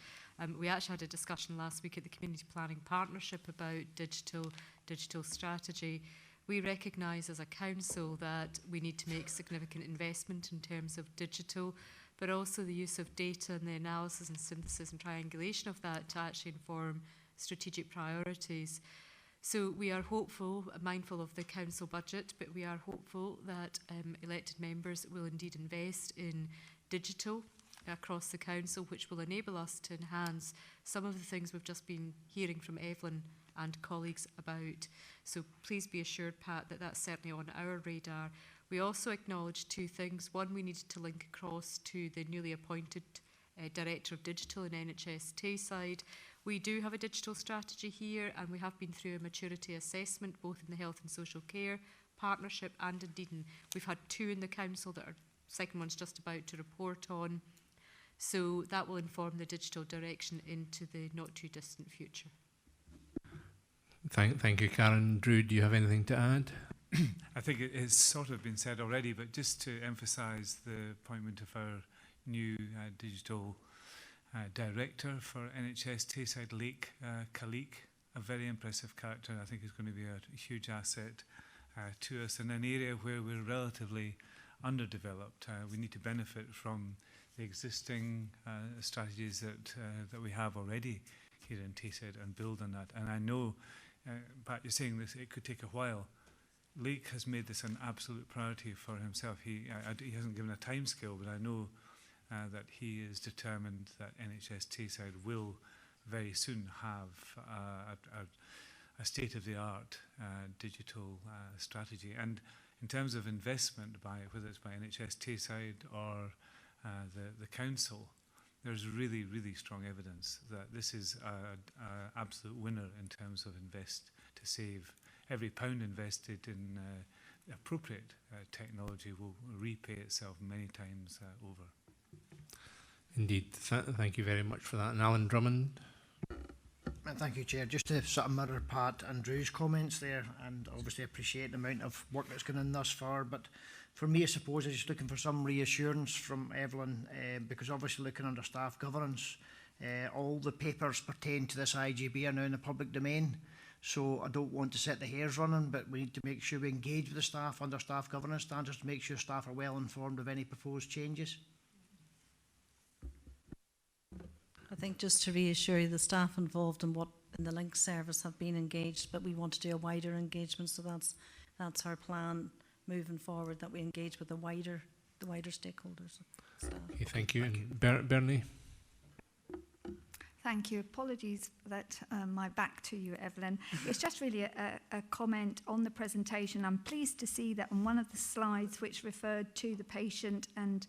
we actually had a discussion last week at the Community Planning Partnership about digital strategy. We recognise as a council that we need to make significant investment in terms of digital, but also the use of data and the analysis and synthesis and triangulation of that to actually inform strategic priorities. So we are hopeful, mindful of the council budget, but we are hopeful that elected members will indeed invest in digital across the council, which will enable us to enhance some of the things we've just been hearing from Evelyn and colleagues about. So please be assured, Pat, that that's certainly on our radar. We also acknowledged two things. One, we needed to link across to the newly appointed Director of Digital in NHS Tayside. We do have a digital strategy here, and we have been through a maturity assessment, both in the health and social care partnership, and indeed we've had two in the council that our second one's just about to report on. So that will inform the digital direction into the not too distant future. Thank you, Karen. Drew, do you have anything to add? I think it's sort of been said already, but just to emphasise the appointment of our new digital director for NHS Tayside, Lake Khalik, a very impressive character. I think is going to be a huge asset to us in an area where we're relatively underdeveloped. We need to benefit from the existing strategies that we have already here in Tayside and build on that. And I know, Pat, you're saying this, it could take a while. Lake has made this an absolute priority for himself. He hasn't given a time scale, but I know that he is determined that NHS Tayside will very soon have a state-of-the-art digital strategy. And in terms of investment, whether it's by NHS Tayside or the council, there's really, really strong evidence that this is an absolute winner in terms of invest to save. Every pound invested in appropriate technology will repay itself many times over. Indeed. Thank you very much for that. And Alan Drummond. Thank you, Chair. Just to sort of mirror Pat and Drew's comments there, and obviously appreciate the amount of work that's gone in thus far, but for me, I suppose I'm just looking for some reassurance from Evelyn, because obviously looking under staff governance, all the papers pertaining to this IGB are now in the public domain. So I don't want to set the hairs running, but we need to make sure we engage with the staff under staff governance standards to make sure staff are well informed of any proposed changes. I think just to reassure you, the staff involved in the link service have been engaged, but we want to do a wider engagement, so that's our plan moving forward, that we engage with the wider stakeholders. Okay, thank you. And Bernie? Thank you. Apologies that my back to you, Evelyn. It's just really a comment on the presentation. I'm pleased to see that on one of the slides which referred to the patient and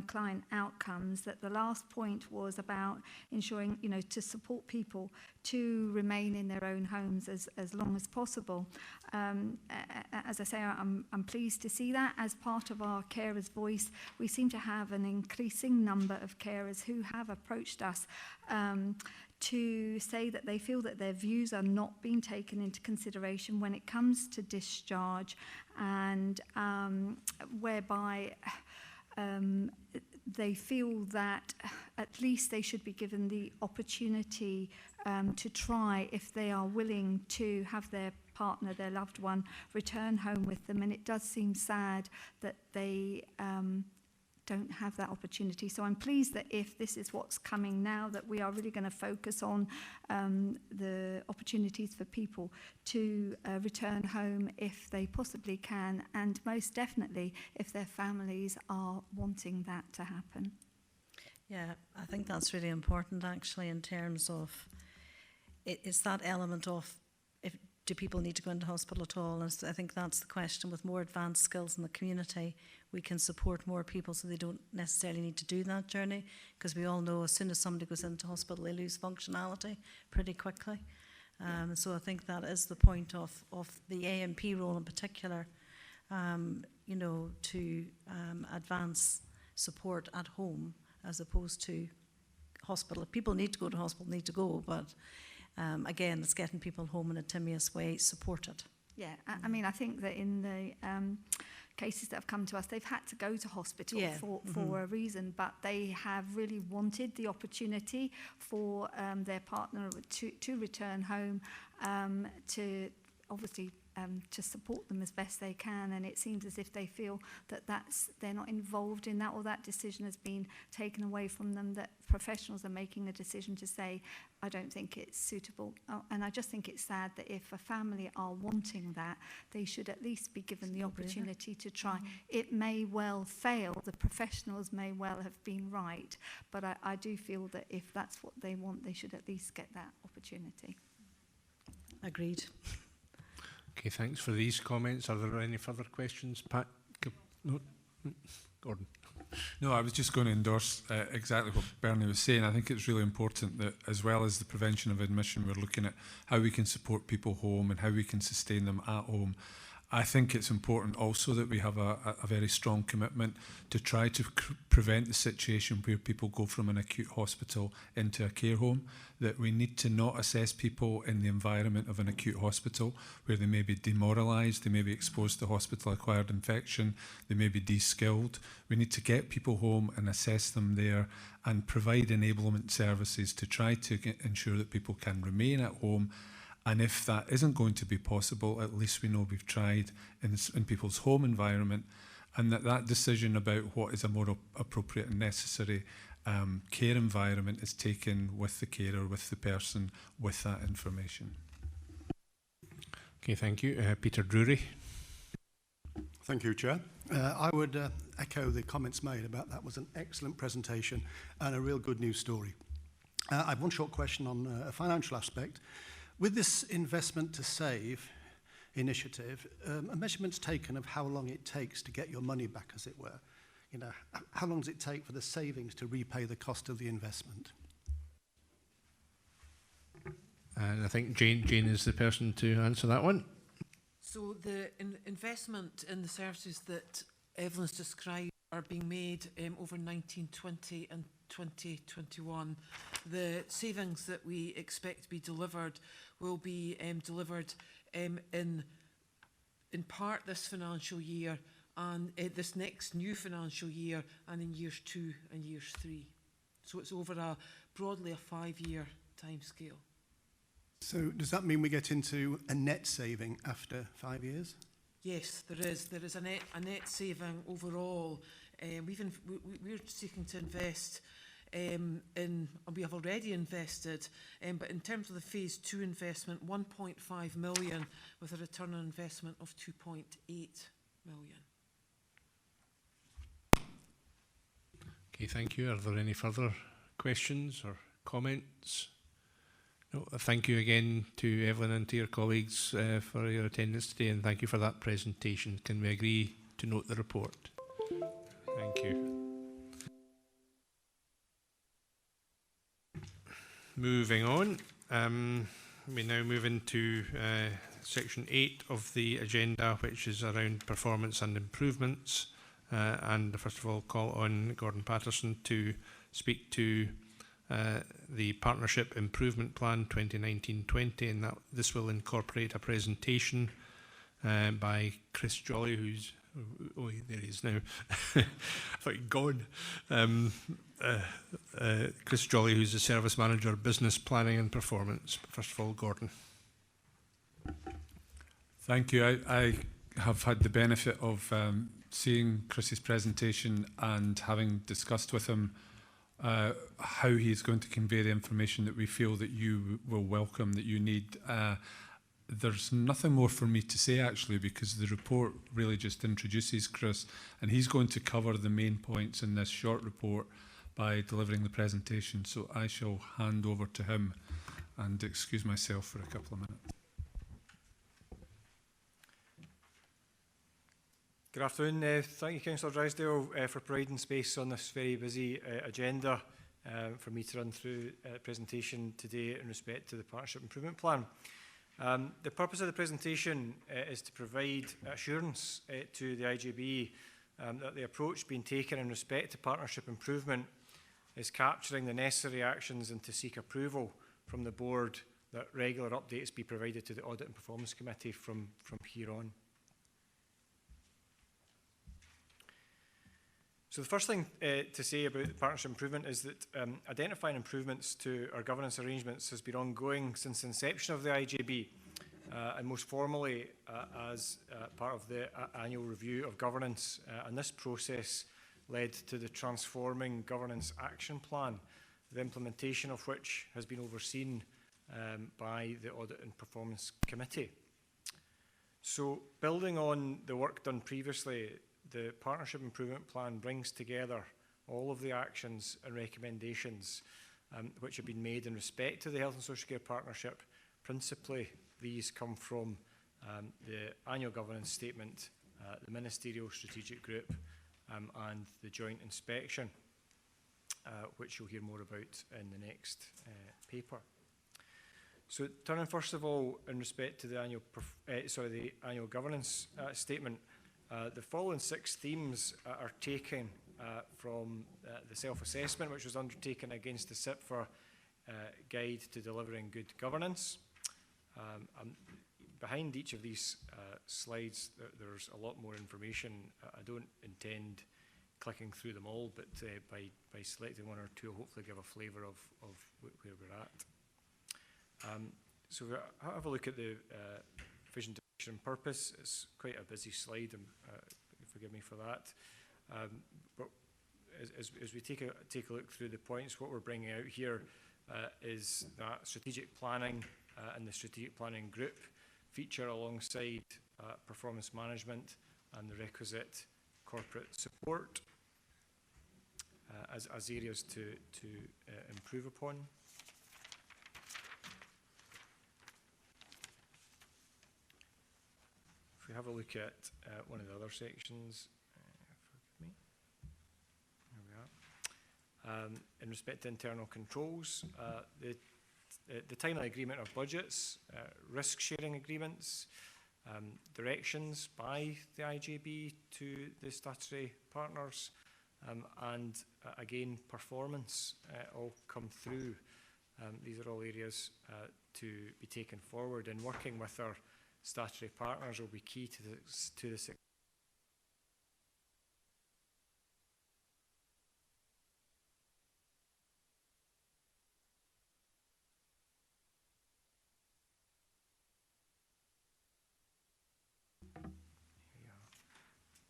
client outcomes, that the last point was about ensuring, to support people to remain in their own homes as long as possible. As I say, I'm pleased to see that. As part of our carers' voice, we seem to have an increasing number of carers who have approached us to say that they feel that their views are not being taken into consideration when it comes to discharge, and whereby they feel that at least they should be given the opportunity to try, if they are willing, to have their partner, their loved one, return home with them. And it does seem sad that they don't have that opportunity. So I'm pleased that if this is what's coming now, that we are really going to focus on the opportunities for people to return home if they possibly can, and most definitely if their families are wanting that to happen. Yeah, I think that's really important actually, in terms of it's that element of do people need to go into hospital at all? And I think that's the question. With more advanced skills in the community, we can support more people so they don't necessarily need to do that journey, because we all know as soon as somebody goes into hospital, they lose functionality pretty quickly. So I think that is the point of the AMP role in particular, to advance support at home as opposed to hospital. If people need to go to hospital, need to go, but again, it's getting people home in a timeous way, supported. Yeah, I mean, I think that in the cases that have come to us, they've had to go to hospital for a reason, but they have really wanted the opportunity for their partner to return home, to obviously to support them as best they can. And it seems as if they feel that they're not involved in that, or that decision has been taken away from them, that professionals are making a decision to say, I don't think it's suitable. And I just think it's sad that if a family are wanting that, they should at least be given the opportunity to try. It may well fail, the professionals may well have been right, but I do feel that if that's what they want, they should at least get that opportunity. Agreed. Okay, thanks for these comments. Are there any further questions? Pat? No? Gordon? No, I was just going to endorse exactly what Bernie was saying. I think it's really important that, as well as the prevention of admission, we're looking at how we can support people home and how we can sustain them at home. I think it's important also that we have a very strong commitment to try to prevent the situation where people go from an acute hospital into a care home, that we need to not assess people in the environment of an acute hospital where they may be demoralised, they may be exposed to hospital-acquired infection, they may be de-skilled. We need to get people home and assess them there and provide enablement services to try to ensure that people can remain at home. And if that isn't going to be possible, at least we know we've tried in people's home environment, and that decision about what is a more appropriate and necessary care environment is taken with the carer, with the person, with that information. Okay, thank you. Peter Drury. Thank you, Chair. I would echo the comments made about that was an excellent presentation and a real good news story. I have one short question on a financial aspect. With this investment to save initiative, a measurement's taken of how long it takes to get your money back, as it were. You know, how long does it take for the savings to repay the cost of the investment? And I think Jane is the person to answer that one. So the investment in the services that Evelyn's described are being made over 1920 and 2021. The savings that we expect to be delivered will be delivered in part this financial year and this next new financial year and in years 2 and years 3. So it's over broadly a 5-year timescale. So does that mean we get into a net saving after 5 years? Yes, there is. There is a net saving overall. We're seeking to invest we have already invested, but in terms of the phase 2 investment, 1.5 million with a return on investment of 2.8 million. Okay, thank you. Are there any further questions or comments? No, thank you again to Evelyn and to your colleagues for your attendance today, and thank you for that presentation. Can we agree to note the report? Thank you. Moving on, we now move into section 8 of the agenda, which is around performance and improvements. And first of all, call on Gordon Patterson to speak to the Partnership Improvement Plan 2019-20, and this will incorporate a presentation by Chris Jolly, who's there he is now. I thought he'd gone. Chris Jolly, who's the Service Manager, Business Planning and Performance. First of all, Gordon. Thank you. I have had the benefit of seeing Chris's presentation and having discussed with him how he's going to convey the information that we feel that you will welcome, that you need. There's nothing more for me to say, actually, because the report really just introduces Chris, and he's going to cover the main points in this short report by delivering the presentation. So I shall hand over to him and excuse myself for a couple of minutes. Good afternoon. Thank you, Councillor Drysdale, for providing space on this very busy agenda for me to run through the presentation today in respect to the Partnership Improvement Plan. The purpose of the presentation is to provide assurance to the IJB that the approach being taken in respect to partnership improvement is capturing the necessary actions and to seek approval from the board that regular updates be provided to the Audit and Performance Committee from here on. So the first thing to say about the partnership improvement is that identifying improvements to our governance arrangements has been ongoing since the inception of the IJB, and most formally as part of the annual review of governance. And this process led to the Transforming Governance Action Plan, the implementation of which has been overseen by the Audit and Performance Committee. So building on the work done previously, the Partnership Improvement Plan brings together all of the actions and recommendations which have been made in respect to the Health and Social Care Partnership, principally these come from the annual governance statement, the ministerial strategic group, and the joint inspection, which you'll hear more about in the next paper. So, turning first of all in respect to the annual governance statement, the following 6 themes are taken from the self-assessment which was undertaken against the SIPFA Guide to Delivering Good Governance. Behind each of these slides, there's a lot more information. I don't intend clicking through them all, but by selecting one or two, I'll hopefully give a flavour of where we're at. So have a look at the vision, direction and purpose. It's quite a busy slide, and forgive me for that. But as we take a look through the points, what we're bringing out here is that strategic planning and the strategic planning group feature alongside performance management and the requisite corporate support as areas to improve upon. If we have a look at one of the other sections, forgive me, there we are. In respect to internal controls, the timely agreement of budgets, risk-sharing agreements, directions by the IJB to the statutory partners, and again, performance all come through. These are all areas to be taken forward, and working with our statutory partners will be key to the success.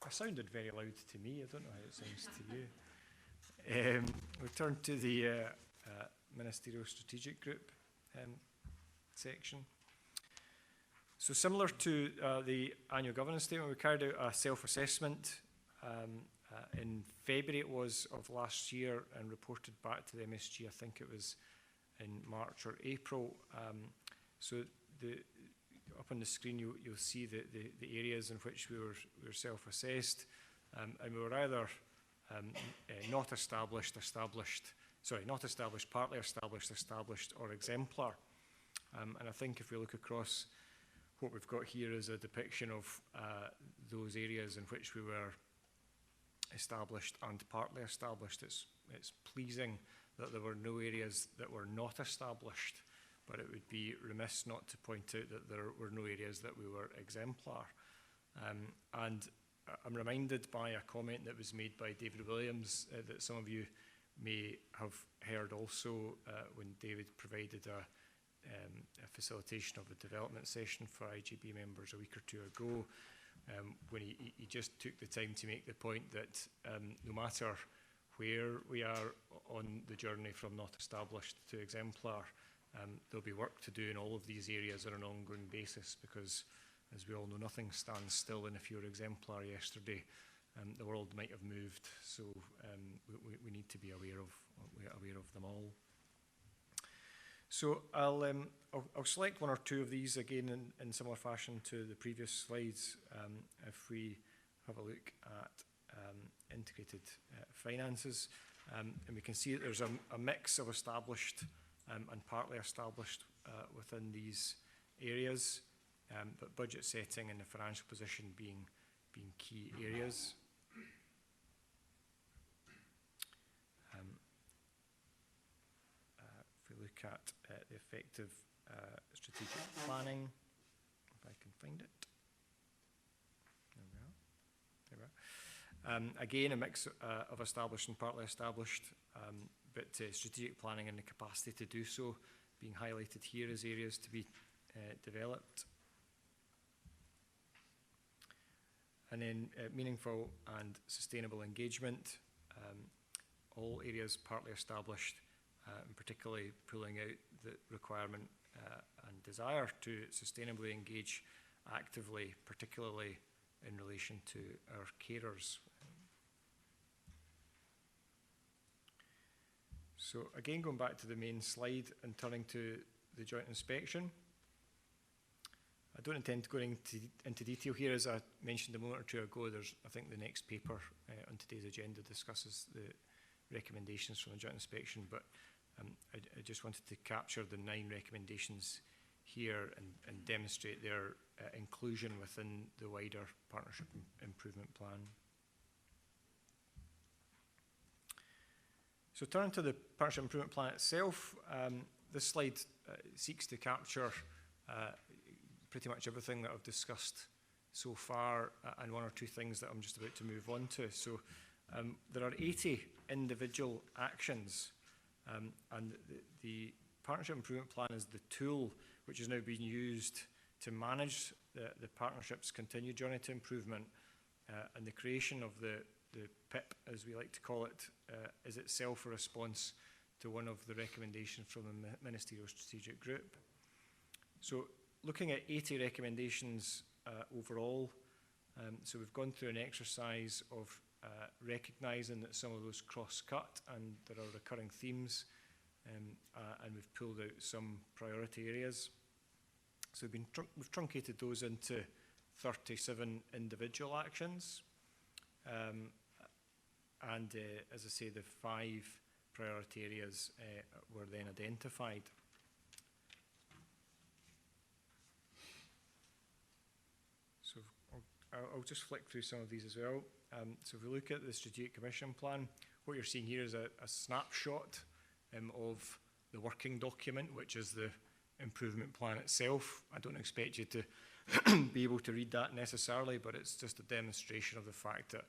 It sounded very loud to me. I don't know how it sounds to you. We turn to the Ministerial Strategic Group section. So similar to the annual governance statement, we carried out a self-assessment in February it was of last year and reported back to the MSG. I think it was in March or April. So up on the screen you'll see the areas in which we were self-assessed, and we were either not established, partly established, or exemplar. And I think if we look across, what we've got here is a depiction of those areas in which we were established and partly established. It's pleasing that there were no areas that were not established, but it would be remiss not to point out that there were no areas that we were exemplar. And I'm reminded by a comment that was made by David Williams that some of you may have heard also when David provided a facilitation of a development session for IGB members a week or two ago, when he just took the time to make the point that no matter where we are on the journey from not established to exemplar, there'll be work to do in all of these areas on an ongoing basis, because, as we all know, nothing stands still, and if you were exemplar yesterday, the world might have moved. So we need to be aware of them all. So I'll select one or two of these again in similar fashion to the previous slides. If we have a look at integrated finances, and we can see that there's a mix of established and partly established within these areas, but budget setting and the financial position being key areas. If we look at the effective strategic planning, if I can find it. There we are. Again, a mix of established and partly established, but strategic planning and the capacity to do so being highlighted here as areas to be developed. And then meaningful and sustainable engagement, all areas partly established, and particularly pulling out the requirement and desire to sustainably engage actively, particularly in relation to our carers. So again, going back to the main slide and turning to the joint inspection, I don't intend to go into detail here. As I mentioned a moment or two ago, I think the next paper on today's agenda discusses the recommendations from the joint inspection, but I just wanted to capture the 9 recommendations here and demonstrate their inclusion within the wider partnership improvement plan. So turning to the partnership improvement plan itself, this slide seeks to capture pretty much everything that I've discussed so far, and 1 or 2 things that I'm just about to move on to. So there are 80 individual actions, and the partnership improvement plan is the tool which is now being used to manage the partnership's continued journey to improvement, and the creation of the PIP, as we like to call it, is itself a response to one of the recommendations from the Ministerial Strategic Group. So looking at 80 recommendations overall, so we've gone through an exercise of recognising that some of those cross-cut and there are recurring themes, and we've pulled out some priority areas. So we've truncated those into 37 individual actions. And as I say, the 5 priority areas were then identified. So I'll just flick through some of these as well. So if we look at the Strategic Commission Plan, what you're seeing here is a snapshot of the working document, which is the improvement plan itself. I don't expect you to be able to read that necessarily, but it's just a demonstration of the fact that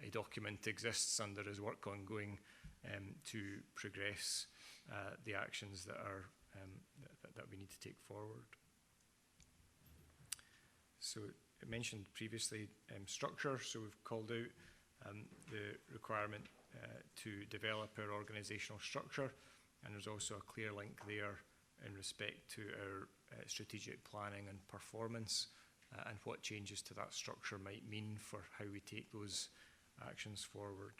a document exists and there is work ongoing to progress the actions that are that we need to take forward. So I mentioned previously structure, so we've called out the requirement to develop our organisational structure, and there's also a clear link there in respect to our strategic planning and performance, and what changes to that structure might mean for how we take those actions forward.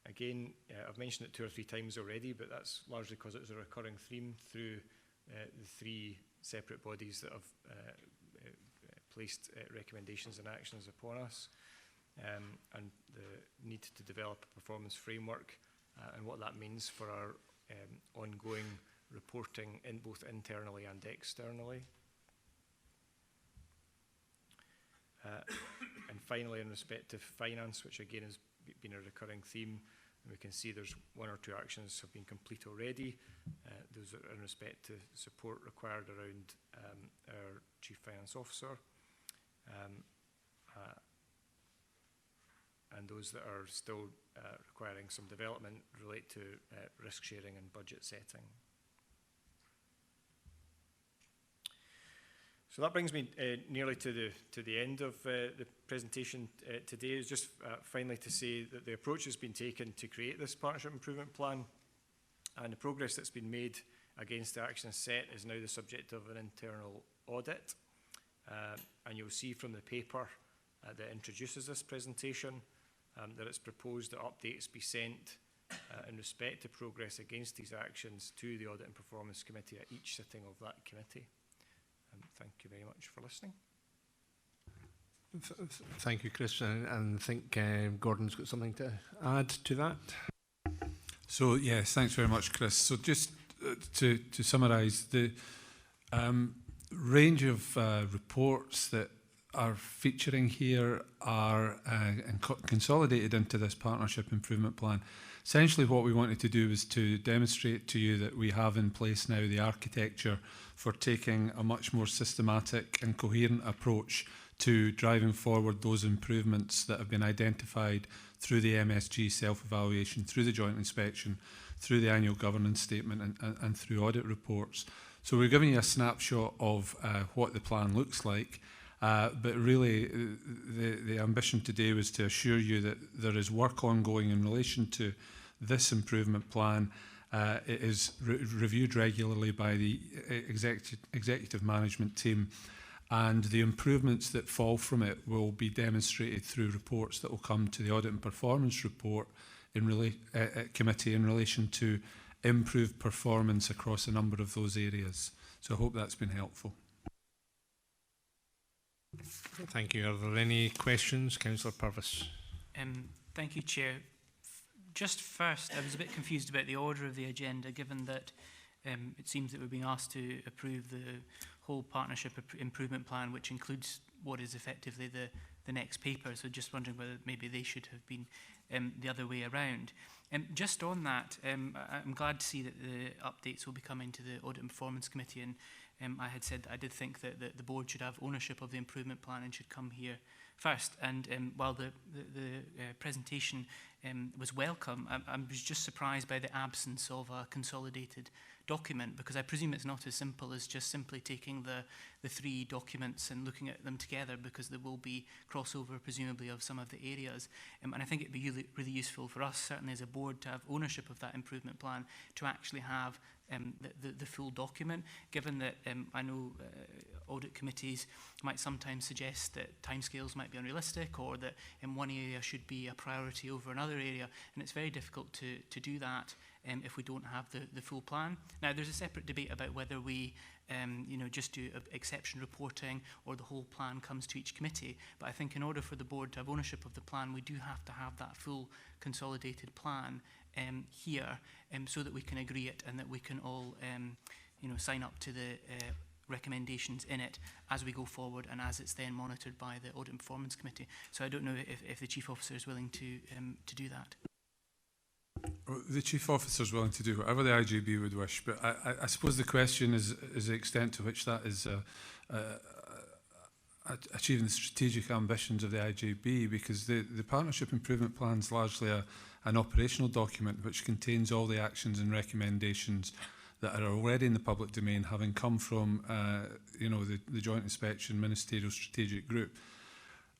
Again, I've mentioned it 2 or 3 times already, but that's largely because it was a recurring theme through the 3 separate bodies that have placed recommendations and actions upon us, and the need to develop a performance framework and what that means for our ongoing reporting in both internally and externally. And finally, in respect to finance, which again has been a recurring theme, and we can see there's 1 or 2 actions have been complete already. Those are in respect to support required around our Chief Finance Officer, and those that are still requiring some development relate to risk sharing and budget setting. So that brings me nearly to the end of the presentation today. Is just finally to say that the approach has been taken to create this partnership improvement plan, and the progress that's been made against the actions set is now the subject of an internal audit. And you'll see from the paper that introduces this presentation that it's proposed that updates be sent in respect to progress against these actions to the Audit and Performance Committee at each sitting of that committee. Thank you very much for listening. Thank you, Chris, and I think Gordon's got something to add to that. So yes, thanks very much, Chris. So just to summarise, the range of reports that are featuring here are consolidated into this partnership improvement plan. Essentially what we wanted to do was to demonstrate to you that we have in place now the architecture for taking a much more systematic and coherent approach to driving forward those improvements that have been identified through the MSG self-evaluation, through the joint inspection, through the annual governance statement and through audit reports. So we're giving you a snapshot of what the plan looks like, but really the ambition today was to assure you that there is work ongoing in relation to this improvement plan. It is reviewed regularly by the executive management team, and the improvements that fall from it will be demonstrated through reports that will come to the Audit and Performance Report committee in relation to improved performance across a number of those areas. So I hope that's been helpful. Thank you. Are there any questions? Councillor Purvis. Thank you, Chair. Just first, I was a bit confused about the order of the agenda, given that it seems that we're being asked to approve the whole partnership improvement plan, which includes what is effectively the next paper. So just wondering whether maybe they should have been the other way around. Just on that, I'm glad to see that the updates will be coming to the Audit and Performance Committee, and I had said that I did think that the board should have ownership of the improvement plan and should come here first. And while the presentation was welcome, I was just surprised by the absence of a consolidated document, because I presume it's not as simple as just simply taking the three documents and looking at them together, because there will be crossover presumably of some of the areas. And I think it'd be really useful for us, certainly as a board, to have ownership of that improvement plan, to actually have the full document, given that I know audit committees might sometimes suggest that timescales might be unrealistic, or that in one area should be a priority over another area, and it's very difficult to do that if we don't have the full plan. Now, there's a separate debate about whether we just do exception reporting or the whole plan comes to each committee, but I think in order for the board to have ownership of the plan, we do have to have that full consolidated plan here, so that we can agree it and that we can all sign up to the recommendations in it as we go forward, and as it's then monitored by the Audit and Performance Committee. So I don't know if the Chief Officer is willing to do that. The Chief Officer is willing to do whatever the IGB would wish, but I suppose the question is the extent to which that is achieving the strategic ambitions of the IGB, because the Partnership Improvement Plan is largely an operational document which contains all the actions and recommendations that are already in the public domain, having come from the Joint Inspection Ministerial Strategic Group.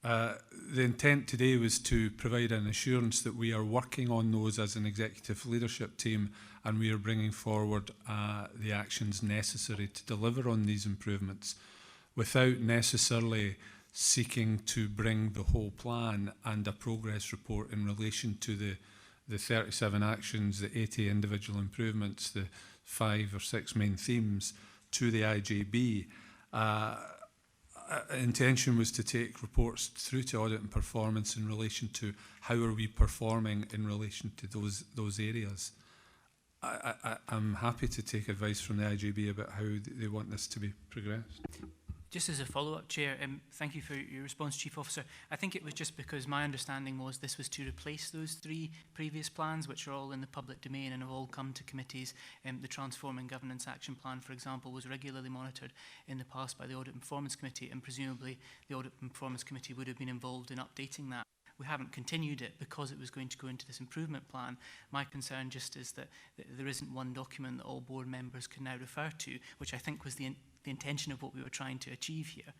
The intent today was to provide an assurance that we are working on those as an executive leadership team, and we are bringing forward the actions necessary to deliver on these improvements, without necessarily seeking to bring the whole plan and a progress report in relation to the 37 actions, the 80 individual improvements, the 5 or 6 main themes to the IGB. Intention was to take reports through to audit and performance in relation to how are we performing in relation to those areas. I'm happy to take advice from the IGB about how they want this to be progressed. Just as a follow-up, Chair, thank you for your response, Chief Officer. I think it was just because my understanding was this was to replace those 3 previous plans, which are all in the public domain and have all come to committees. The Transforming Governance Action Plan, for example, was regularly monitored in the past by the Audit and Performance Committee, and presumably the Audit and Performance Committee would have been involved in updating that. We haven't continued it because it was going to go into this improvement plan. My concern just is that there isn't one document that all board members can now refer to, which I think was the intention of what we were trying to achieve here.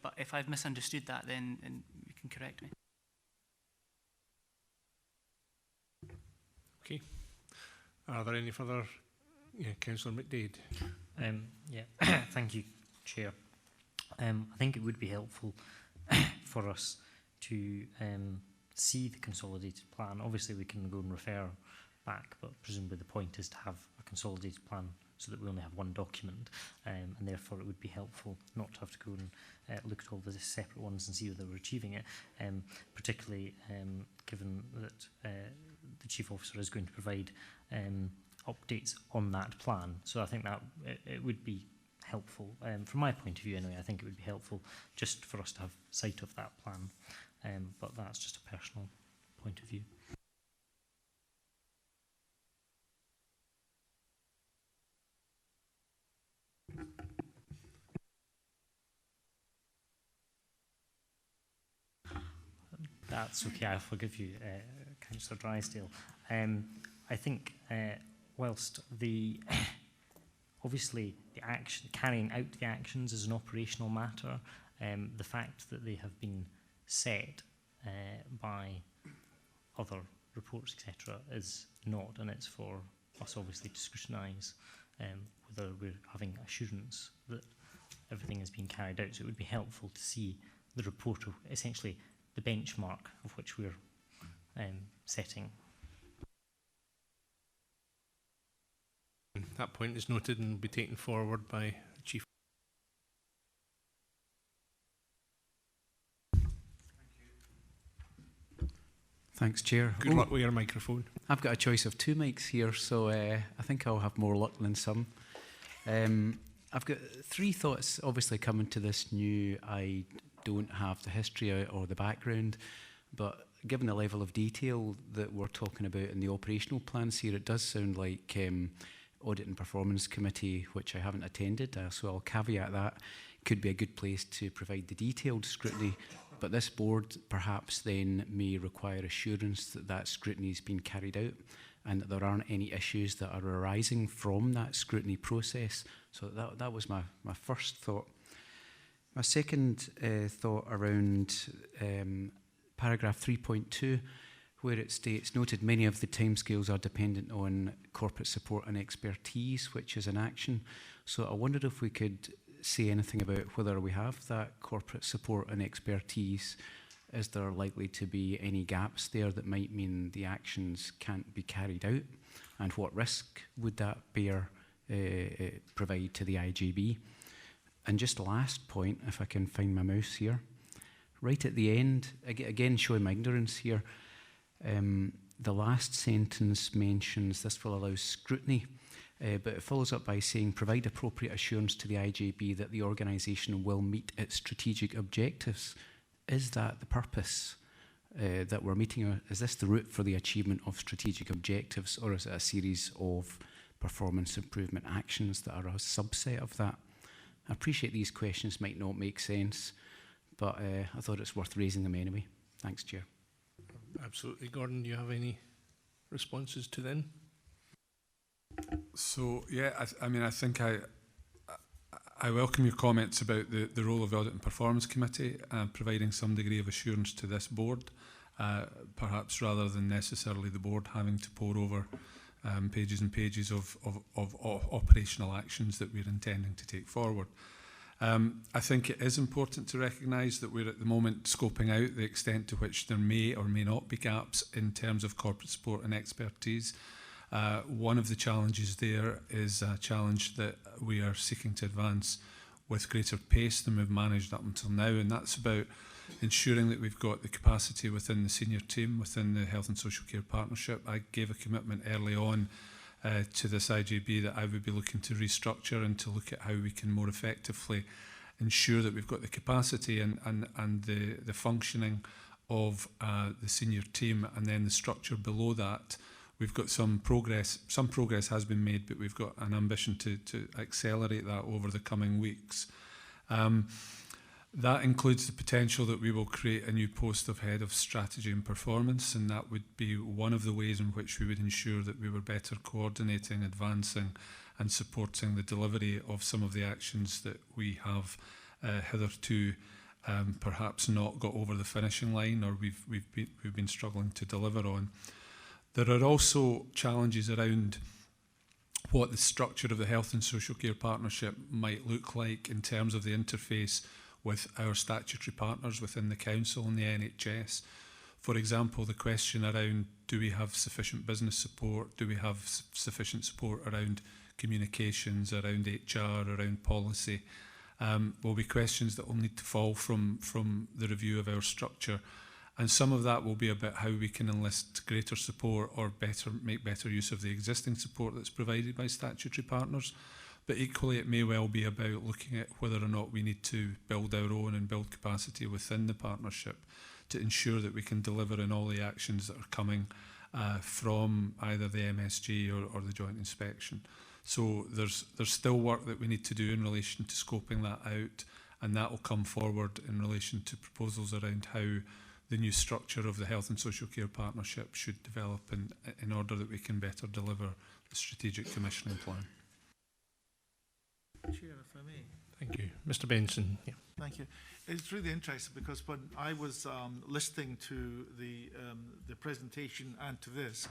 But if I've misunderstood that, then you can correct me. Okay. Are there any further? Yeah, Councillor McDade. Thank you, Chair. I think it would be helpful for us to see the consolidated plan. Obviously, we can go and refer back, but presumably the point is to have a consolidated plan so that we only have one document, and therefore it would be helpful not to have to go and look at all the separate ones and see whether we're achieving it, particularly given that the Chief Officer is going to provide updates on that plan. So I think that it would be helpful, from my point of view anyway. I think it would be helpful just for us to have sight of that plan, but that's just a personal point of view. That's okay, I'll forgive you, Councillor Drysdale. I think whilst obviously the action, carrying out the actions is an operational matter, the fact that they have been set by other reports, etc., is not, and it's for us obviously to scrutinise whether we're having assurance that everything is being carried out. So it would be helpful to see the report of essentially the benchmark of which we're setting. That point is noted and will be taken forward by the Chief. Thanks, Chair. Good luck with your microphone. I've got a choice of 2 mics here, so I think I'll have more luck than some. I've got 3 thoughts, obviously, coming to this new. I don't have the history or the background, but given the level of detail that we're talking about in the operational plans here, it does sound like Audit and Performance Committee, which I haven't attended, so I'll caveat that, could be a good place to provide the detailed scrutiny. But this board perhaps then may require assurance that that scrutiny has been carried out and that there aren't any issues that are arising from that scrutiny process. So that was my first thought. My second thought around paragraph 3.2, where it states, noted many of the timescales are dependent on corporate support and expertise, which is an action. So I wondered if we could say anything about whether we have that corporate support and expertise. Is there likely to be any gaps there that might mean the actions can't be carried out? And what risk would that provide to the IGB? And just last point, if I can find my mouse here. Right at the end, again showing my ignorance here, the last sentence mentions this will allow scrutiny, but it follows up by saying, provide appropriate assurance to the IJB that the organisation will meet its strategic objectives. Is that the purpose that we're meeting? Is this the route for the achievement of strategic objectives, or is it a series of performance improvement actions that are a subset of that? I appreciate these questions might not make sense, but I thought it's worth raising them anyway. Thanks, Chair. Absolutely. Gordon, do you have any responses to them? So, yeah, I think I welcome your comments about the role of the Audit and Performance Committee providing some degree of assurance to this board, perhaps rather than necessarily the board having to pore over pages and pages of operational actions that we're intending to take forward. I think it is important to recognise that we're at the moment scoping out the extent to which there may or may not be gaps in terms of corporate support and expertise. One of the challenges there is a challenge that we are seeking to advance with greater pace than we've managed up until now, and that's about ensuring that we've got the capacity within the senior team, within the Health and Social Care Partnership. I gave a commitment early on to this IJB that I would be looking to restructure and to look at how we can more effectively ensure that we've got the capacity and the functioning of the senior team, and then the structure below that. We've got some progress. Some progress has been made, but we've got an ambition to accelerate that over the coming weeks. That includes the potential that we will create a new post of Head of Strategy and Performance, and that would be one of the ways in which we would ensure that we were better coordinating, advancing and supporting the delivery of some of the actions that we have hitherto perhaps not got over the finishing line, or we've been struggling to deliver on. There are also challenges around what the structure of the Health and Social Care Partnership might look like in terms of the interface with our statutory partners within the Council and the NHS. For example, the question around, do we have sufficient business support? Do we have sufficient support around communications, around HR, around policy? Will be questions that will need to fall from the review of our structure. And some of that will be about how we can enlist greater support or make better use of the existing support that's provided by statutory partners. But equally, it may well be about looking at whether or not we need to build our own and build capacity within the partnership to ensure that we can deliver in all the actions that are coming from either the MSG or the joint inspection. So there's still work that we need to do in relation to scoping that out, and that will come forward in relation to proposals around how the new structure of the Health and Social Care Partnership should develop in order that we can better deliver the strategic commissioning plan. Chair, if I may. Thank you. Mr. Benson. Yeah. Thank you. It's really interesting because when I was listening to the presentation and to this,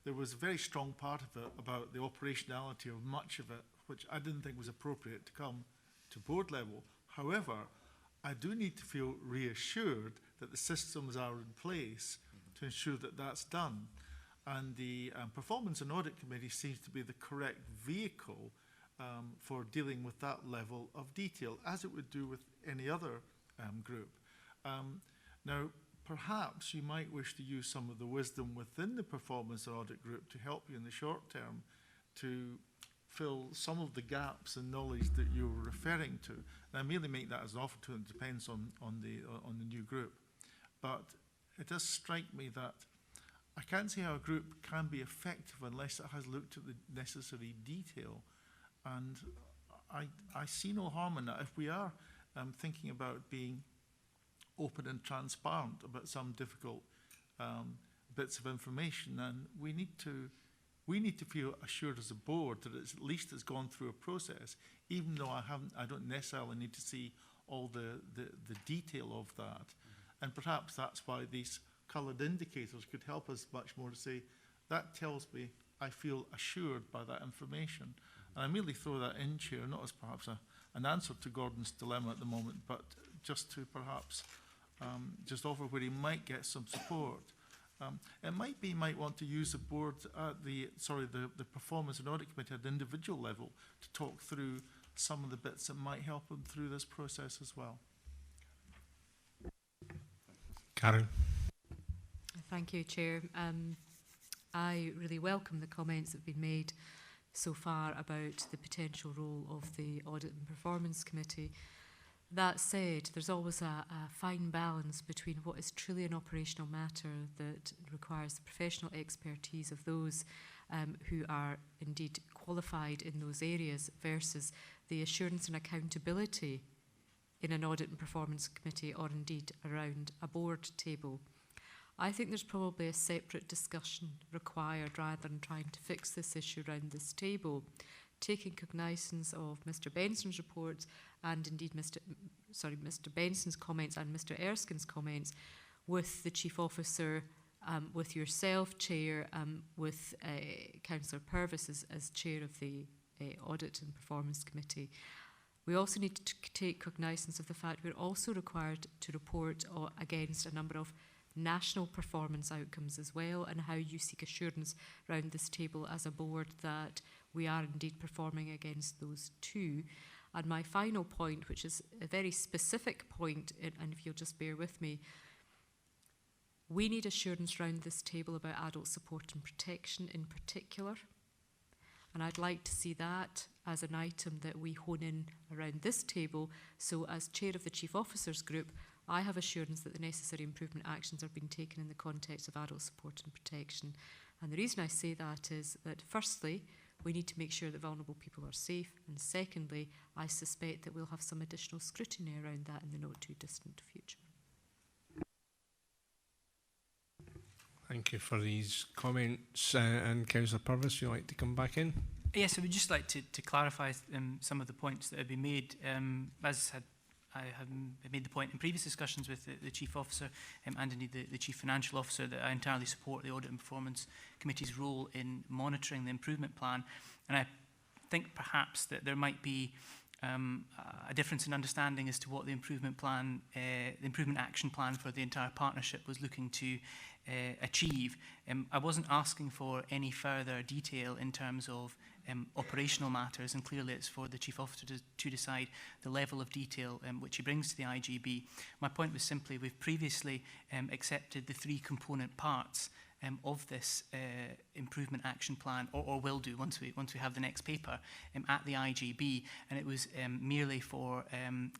there was a very strong part of it about the operationality of much of it, which I didn't think was appropriate to come to board level. However, I do need to feel reassured that the systems are in place to ensure that that's done. And the Performance and Audit Committee seems to be the correct vehicle for dealing with that level of detail, as it would do with any other group. Now, perhaps you might wish to use some of the wisdom within the Performance and Audit Group to help you in the short term to fill some of the gaps in knowledge that you were referring to. And I merely make that as an offer to them, depends on the new group. But it does strike me that I can't see how a group can be effective unless it has looked at the necessary detail. And I see no harm in that. If we are thinking about being open and transparent about some difficult bits of information, then we need to feel assured as a board that it's at least it's gone through a process, even though I don't necessarily need to see all the detail of that. And perhaps that's why these coloured indicators could help us much more to say, that tells me I feel assured by that information. And I merely throw that in, Chair, not as perhaps an answer to Gordon's dilemma at the moment, but just to perhaps just offer where he might get some support. It might be he might want to use the board at the Performance and Audit Committee at the individual level to talk through some of the bits that might help him through this process as well. Karen. Thank you, Chair. I really welcome the comments that have been made so far about the potential role of the Audit and Performance Committee. That said, there's always a fine balance between what is truly an operational matter that requires the professional expertise of those who are indeed qualified in those areas versus the assurance and accountability in an Audit and Performance Committee or indeed around a board table. I think there's probably a separate discussion required rather than trying to fix this issue around this table, taking cognizance of Mr Benson's reports and indeed Mr Benson's comments and Mr Erskine's comments with the Chief Officer, with yourself, Chair, with Councillor Purvis as Chair of the Audit and Performance Committee. We also need to take cognizance of the fact we're also required to report against a number of national performance outcomes as well, and how you seek assurance around this table as a board that we are indeed performing against those too. And my final point, which is a very specific point, and if you'll just bear with me, we need assurance around this table about adult support and protection in particular. And I'd like to see that as an item that we hone in around this table. So as Chair of the Chief Officers Group, I have assurance that the necessary improvement actions are being taken in the context of adult support and protection. And the reason I say that is that firstly, we need to make sure that vulnerable people are safe. And secondly, I suspect that we'll have some additional scrutiny around that in the not too distant future. Thank you for these comments. And Councillor Purvis, would you like to come back in? Yes, I would just like to clarify some of the points that have been made. I have made the point in previous discussions with the Chief Officer and indeed the Chief Financial Officer that I entirely support the Audit and Performance Committee's role in monitoring the improvement plan. And I think perhaps that there might be a difference in understanding as to what the improvement plan, the improvement action plan for the entire partnership was looking to achieve. I wasn't asking for any further detail in terms of operational matters, and clearly it's for the Chief Officer to decide the level of detail which he brings to the IGB. My point was simply we've previously accepted the three component parts of this improvement action plan, or will do once we have the next paper at the IGB, and it was merely for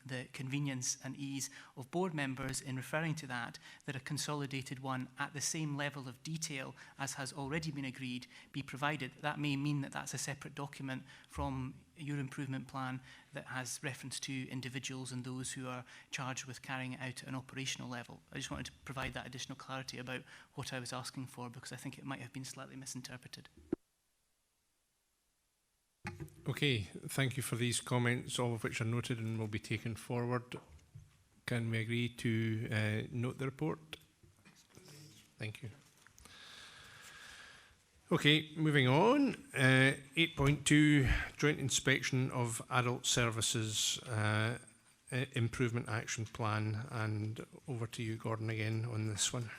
the convenience and ease of board members in referring to that a consolidated one at the same level of detail as has already been agreed be provided. That may mean that that's a separate document from your improvement plan that has reference to individuals and those who are charged with carrying it out at an operational level. I just wanted to provide that additional clarity about what I was asking for, because I think it might have been slightly misinterpreted. Okay, thank you for these comments, all of which are noted and will be taken forward. Can we agree to note the report? Thank you. Okay, moving on. 8.2, Joint Inspection of Adult Services Improvement Action Plan. And over to you, Gordon, again on this one.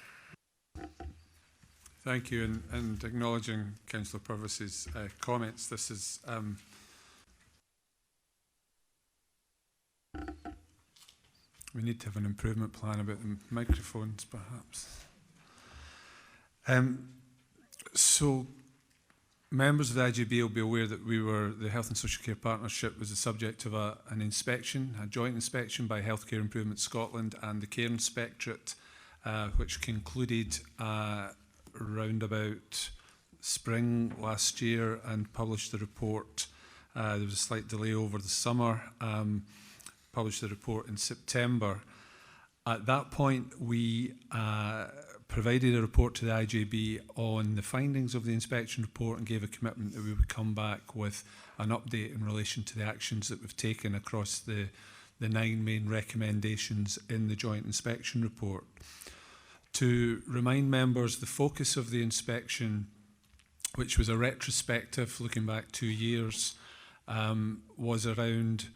Thank you, and acknowledging Councillor Purvis's comments, this is we need to have an improvement plan about the microphones, perhaps. So, members of the IGB will be aware that the Health and Social Care Partnership was the subject of an inspection, a joint inspection by Healthcare Improvement Scotland and the Care Inspectorate, which concluded around about spring last year and published the report. There was a slight delay over the summer, published the report in September. At that point, we provided a report to the IJB on the findings of the inspection report and gave a commitment that we would come back with an update in relation to the actions that we've taken across the 9 main recommendations in the joint inspection report. To remind members, the focus of the inspection, which was a retrospective looking back 2 years, was around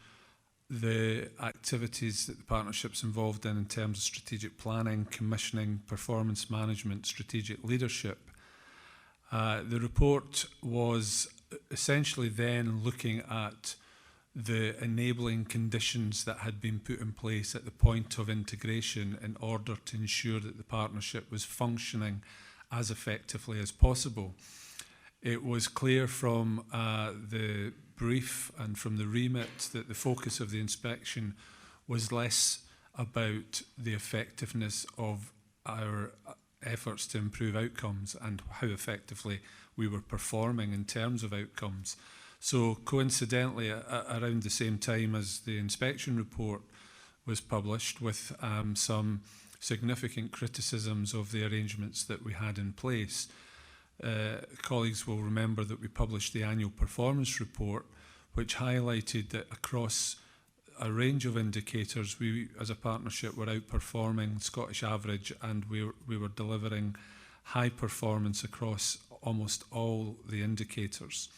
the activities that the partnership's involved in terms of strategic planning, commissioning, performance management, strategic leadership. The report was essentially then looking at the enabling conditions that had been put in place at the point of integration in order to ensure that the partnership was functioning as effectively as possible. It was clear from the brief and from the remit that the focus of the inspection was less about the effectiveness of our efforts to improve outcomes and how effectively we were performing in terms of outcomes. So coincidentally, around the same time as the inspection report was published, with some significant criticisms of the arrangements that we had in place, colleagues will remember that we published the annual performance report, which highlighted that across a range of indicators, we as a partnership were outperforming Scottish average, and we were delivering high performance across almost all the indicators.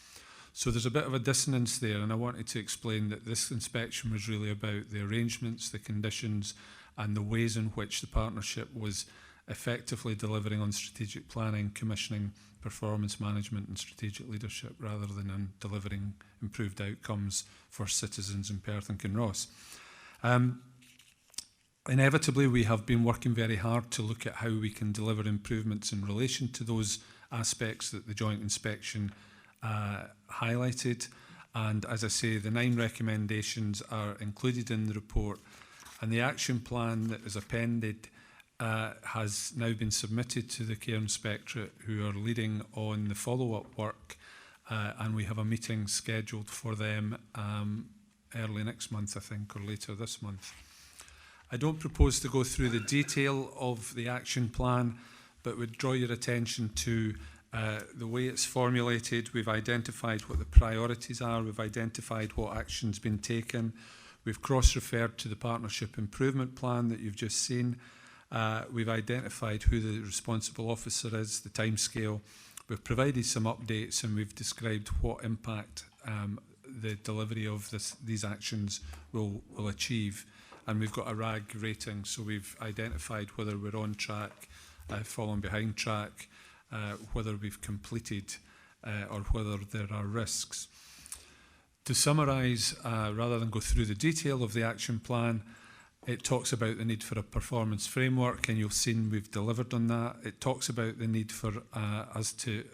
So there's a bit of a dissonance there, and I wanted to explain that this inspection was really about the arrangements, the conditions, and the ways in which the partnership was effectively delivering on strategic planning, commissioning, performance management and strategic leadership, rather than on delivering improved outcomes for citizens in Perth and Kinross. Inevitably, we have been working very hard to look at how we can deliver improvements in relation to those aspects that the joint inspection highlighted. And as I say, the 9 recommendations are included in the report, and the action plan that is appended has now been submitted to the Care Inspectorate, who are leading on the follow-up work, and we have a meeting scheduled for them early next month, I think, or later this month. I don't propose to go through the detail of the action plan, but would draw your attention to the way it's formulated. We've identified what the priorities are, we've identified what action's been taken, we've cross-referred to the Partnership Improvement Plan that you've just seen. We've identified who the responsible officer is, the timescale. We've provided some updates, and we've described what impact the delivery of these actions will achieve. And we've got a RAG rating, so we've identified whether we're on track, falling behind track, whether we've completed, or whether there are risks. To summarise, rather than go through the detail of the action plan, it talks about the need for a performance framework, and you've seen we've delivered on that. It talks about the need for us to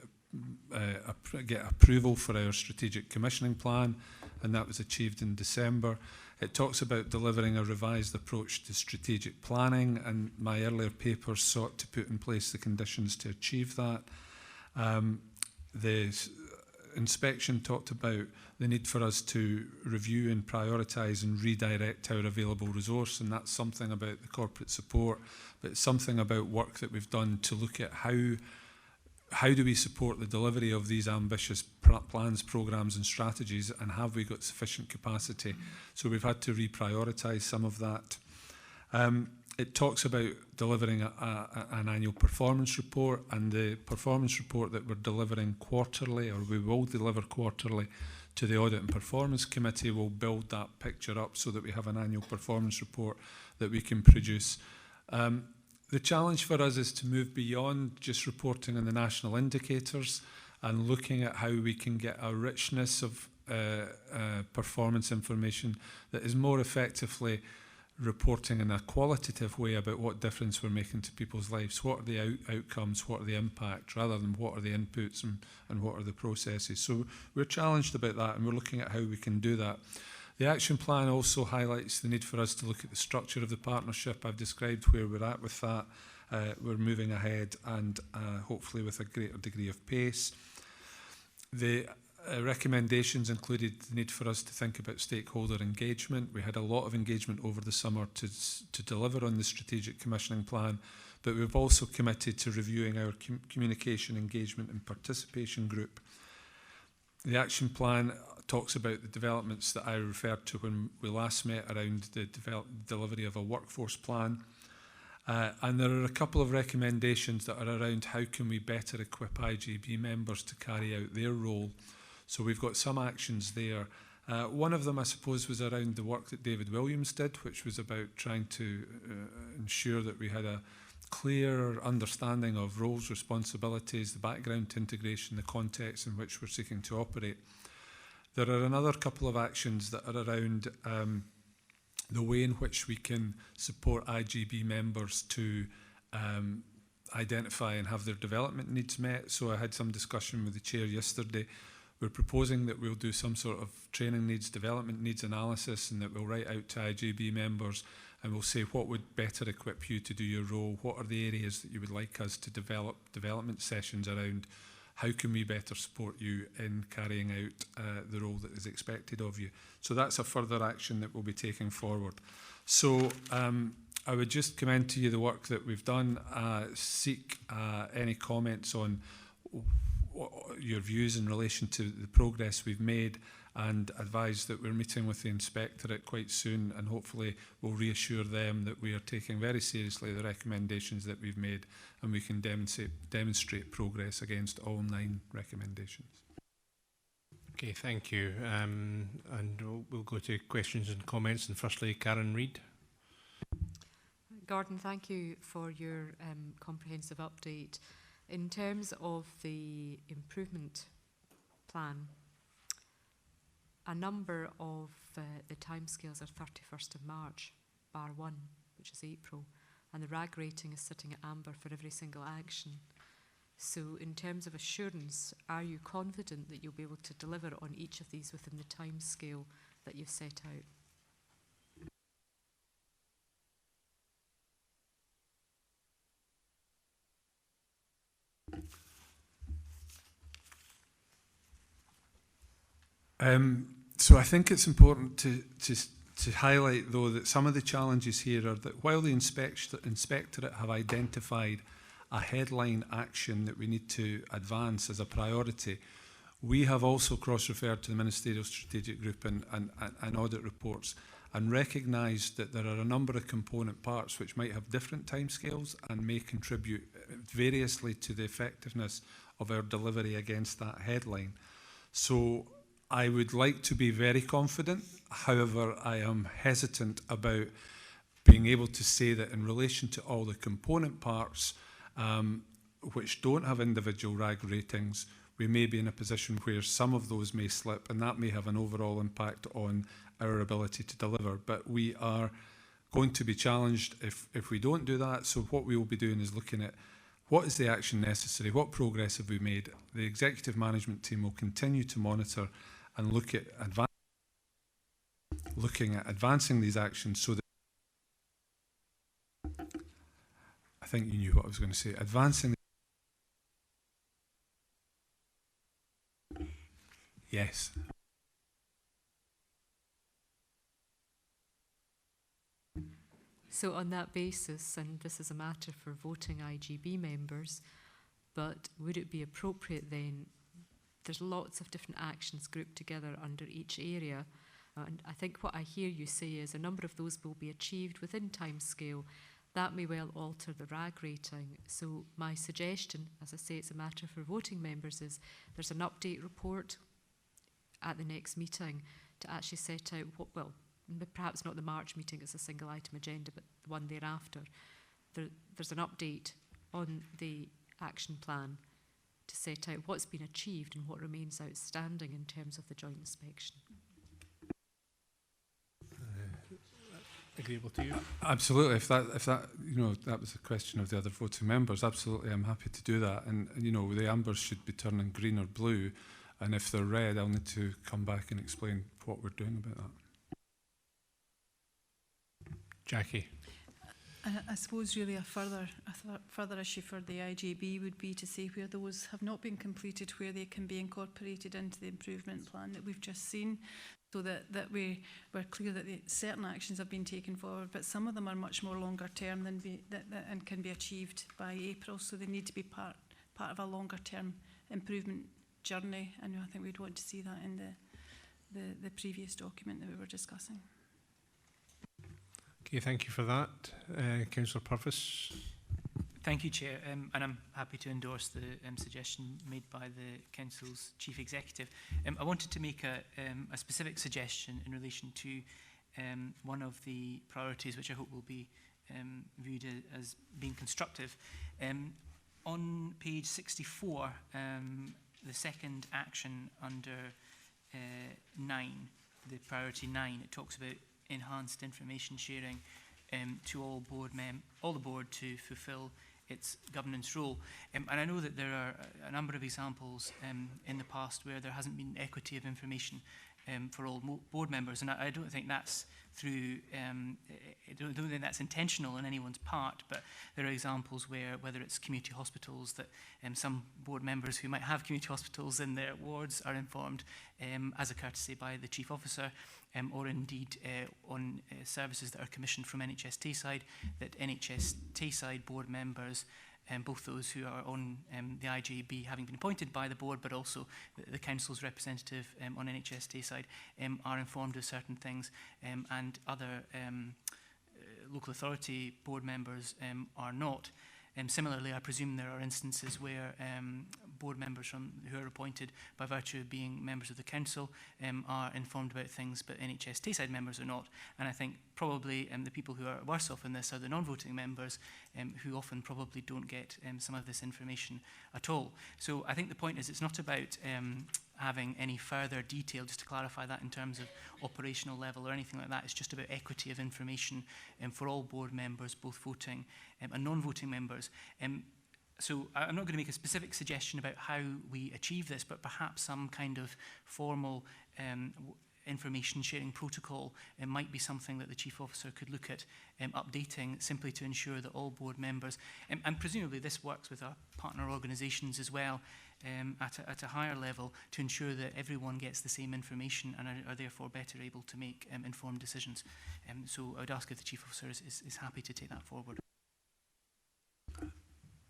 get approval for our strategic commissioning plan, and that was achieved in December. It talks about delivering a revised approach to strategic planning, and my earlier papers sought to put in place the conditions to achieve that. The inspection talked about the need for us to review and prioritise and redirect our available resource, and that's something about the corporate support, but it's something about work that we've done to look at how do we support the delivery of these ambitious plans, programmes and strategies, and have we got sufficient capacity? So we've had to reprioritise some of that. It talks about delivering an annual performance report, and the performance report that we're delivering quarterly, or we will deliver quarterly, to the Audit and Performance Committee will build that picture up so that we have an annual performance report that we can produce. The challenge for us is to move beyond just reporting on the national indicators and looking at how we can get a richness of performance information that is more effectively reporting in a qualitative way about what difference we're making to people's lives. What are the outcomes, what are the impacts, rather than what are the inputs and what are the processes. So we're challenged about that, and we're looking at how we can do that. The action plan also highlights the need for us to look at the structure of the partnership. I've described where we're at with that. We're moving ahead, and hopefully with a greater degree of pace. The recommendations included the need for us to think about stakeholder engagement. We had a lot of engagement over the summer to deliver on the strategic commissioning plan, but we've also committed to reviewing our communication, engagement and participation group. The action plan talks about the developments that I referred to when we last met around the delivery of a workforce plan. And there are a couple of recommendations that are around how can we better equip IGB members to carry out their role. So we've got some actions there. One of them, I suppose, was around the work that David Williams did, which was about trying to ensure that we had a clear understanding of roles, responsibilities, the background to integration, the context in which we're seeking to operate. There are another couple of actions that are around the way in which we can support IGB members to identify and have their development needs met. So I had some discussion with the chair yesterday. We're proposing that we'll do some sort of training needs, development needs analysis, and that we'll write out to IGB members and we'll say what would better equip you to do your role, what are the areas that you would like us to develop development sessions around, how can we better support you in carrying out the role that is expected of you. So that's a further action that we'll be taking forward. So I would just commend to you the work that we've done, seek any comments on your views in relation to the progress we've made, and advise that we're meeting with the Inspectorate quite soon, and hopefully we'll reassure them that we are taking very seriously the recommendations that we've made, and we can demonstrate progress against all 9 recommendations. Okay, thank you. And we'll go to questions and comments, and firstly, Karen Reid. Gordon, thank you for your comprehensive update. In terms of the improvement plan, a number of the timescales are 31st of March, bar 1, which is April, and the RAG rating is sitting at amber for every single action. So in terms of assurance, are you confident that you'll be able to deliver on each of these within the timescale that you've set out? So I think it's important to highlight, though, that some of the challenges here are that while the Inspectorate have identified a headline action that we need to advance as a priority, we have also cross-referred to the Ministerial Strategic Group and audit reports and recognised that there are a number of component parts which might have different timescales and may contribute variously to the effectiveness of our delivery against that headline. So I would like to be very confident. However, I am hesitant about being able to say that in relation to all the component parts which don't have individual RAG ratings, we may be in a position where some of those may slip, and that may have an overall impact on our ability to deliver. But we are going to be challenged if we don't do that. So what we will be doing is looking at what is the action necessary, what progress have we made. The executive management team will continue to monitor and looking at advancing these actions so that I think you knew what I was going to say. Advancing. Yes. So on that basis, and this is a matter for voting IGB members, but would it be appropriate then, there's lots of different actions grouped together under each area, and I think what I hear you say is a number of those will be achieved within timescale. That may well alter the RAG rating. So my suggestion, as I say, it's a matter for voting members, is there's an update report at the next meeting to actually set out what, well, perhaps not the March meeting as a single item agenda, but the one thereafter, there's an update on the action plan to set out what's been achieved and what remains outstanding in terms of the joint inspection. Agreeable to you? Absolutely. If that that was a question of the other voting members, absolutely, I'm happy to do that. And the ambers should be turning green or blue, and if they're red, I'll need to come back and explain what we're doing about that. Jackie. I suppose really a further issue for the IJB would be to say where those have not been completed, where they can be incorporated into the improvement plan that we've just seen, so that we're clear that certain actions have been taken forward, but some of them are much more longer term than and can be achieved by April, so they need to be part of a longer term improvement journey, and I think we'd want to see that in the previous document that we were discussing. Okay, thank you for that. Councillor Purvis. Thank you, Chair, and I'm happy to endorse the suggestion made by the Council's Chief Executive. I wanted to make a specific suggestion in relation to one of the priorities, which I hope will be viewed as being constructive. On page 64, the second action under 9, the priority 9, it talks about enhanced information sharing to all the board to fulfil its governance role. And I know that there are a number of examples in the past where there hasn't been equity of information for all board members, and I don't think that's through, I don't think that's intentional on anyone's part, but there are examples where, whether it's community hospitals, that some board members who might have community hospitals in their wards are informed as a courtesy by the Chief Officer, or indeed on services that are commissioned from NHS Tayside, that NHS Tayside board members, both those who are on the IJB having been appointed by the board, but also the Council's representative on NHS Tayside, are informed of certain things, and other local authority board members are not. Similarly, I presume there are instances where board members who are appointed by virtue of being members of the council are informed about things, but NHS Tayside members are not. And I think probably the people who are worse off in this are the non-voting members, who often probably don't get some of this information at all. So I think the point is, it's not about having any further detail, just to clarify that in terms of operational level or anything like that. It's just about equity of information for all board members, both voting and non-voting members. So I'm not going to make a specific suggestion about how we achieve this, but perhaps some kind of formal information sharing protocol might be something that the Chief Officer could look at updating, simply to ensure that all board members, and presumably this works with our partner organisations as well, at a higher level, to ensure that everyone gets the same information and are therefore better able to make informed decisions. So I would ask if the Chief Officer is happy to take that forward.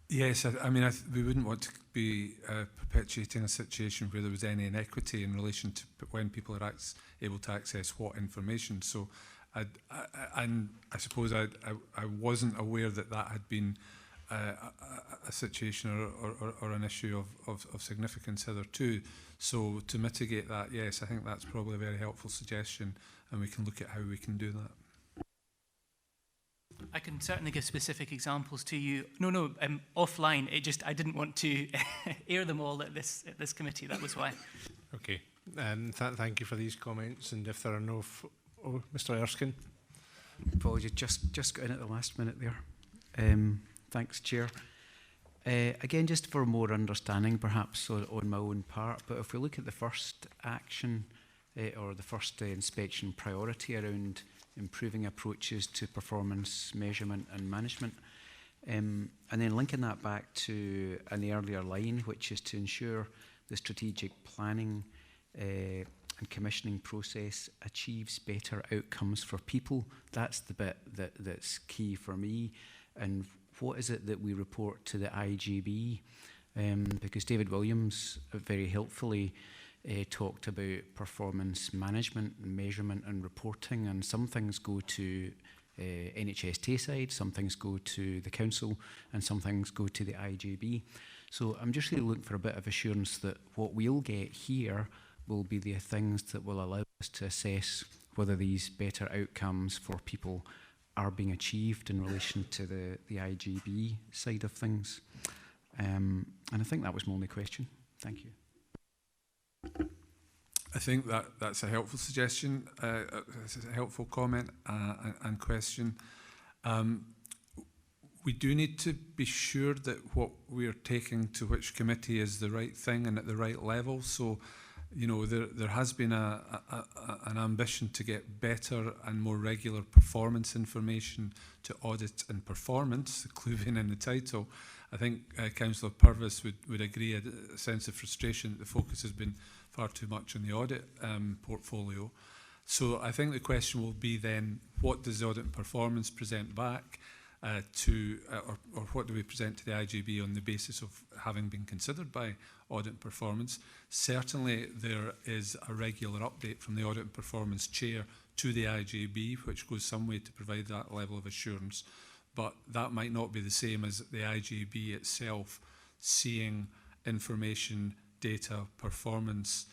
Yes, I mean, we wouldn't want to be perpetuating a situation where there was any inequity in relation to when people are able to access what information. So, and I suppose I wasn't aware that had been a situation or an issue of significance hitherto. So to mitigate that, yes, I think that's probably a very helpful suggestion, and we can look at how we can do that. I can certainly give specific examples to you. No, offline. I didn't want to air them all at this committee. That was why. Okay. Thank you for these comments. And if there are no, Mr. Erskine. Apologies, just got in at the last minute there. Thanks, Chair. Again, just for more understanding, perhaps on my own part, but if we look at the first action or the first inspection priority around improving approaches to performance measurement and management, and then linking that back to an earlier line, which is to ensure the strategic planning and commissioning process achieves better outcomes for people. That's the bit that's key for me. And what is it that we report to the IGB? Because David Williams very helpfully talked about performance management, measurement and reporting, and some things go to NHS Tayside, some things go to the council, and some things go to the IGB. So I'm just really looking for a bit of assurance that what we'll get here will be the things that will allow us to assess whether these better outcomes for people are being achieved in relation to the IGB side of things. And I think that was my only question. Thank you. I think that's a helpful suggestion, it's a helpful comment and question. We do need to be sure that what we are taking to which committee is the right thing and at the right level. So, you know, there has been an ambition to get better and more regular performance information to audit and performance, the clue being in the title. I think Councillor Purvis would agree, a sense of frustration that the focus has been far too much on the audit portfolio. So I think the question will be then, what does the audit and performance present back or what do we present to the IGB on the basis of having been considered by audit and performance? Certainly there is a regular update from the audit and performance chair to the IGB, which goes some way to provide that level of assurance. But that might not be the same as the IGB itself seeing information, data, performance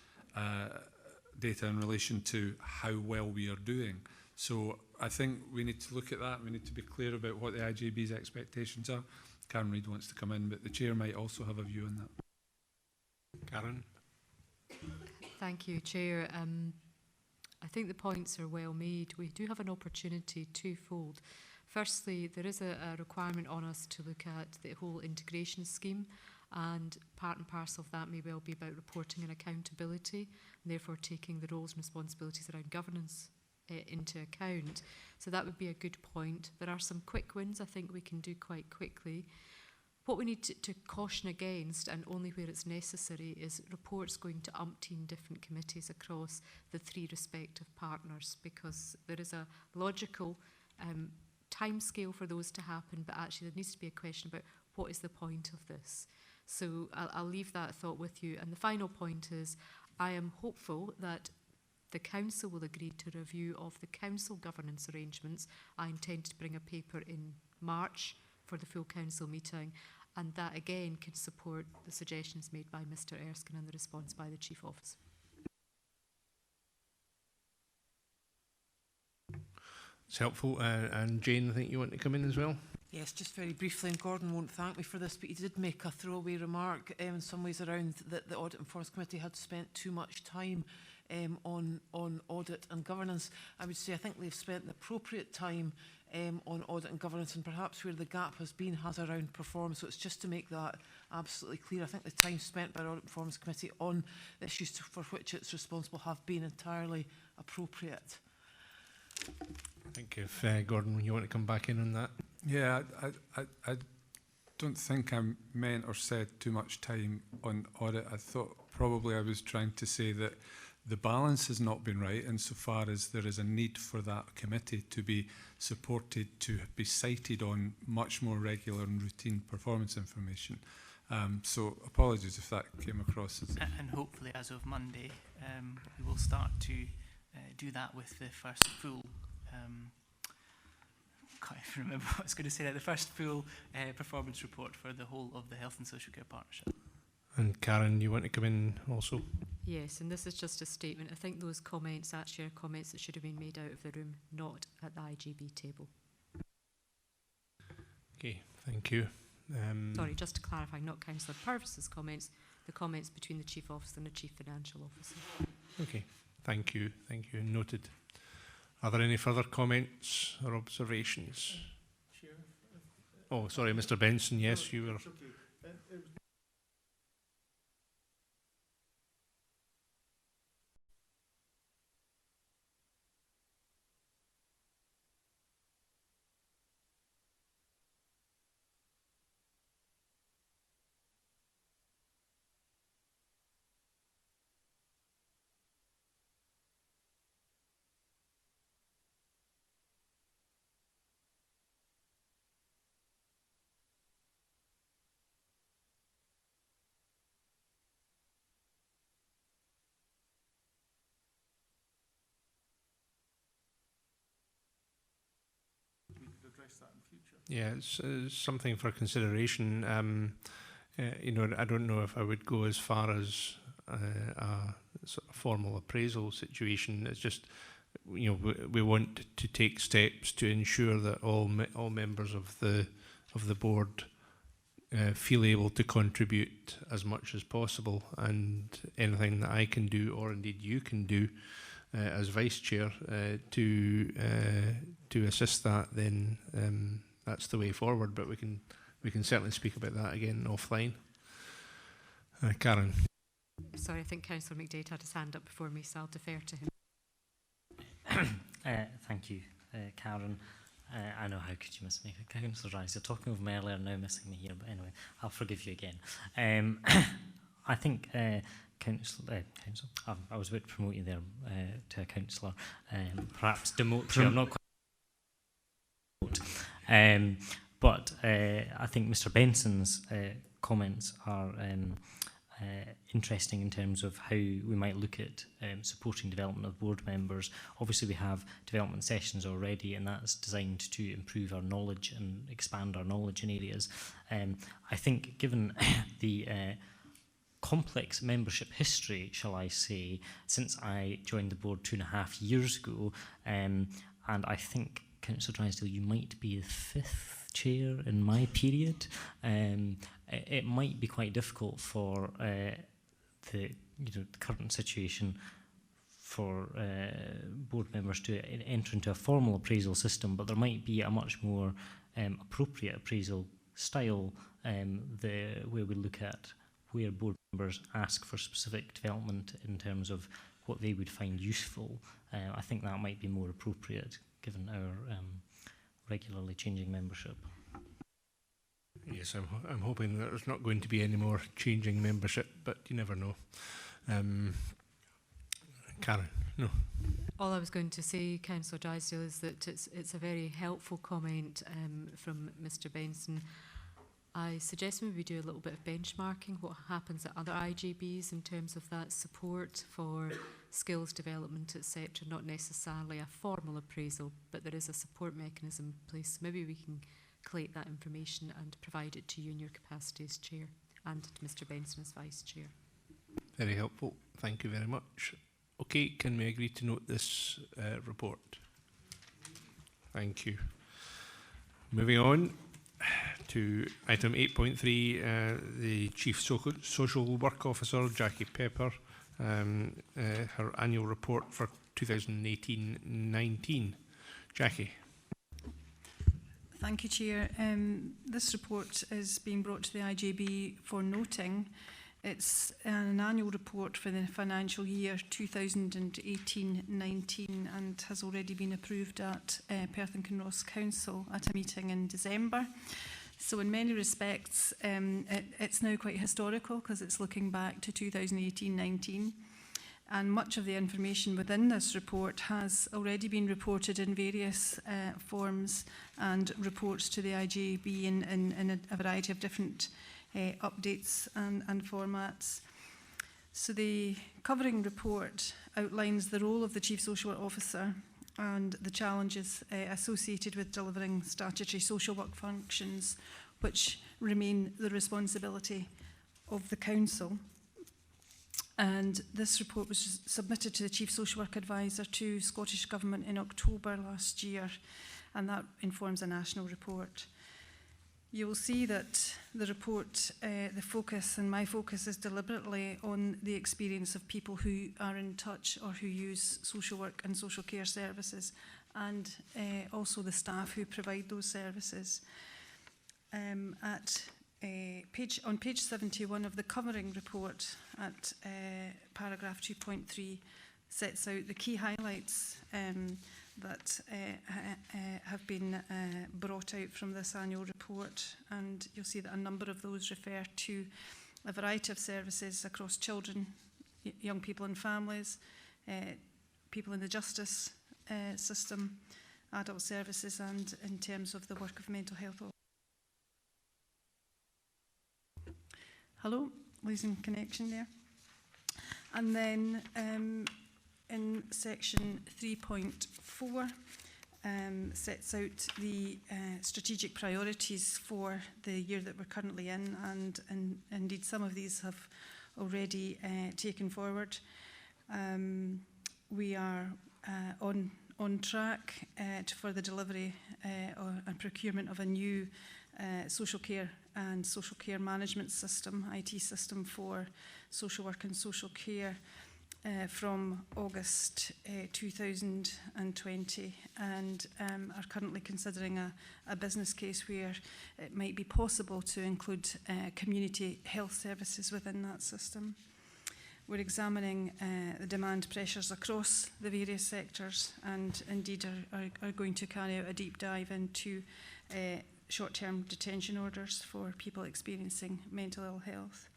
data in relation to how well we are doing. So I think we need to look at that. We need to be clear about what the IGB's expectations are. Karen Reid wants to come in, but the chair might also have a view on that. Karen? Thank you, Chair. I think the points are well made. We do have an opportunity twofold. Firstly, there is a requirement on us to look at the whole integration scheme, and part and parcel of that may well be about reporting and accountability, and therefore taking the roles and responsibilities around governance into account. So that would be a good point. There are some quick wins I think we can do quite quickly. What we need to caution against, and only where it's necessary, is reports going to umpteen different committees across the three respective partners, because there is a logical time scale for those to happen, but actually there needs to be a question about what is the point of this. So I'll leave that thought with you. And the final point is, I am hopeful that the Council will agree to a review of the Council governance arrangements. I intend to bring a paper in March for the full Council meeting, and that again can support the suggestions made by Mr Erskine and the response by the Chief Officer. It's helpful. And Jane, I think you want to come in as well? Yes, just very briefly, and Gordon won't thank me for this, but he did make a throwaway remark in some ways around that the Audit and Performance Committee had spent too much time on audit and governance. I would say I think they've spent the appropriate time on audit and governance, and perhaps where the gap has around performance. So it's just to make that absolutely clear. I think the time spent by the Audit and Performance Committee on the issues for which it's responsible have been entirely appropriate. I think if Gordon, you want to come back in on that? Yeah, I don't think I meant or said too much time on audit. I thought probably I was trying to say that the balance has not been right insofar as there is a need for that committee to be supported, to be cited on much more regular and routine performance information. So apologies if that came across as... And hopefully as of Monday, we will start to do that with the first full... can't even remember what I was going to say there. The first full performance report for the whole of the Health and Social Care Partnership. And Karen, you want to come in also? Yes, and this is just a statement. I think those comments actually are comments that should have been made out of the room, not at the IGB table. Okay, thank you. Sorry, just to clarify, not Councillor Purvis's comments, the comments between the Chief Officer and the Chief Financial Officer. Okay, thank you, noted. Are there any further comments or observations? Oh, sorry, Mr Benson, yes, you were... That in future. Yeah, it's something for consideration. You know, I don't know if I would go as far as a sort of formal appraisal situation. It's just we want to take steps to ensure that all members of the board feel able to contribute as much as possible, and anything that I can do, or indeed you can do as vice chair to assist that, then that's the way forward. But we can certainly speak about that again offline. Karen. Sorry, I think Councillor McDade had his hand up before me, so I'll defer to him. Thank you, Karen. I know, how could you miss me? Councillor Rice, you're talking of me earlier, now missing me here, but anyway, I'll forgive you again. I think, Councillor, I was about to promote you there to a councillor, perhaps demote you, I'm not quite but I think Mr Benson's comments are interesting in terms of how we might look at supporting development of board members. Obviously we have development sessions already, and that's designed to improve our knowledge and expand our knowledge in areas. I think given the complex membership history, shall I say, since I joined the board 2.5 years ago, and I think, Councillor Drysdale, you might be the 5th chair in my period. It might be quite difficult for the current situation for board members to enter into a formal appraisal system, but there might be a much more appropriate appraisal style where we look at where board members ask for specific development in terms of what they would find useful. I think that might be more appropriate given our regularly changing membership. Yes, I'm hoping that there's not going to be any more changing membership, but you never know. Karen, no. All I was going to say, Councillor Drysdale, is that it's a very helpful comment from Mr Benson. I suggest maybe we do a little bit of benchmarking, what happens at other IJBs in terms of that support for skills development, etc. Not necessarily a formal appraisal, but there is a support mechanism in place. Maybe we can collate that information and provide it to you in your capacity as chair, and to Mr Benson as vice chair. Very helpful. Thank you very much. Okay, can we agree to note this report? Thank you. Moving on to item 8.3, the Chief Social Work Officer, Jackie Pepper, her annual report for 2018-19. Jackie. Thank you, Chair. This report is being brought to the IJB for noting. It's an annual report for the financial year 2018-19 and has already been approved at Perth and Kinross Council at a meeting in December. So in many respects, it's now quite historical because it's looking back to 2018-19. And much of the information within this report has already been reported in various forms and reports to the IJB in a variety of different updates and formats. So the covering report outlines the role of the Chief Social Work Officer and the challenges associated with delivering statutory social work functions, which remain the responsibility of the Council. And this report was submitted to the Chief Social Work Advisor to Scottish Government in October last year, and that informs a national report. You will see that the report, the focus, and my focus is deliberately on the experience of people who are in touch or who use social work and social care services, and also the staff who provide those services. On page 71 of the covering report, at paragraph 2.3, sets out the key highlights that have been brought out from this annual report, and you'll see that a number of those refer to a variety of services across children, young people and families, people in the justice system, adult services, and in terms of the work of mental health. Hello, losing connection there. And then in section 3.4 sets out the strategic priorities for the year that we're currently in, and indeed some of these have already taken forward. We are on track for the delivery and procurement of a new social care and social care management system, IT system for social work and social care from August 2020, and are currently considering a business case where it might be possible to include community health services within that system. We're examining the demand pressures across the various sectors, and indeed are going to carry out a deep dive into short-term detention orders for people experiencing mental ill health.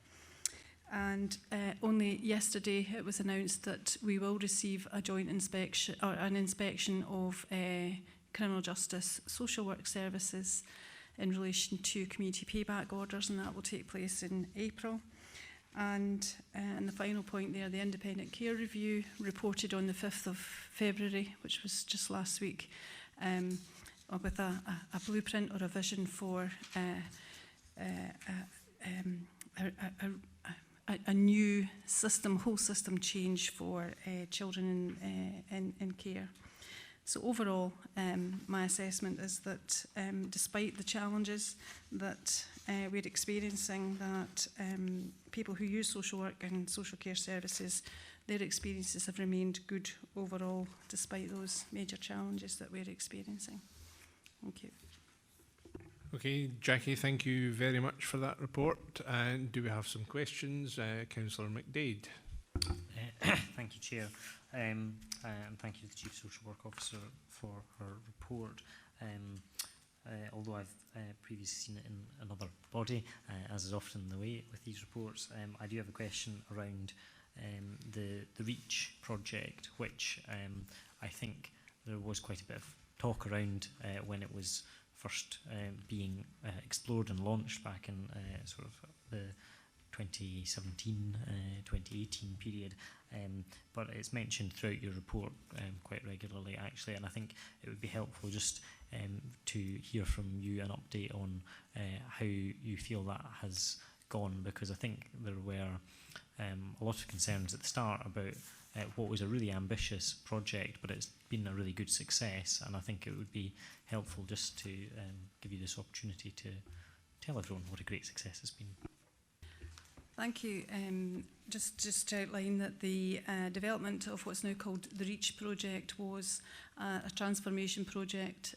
And only yesterday it was announced that we will receive a joint inspection, or an inspection of criminal justice social work services in relation to community payback orders, and that will take place in April. And the final point there, the independent care review reported on the 5th of February, which was just last week, with a blueprint or a vision for a new system, whole system change for children in care. So overall, my assessment is that despite the challenges that we're experiencing, that people who use social work and social care services, their experiences have remained good overall, despite those major challenges that we're experiencing. Thank you. Okay, Jackie, thank you very much for that report. And do we have some questions? Councillor McDade. Thank you, Chair. And thank you to the Chief Social Work Officer for her report. Although I've previously seen it in another body, as is often the way with these reports, I do have a question around the REACH project, which I think there was quite a bit of talk around when it was first being explored and launched back in sort of the 2017-2018 period, but it's mentioned throughout your report quite regularly, actually, and I think it would be helpful just to hear from you an update on how you feel that has gone, because I think there were a lot of concerns at the start about what was a really ambitious project, but it's been a really good success, and I think it would be helpful just to give you this opportunity to tell everyone what a great success it's been. Thank you. Just to outline that the development of what's now called the REACH project was a transformation project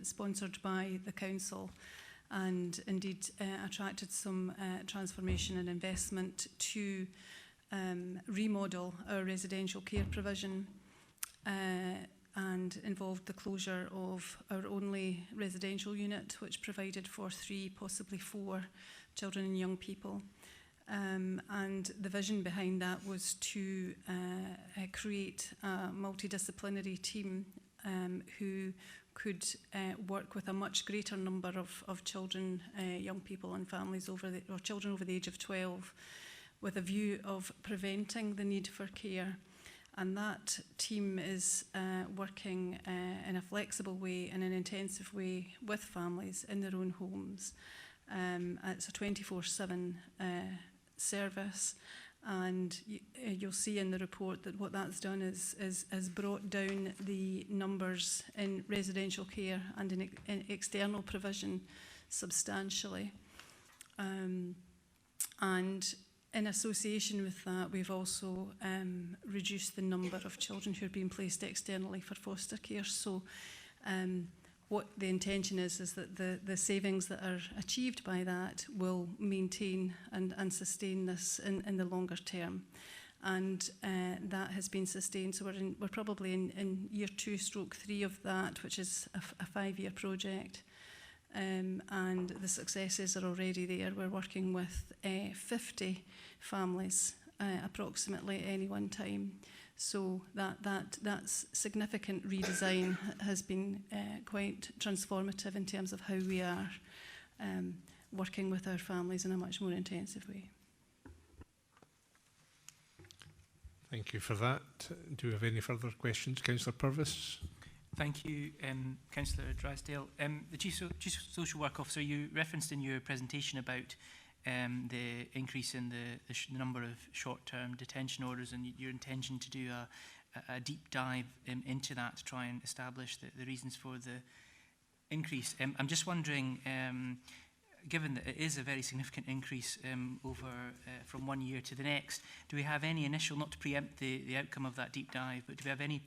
sponsored by the Council, and indeed attracted some transformation and investment to remodel our residential care provision, and involved the closure of our only residential unit, which provided for 3, possibly 4 children and young people. And the vision behind that was to create a multidisciplinary team who could work with a much greater number of children, young people and families or children over the age of 12, with a view of preventing the need for care. And that team is working in a flexible way, in an intensive way, with families in their own homes. It's a 24/7 service, and you'll see in the report that what that's done is brought down the numbers in residential care and in external provision substantially. And in association with that, we've also reduced the number of children who are being placed externally for foster care. So what the intention is that the savings that are achieved by that will maintain and sustain this in the longer term. And that has been sustained. So we're probably in year 2/3 of that, which is a 5-year project. And the successes are already there. We're working with 50 families approximately at any one time. So that's significant redesign has been quite transformative in terms of how we are working with our families in a much more intensive way. Thank you for that. Do we have any further questions? Councillor Purvis. Thank you, Councillor Drysdale. The Chief Social Work Officer, you referenced in your presentation about the increase in the number of short-term detention orders and your intention to do a deep dive into that to try and establish the reasons for the increase. I'm just wondering, given that it is a very significant increase over from one year to the next, do we have any initial, not to preempt the outcome of that deep dive, but do we have any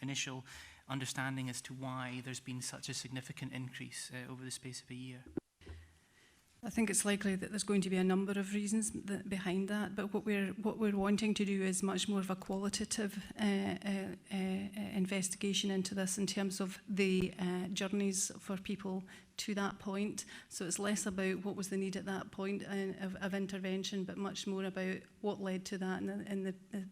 initial understanding as to why there's been such a significant increase over the space of a year? I think it's likely that there's going to be a number of reasons behind that, but what we're wanting to do is much more of a qualitative investigation into this in terms of the journeys for people to that point. So it's less about what was the need at that point of intervention, but much more about what led to that in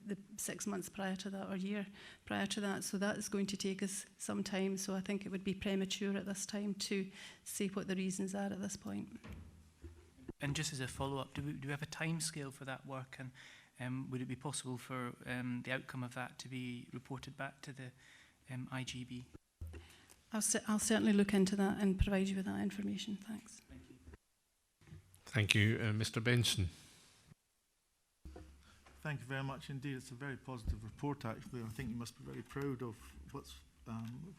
the 6 months prior to that or year prior to that. So that is going to take us some time. So I think it would be premature at this time to say what the reasons are at this point. And just as a follow-up, do we have a time scale for that work, and would it be possible for the outcome of that to be reported back to the IGB? I'll certainly look into that and provide you with that information. Thanks. Thank you. Mr. Benson. Thank you very much indeed. It's a very positive report, actually. I think you must be very proud of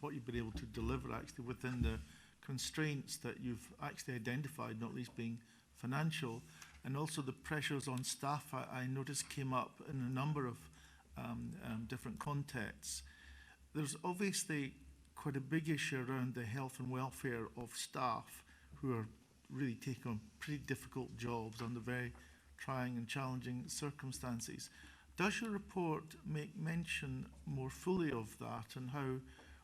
what you've been able to deliver, actually, within the constraints that you've actually identified, not least being financial, and also the pressures on staff I noticed came up in a number of different contexts. There's obviously quite a big issue around the health and welfare of staff who are really taking on pretty difficult jobs under very trying and challenging circumstances. Does your report make mention more fully of that and how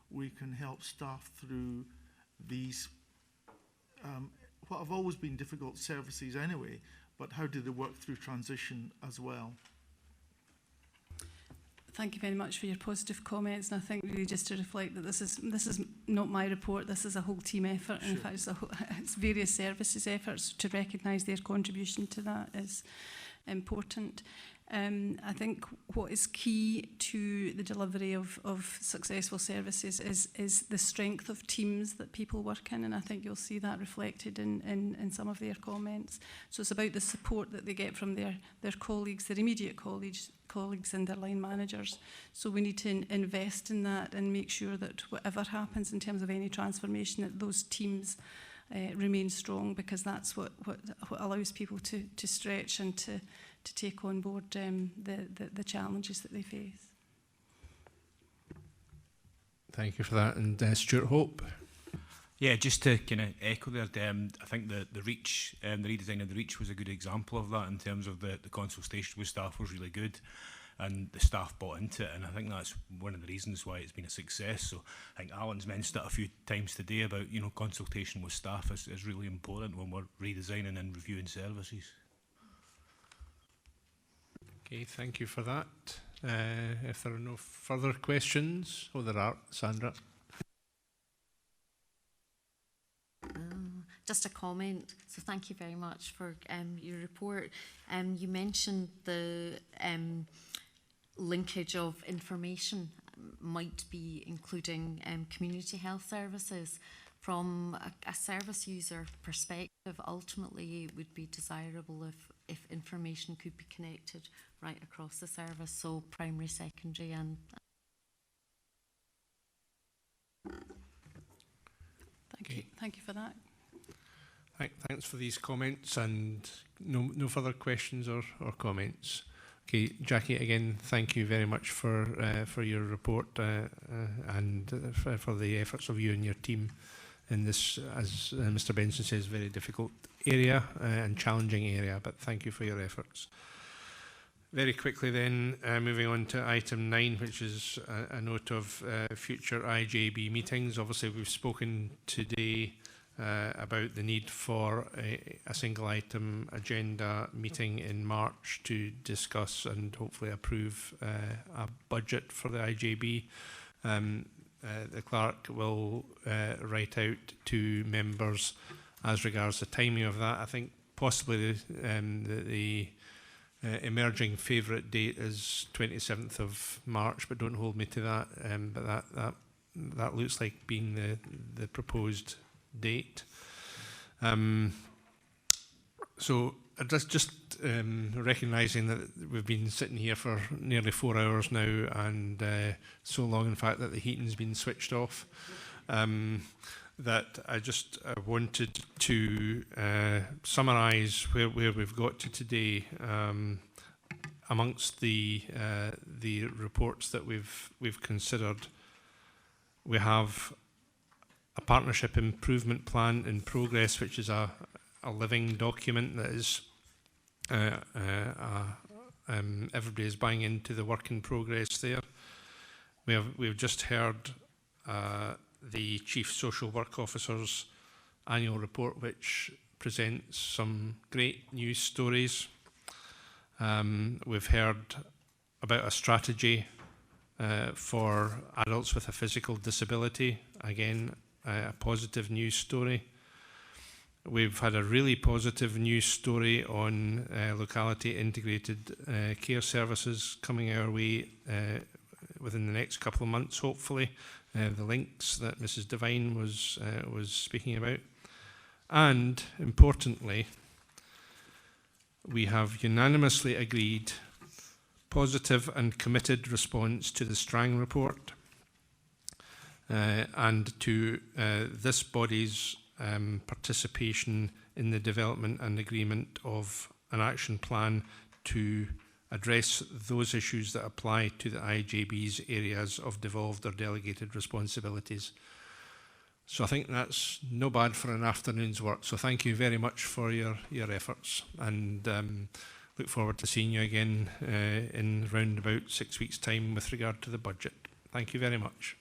we can help staff through these what have always been difficult services anyway, but how do they work through transition as well? Thank you very much for your positive comments, and I think really just to reflect that this is not my report, this is a whole team effort. Sure. In fact, it's various services efforts. To recognise their contribution to that is important. I think what is key to the delivery of successful services is the strength of teams that people work in, and I think you'll see that reflected in some of their comments. So it's about the support that they get from their colleagues, their immediate colleagues and their line managers. So we need to invest in that and make sure that whatever happens in terms of any transformation, that those teams remain strong, because that's what allows people to stretch and to take on board the challenges that they face. Thank you for that. And Stuart Hope. Yeah, just to kind of echo there, I think the reach, the redesign of the reach was a good example of that in terms of the consultation with staff was really good and the staff bought into it, and I think that's one of the reasons why it's been a success. So I think Alan's mentioned it a few times today about, consultation with staff is really important when we're redesigning and reviewing services. Okay, thank you for that. If there are no further questions, there are, Sandra. Just a comment. So thank you very much for your report. You mentioned the linkage of information might be including community health services. From a service user perspective, ultimately it would be desirable if information could be connected right across the service, so primary, secondary and... Thank you for that. Thanks for these comments, and no further questions or comments. Okay, Jackie, again, thank you very much for your report and for the efforts of you and your team in this, as Mr. Benson says, very difficult area and challenging area, but thank you for your efforts. Very quickly then, moving on to item 9, which is a note of future IJB meetings. Obviously, we've spoken today about the need for a single item agenda meeting in March to discuss and hopefully approve a budget for the IJB. The clerk will write out to members as regards the timing of that. I think possibly the emerging favourite date is 27th of March, but don't hold me to that. But that looks like being the proposed date. So just recognising that we've been sitting here for nearly 4 hours now, and so long, in fact, that the heating's been switched off, that I just wanted to summarise where we've got to today. Amongst the reports that we've considered, we have a partnership improvement plan in progress, which is a living document that is everybody is buying into the work in progress there. We've just heard the Chief Social Work Officer's annual report, which presents some great news stories. We've heard about a strategy for adults with a physical disability, again a positive news story. We've had a really positive news story on locality integrated care services coming our way within the next couple of months, hopefully. The links that Mrs. Devine was speaking about. And importantly, we have unanimously agreed positive and committed response to the Strang report and to this body's participation in the development and agreement of an action plan to address those issues that apply to the IJB's areas of devolved or delegated responsibilities. So I think that's no bad for an afternoon's work. So thank you very much for your efforts, and look forward to seeing you again in round about 6 weeks' time with regard to the budget. Thank you very much.